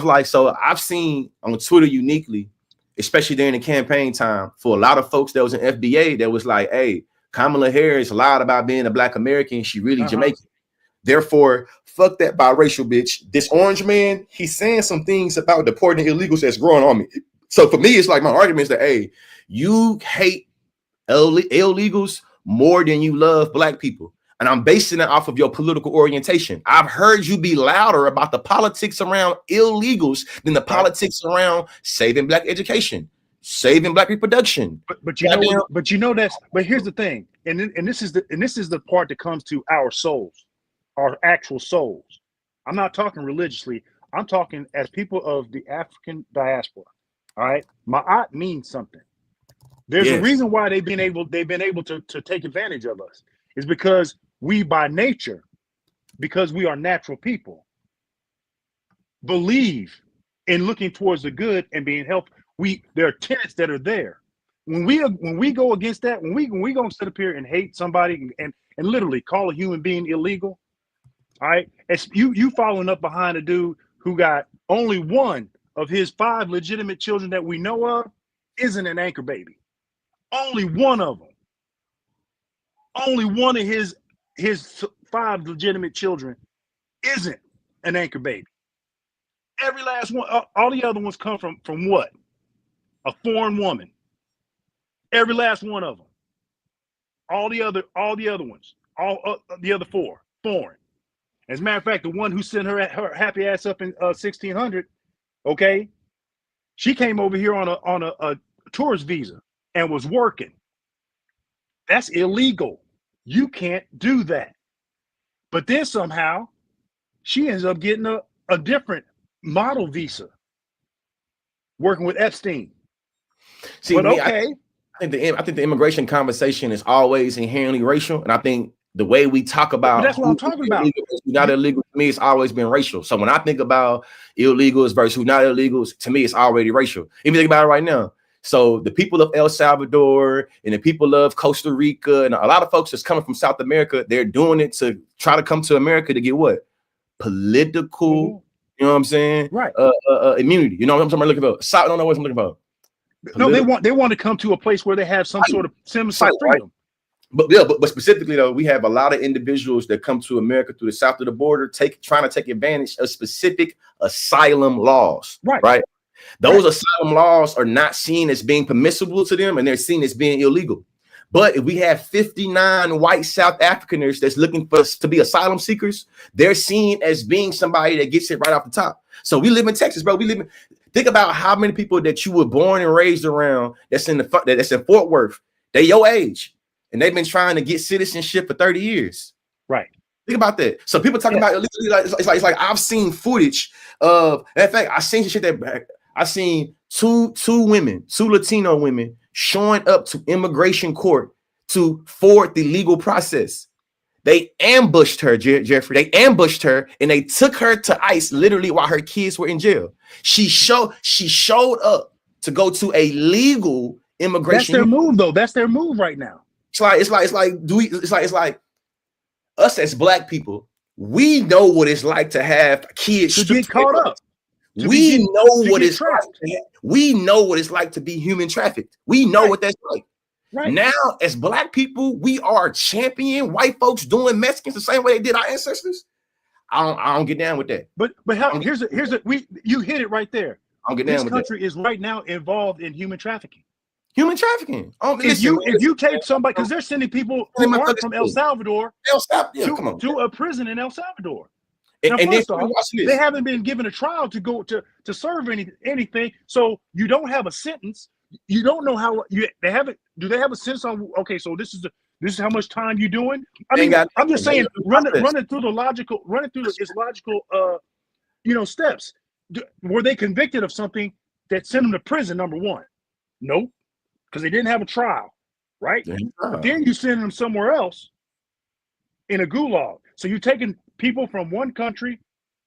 Speaker 1: I've seen on Twitter uniquely, especially during the campaign time, for a lot of folks that was in FBA that was like, hey, Kamala Harris lied about being a black American. She really Jamaican. Therefore, fuck that biracial bitch. This orange man, he's saying some things about deporting illegals that's growing on me. So for me, it's like my argument is that, hey, you hate illegals more than you love black people. And I'm basing it off of your political orientation. I've heard you be louder about the politics around illegals than the politics around saving black education, saving black reproduction.
Speaker 7: But here's the thing, and this is the part that comes to our souls, our actual souls. I'm not talking religiously. I'm talking as people of the African diaspora. All right, ma'at means something. There's a reason why they've been able to take advantage of us. Is because we by nature, because we are natural people, believe in looking towards the good and being helped. There are tenets that are there. When we go against that, when we gonna sit up here and hate somebody and literally call a human being illegal, all right? It's you following up behind a dude who got only one of his 5 legitimate children that we know of isn't an anchor baby. Only one of them. Only one of his 5 legitimate children isn't an anchor baby. Every last one, all the other ones come from what? A foreign woman. Every last one of them. All the other ones, the other 4 foreign. As a matter of fact, the one who sent her happy ass up in 1600, okay, she came over here on a tourist visa and was working. That's illegal. You can't do that. But then somehow she ends up getting a different model visa, working with Epstein.
Speaker 1: See, but I think the immigration conversation is always inherently racial, and I think the way we talk about
Speaker 7: that's what I'm talking about.
Speaker 1: Not illegal to me, it's always been racial. So when I think about illegals versus who not illegals, to me, it's already racial. Even think about it right now. So the people of El Salvador and the people of Costa Rica and a lot of folks that's coming from South America, they're doing it to try to come to America to get what? Political, you know what I'm saying?
Speaker 7: Right.
Speaker 1: Immunity. You know what I'm looking for? I don't know what I'm looking for.
Speaker 7: No, they want to come to a place where they have some sort of semblance of freedom.
Speaker 1: but specifically though, we have a lot of individuals that come to America through the south of the border, trying to take advantage of specific asylum laws. Right. Those asylum laws are not seen as being permissible to them, and they're seen as being illegal. But if we have 59 white South Africaners that's looking for us to be asylum seekers, they're seen as being somebody that gets it right off the top. So we live in Texas, bro. Think about how many people that you were born and raised around that's in Fort Worth. They're your age, and they've been trying to get citizenship for 30 years.
Speaker 7: Right.
Speaker 1: Think about that. So people talking about it's like I've seen footage of. In fact, I seen shit that I seen two Latino women showing up to immigration court to forward the legal process. They ambushed her, Jeffrey. They ambushed her and they took her to ICE literally while her kids were in jail. She showed up to go to a legal immigration.
Speaker 7: That's their move, though. That's their move right now.
Speaker 1: It's like us as black people. We know what it's like to have kids
Speaker 7: to get caught up.
Speaker 1: We know what it's like. We know what it's like to be human trafficked. We know what that's like. Right. Now, as black people, we are championing white folks doing Mexicans the same way they did our ancestors. I don't get down with that.
Speaker 7: But you hit it right there.
Speaker 1: I don't get down with that.
Speaker 7: This country is right now involved in human trafficking.
Speaker 1: Human trafficking.
Speaker 7: If you take somebody, because they're sending people who aren't from El Salvador to a prison in El Salvador. Now, first off, they haven't been given a trial to go to serve anything, so you don't have a sentence. You don't know how do they have a sentence on? Okay, so this is how much time you're doing. I mean, I'm just saying, running through its logical steps. Were they convicted of something that sent them to prison? Number one, nope, because they didn't have a trial, right? But then you send them somewhere else in a gulag. So you're taking people from one country,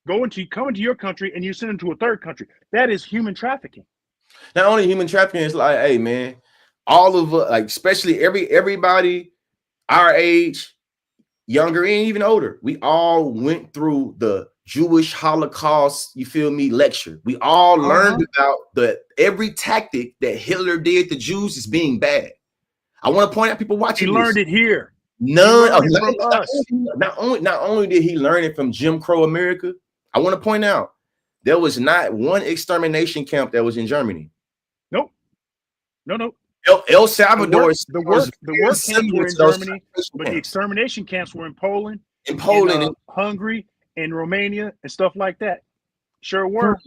Speaker 7: coming to your country, and you send them to a third country. That is human trafficking.
Speaker 1: Not only human trafficking, it's like, hey man, all of us, like especially everybody our age, younger and even older, we all went through the Jewish Holocaust, you feel me, lecture. We all learned about every tactic that Hitler did to Jews is being bad. I want to point out people watching.
Speaker 7: He learned it here.
Speaker 1: Not only did he learn it from Jim Crow America, I want to point out there was not one extermination camp that was in Germany.
Speaker 7: Nope. No.
Speaker 1: El Salvador.
Speaker 7: The work camps were in Germany, but the extermination camps were in Poland, Hungary, and Romania, and stuff like that. Sure were.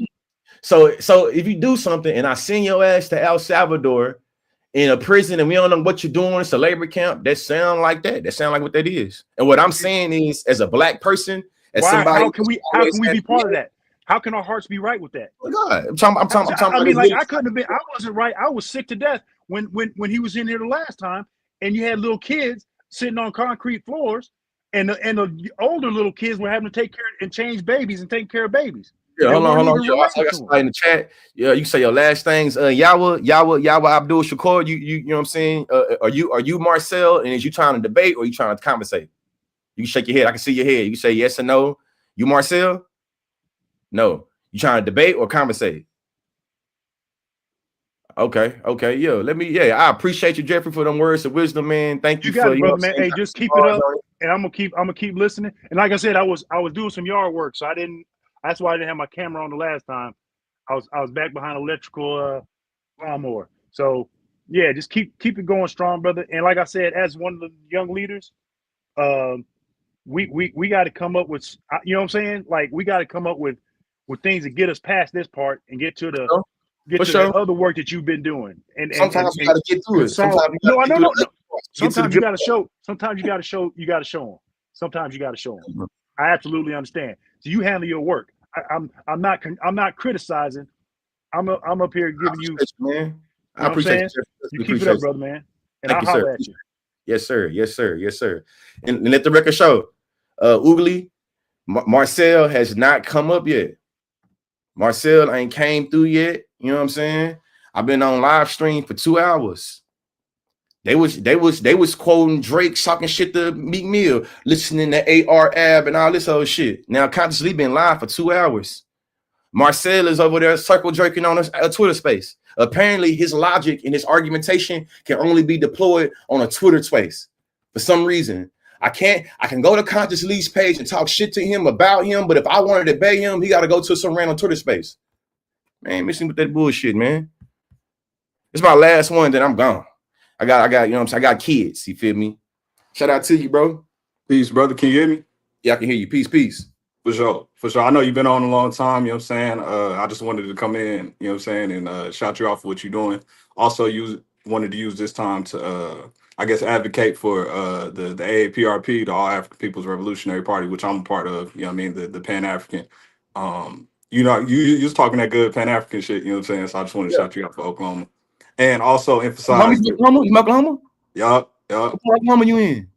Speaker 1: So if you do something and I send your ass to El Salvador in a prison and we don't know what you're doing, it's a labor camp, that sound like that. That sound like what that is. And what I'm saying is, as a black person, how can we be part of that? How can our hearts be right with that? Oh God, I'm talking.
Speaker 7: I mean, like, I couldn't have been. I wasn't right. I was sick to death when he was in here the last time, and you had little kids sitting on concrete floors, and the older little kids were having to take care and change babies and take care of babies.
Speaker 1: Yeah, hold on. Yo, I got somebody in the chat. Yeah, you say your last things. Yawa Abdul Shakur. You know what I'm saying? Are you Marcel? And is you trying to debate or you trying to conversate? You can shake your head. I can see your head. You can say yes or no. You Marcel? No. You trying to debate or conversate? Okay. Yeah. I appreciate you, Jeffrey, for them words of wisdom, man. Thank you
Speaker 7: for
Speaker 1: it,
Speaker 7: brother, man. Hey, just keep it up, and I'm gonna keep listening. And like I said, I was doing some yard work, so that's why I didn't have my camera on the last time. I was back behind electrical lawnmower. So yeah, just keep it going strong, brother. And like I said, as one of the young leaders, we got to come up with, you know what I'm saying? Like, we got to come up with things that get us past this part and get to the other work that you've been doing. And
Speaker 1: sometimes you got to get through it.
Speaker 7: Sometimes you got to show. Sometimes you got to show. You got to show them. Sometimes you got to show them. Mm-hmm. I absolutely understand. So you handle your work. I'm not criticizing. I'm up here giving you.
Speaker 1: Man, I appreciate it.
Speaker 7: You keep it up, brother, man. And I'll holler at you.
Speaker 1: Yes, sir. And let the record show. Oogly, Marcel has not come up yet. Marcel ain't came through yet. You know what I'm saying? I've been on live stream for 2 hours. They was quoting Drake, talking shit to Meek Mill, listening to AR Ab and all this old shit. Now consciously been live for 2 hours. Marcel is over there circle jerking on a Twitter space. Apparently his logic and his argumentation can only be deployed on a Twitter space. For some reason, I can go to consciouslee's page and talk shit to him about him, but if I wanted to debate him, he got to go to some random Twitter space. Man, missing with that bullshit, man. It's my last one, then I'm gone. I got, you know what I'm saying? I got kids, you feel me? Shout out to you, bro.
Speaker 8: Peace, brother. Can you hear me?
Speaker 1: Yeah, I can hear you. Peace.
Speaker 8: For sure. I know you've been on a long time, you know what I'm saying? I just wanted to come in, you know what I'm saying, and shout you out for what you're doing. Also, wanted to use this time to, I guess, advocate for the AAPRP, the All African People's Revolutionary Party, which I'm a part of, you know what I mean, the Pan-African. You know, you was talking that good Pan-African shit, you know what I'm saying? So I just wanted to shout you out for Oklahoma. And also emphasize...
Speaker 1: You from Oklahoma?
Speaker 8: Yup.
Speaker 1: What Oklahoma you in?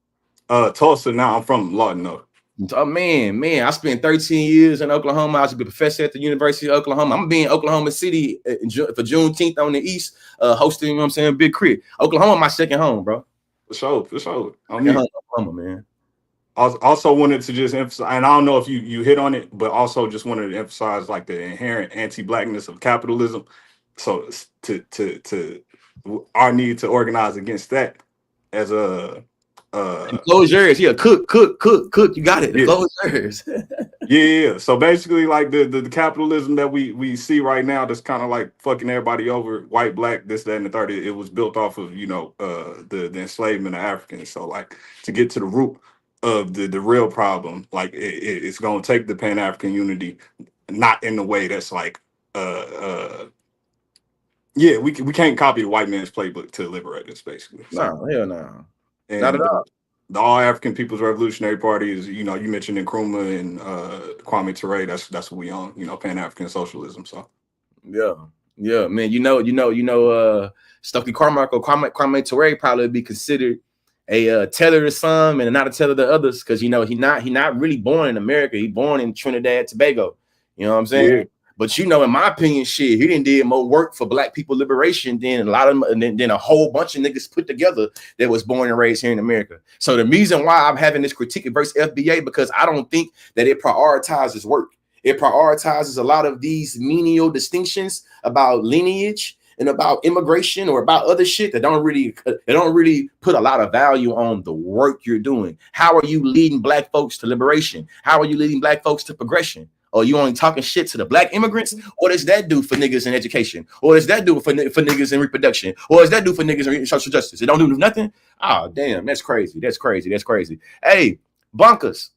Speaker 8: Tulsa now. I'm from Lawton, though.
Speaker 1: Oh, man, I spent 13 years in Oklahoma. I was a professor at the University of Oklahoma. I'm going to be in Oklahoma City for Juneteenth on the East, hosting, you know what I'm saying, Big Crit. Oklahoma, my second home, bro.
Speaker 8: For sure.
Speaker 1: Oklahoma, man.
Speaker 8: Also wanted to just emphasize, and I don't know if you hit on it, but also just wanted to emphasize like the inherent anti-blackness of capitalism. So to our need to organize against that as a
Speaker 1: close yours. Yeah, cook. You got it. Close yours.
Speaker 8: Yeah. So basically, like the capitalism that we see right now, that's kind of like fucking everybody over, white, black, this, that, and the third. It was built off of the enslavement of Africans. So like to get to the root of the real problem, like it's gonna take the Pan-African unity, not in the way that's like yeah, we can't copy the white man's playbook to liberate us, basically.
Speaker 1: No, hell no.
Speaker 8: And
Speaker 1: not at all.
Speaker 8: The All African People's Revolutionary Party is, you mentioned Nkrumah and Kwame Ture. That's what we on, Pan-African socialism. So
Speaker 1: yeah, man. Stokely Carmichael, Kwame Ture probably be considered a teller to some and not a teller to others, because he not really born in America. He born in Trinidad and Tobago. You know what I'm saying? Yeah. But in my opinion, shit, he did more work for black people liberation than a whole bunch of niggas put together that was born and raised here in America. So the reason why I'm having this critique versus FBA, because I don't think that it prioritizes work. It prioritizes a lot of these menial distinctions about lineage and about immigration or about other shit that don't really put a lot of value on the work you're doing. How are you leading black folks to liberation? How are you leading black folks to progression? Or you only talking shit to the black immigrants? What does that do for niggas in education? Or does that do for niggas in reproduction? Or does that do for niggas in social justice? It don't do nothing? Oh, damn, that's crazy. Hey, Bonkers,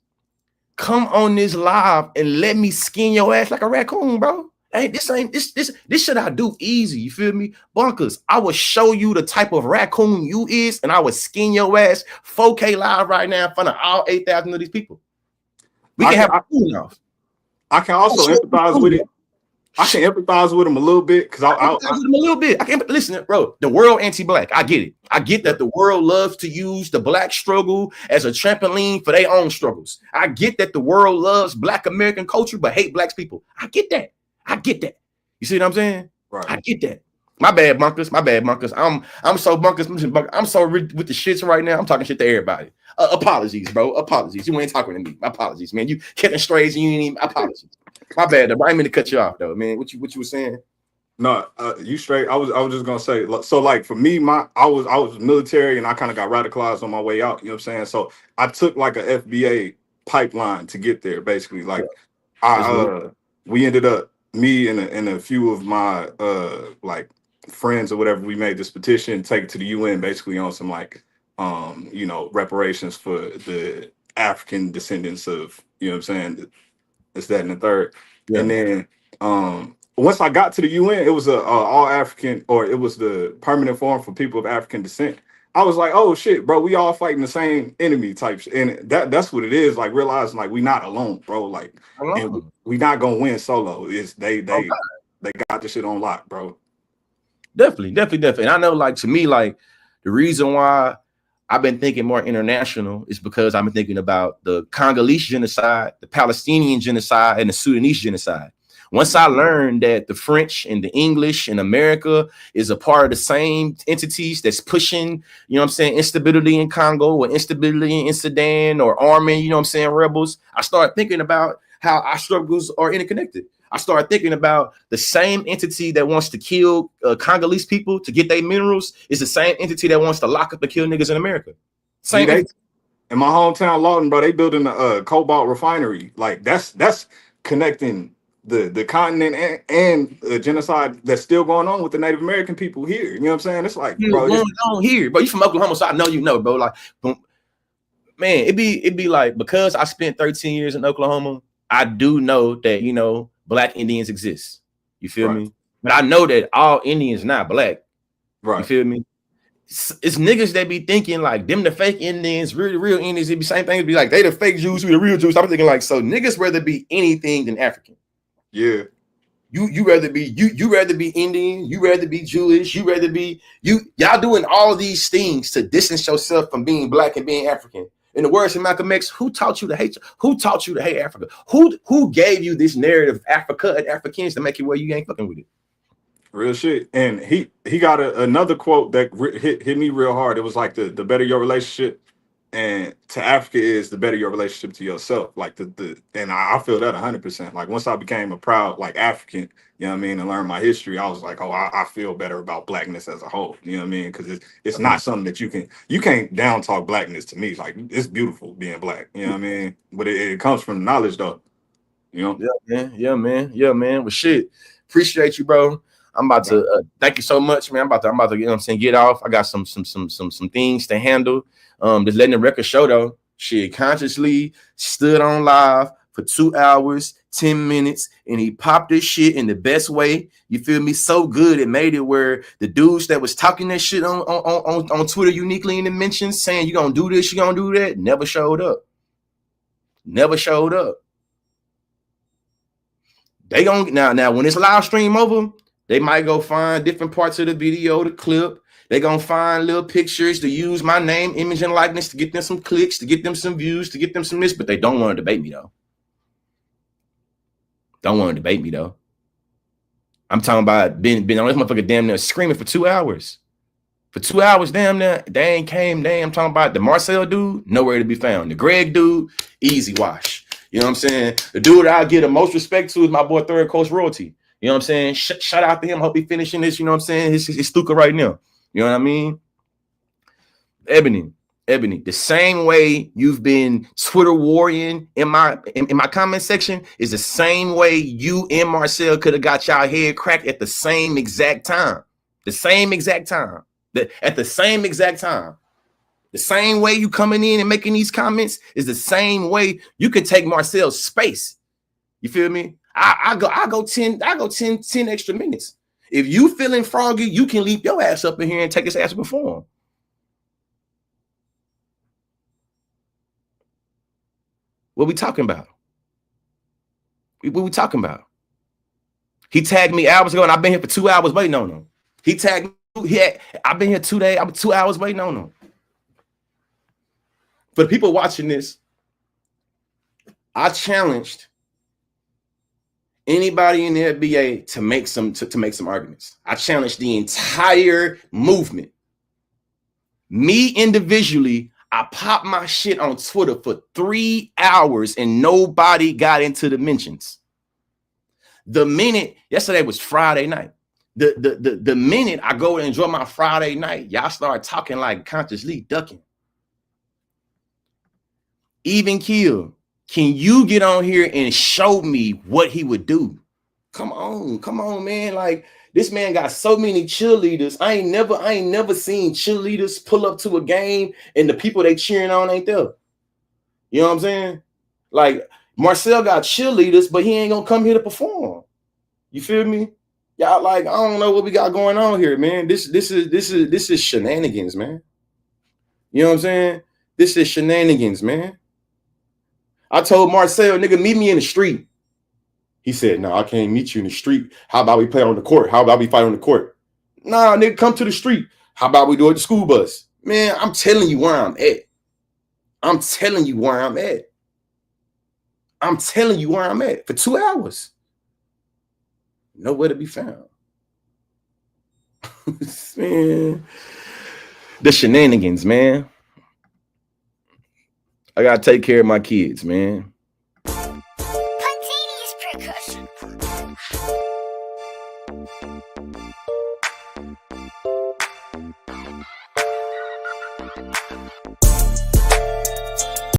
Speaker 1: come on this live and let me skin your ass like a raccoon, bro. This shit I do easy, you feel me? Bonkers, I will show you the type of raccoon you is, and I will skin your ass 4K live right now in front of all 8,000 of these people. We can have a cool off.
Speaker 8: I can also empathize with it. I can empathize with him a little bit because I
Speaker 1: can listen, bro. The world anti-black. I get it. I get that the world loves to use the black struggle as a trampoline for their own struggles. I get that the world loves black American culture but hate black people. I get that. You see what I'm saying?
Speaker 8: Right.
Speaker 1: I get that. My bad, Bunkers. I'm so Bunkers. I'm so with the shits right now. I'm talking shit to everybody. Apologies, bro. Apologies. You ain't talking to me. Apologies, man. You catching strays and you ain't even. Apologies. My bad. I ain't mean to cut you off though, man. What you were saying?
Speaker 8: No, you straight. I was just gonna say. So like for me, I was military and I kind of got radicalized on my way out. You know what I'm saying? So I took like a FBA pipeline to get there. Basically, like we ended up, me and a few of my like friends or whatever, we made this petition, take it to the UN, basically on some like reparations for the African descendants of, you know what I'm saying, this, that, and the third. Yeah. And then once I got to the UN, it was a all African, or it was the permanent forum for people of African descent. I was like, oh shit, bro, we all fighting the same enemy types, and that's what it is. Like realizing like we not alone, bro. Like and we not gonna win solo. It's they got this shit on lock, bro.
Speaker 1: Definitely. And I know, like, to me, like, the reason why I've been thinking more international is because I've been thinking about the Congolese genocide, the Palestinian genocide, and the Sudanese genocide. Once I learned that the French and the English in America is a part of the same entities that's pushing, you know what I'm saying, instability in Congo or instability in Sudan or arming, you know what I'm saying, rebels, I started thinking about how our struggles are interconnected. I started thinking about the same entity that wants to kill Congolese people to get their minerals is the same entity that wants to lock up and kill niggas in America. Same.
Speaker 8: They in my hometown, Lawton, bro. They building a cobalt refinery. Like that's connecting the continent and genocide that's still going on with the Native American people here. You know what I'm saying? It's like, bro,
Speaker 1: going on here, bro. You from Oklahoma, so I know you know, bro. Like, man, it'd be like, because I spent 13 years in Oklahoma, I do know that, you know, Black Indians exist. You feel me? But I know that all Indians not Black. Right. You feel me? It's niggas that be thinking like them the fake Indians, real Indians. It be same thing. It'd be like they the fake Jews, we the real Jews. I'm thinking like, so niggas rather be anything than African. Yeah. You rather be you rather be Indian, you rather be Jewish, you rather be y'all doing all these things to distance yourself from being Black and being African. In the words of Malcolm X, who taught you to hate Africa? Who gave you this narrative of Africa and Africans to make it where you ain't fucking with it? Real shit. And he got another quote that hit me real hard. It was like the better your relationship and to Africa is, the better your relationship to yourself. Like and I feel that 100%. Like once I became a proud like African, you know what I mean, and learned my history, I was like, oh, I feel better about Blackness as a whole. You know what I mean? Because it's not something that you can't down talk Blackness to me. Like it's beautiful being Black. You know what I mean? But it comes from knowledge though. You know? Yeah, man. Well, shit. Appreciate you, bro. I'm about to thank you so much, man. I'm about to, you know what I'm saying, get off. I got some things to handle. Just letting the record show though. Shit, consciously stood on live for 2 hours, 10 minutes, and he popped this shit in the best way. You feel me? So good, it made it where the dudes that was talking that shit on Twitter uniquely in the mentions, saying you gonna do this, you gonna do that, never showed up. Never showed up. They gonna now when it's live stream over, they might go find different parts of the video, the clip. They're going to find little pictures to use my name, image, and likeness to get them some clicks, to get them some views, to get them some this, but they don't want to debate me, though. Don't want to debate me, though. I'm talking about being on this motherfucker damn near screaming for 2 hours. For 2 hours, damn near, they ain't came, I'm talking about the Marcel dude, nowhere to be found. The Greg dude, easy wash. You know what I'm saying? The dude I give the most respect to is my boy Third Coast Royalty. You know what I'm saying? Shout out to him. Hope he finishing this, you know what I'm saying? His Stuka right now. You know what I mean? Ebony, the same way you've been Twitter warring in my comment section is the same way you and Marcel could have got y'all head cracked at the same exact time. The same exact time. At the same exact time. The same way you coming in and making these comments is the same way you can take Marcel's space. You feel me? I go 10 extra minutes. If you feeling froggy, you can leap your ass up in here and take his ass before him. What we talking about? What we talking about? He tagged me hours ago, and I've been here for 2 hours waiting on him. He tagged me. I've been here 2 days. I'm 2 hours waiting on him. For the people watching this, I challenged anybody in the FBA to make some arguments. I challenged the entire movement. Me individually, I popped my shit on Twitter for 3 hours and nobody got into the mentions. The minute, yesterday was Friday night. The minute I go and enjoy my Friday night, y'all start talking like consciously ducking. Even Kill. Can you get on here and show me what he would do? Come on, man. Like, this man got so many cheerleaders. I ain't never seen cheerleaders pull up to a game and the people they cheering on ain't there. You know what I'm saying? Like, Marcel got cheerleaders, but he ain't gonna come here to perform. You feel me? Y'all, like, I don't know what we got going on here, man. This is shenanigans, man. You know what I'm saying? This is shenanigans, man. I told Marcel, nigga, meet me in the street. He said, no, I can't meet you in the street. How about we play on the court? How about we fight on the court? Nah, nigga, come to the street. How about we do it at the school bus? Man, I'm telling you where I'm at. I'm telling you where I'm at. I'm telling you where I'm at for 2 hours. Nowhere to be found. Man, the shenanigans, man. I gotta take care of my kids, man.
Speaker 9: Spontaneous percussion.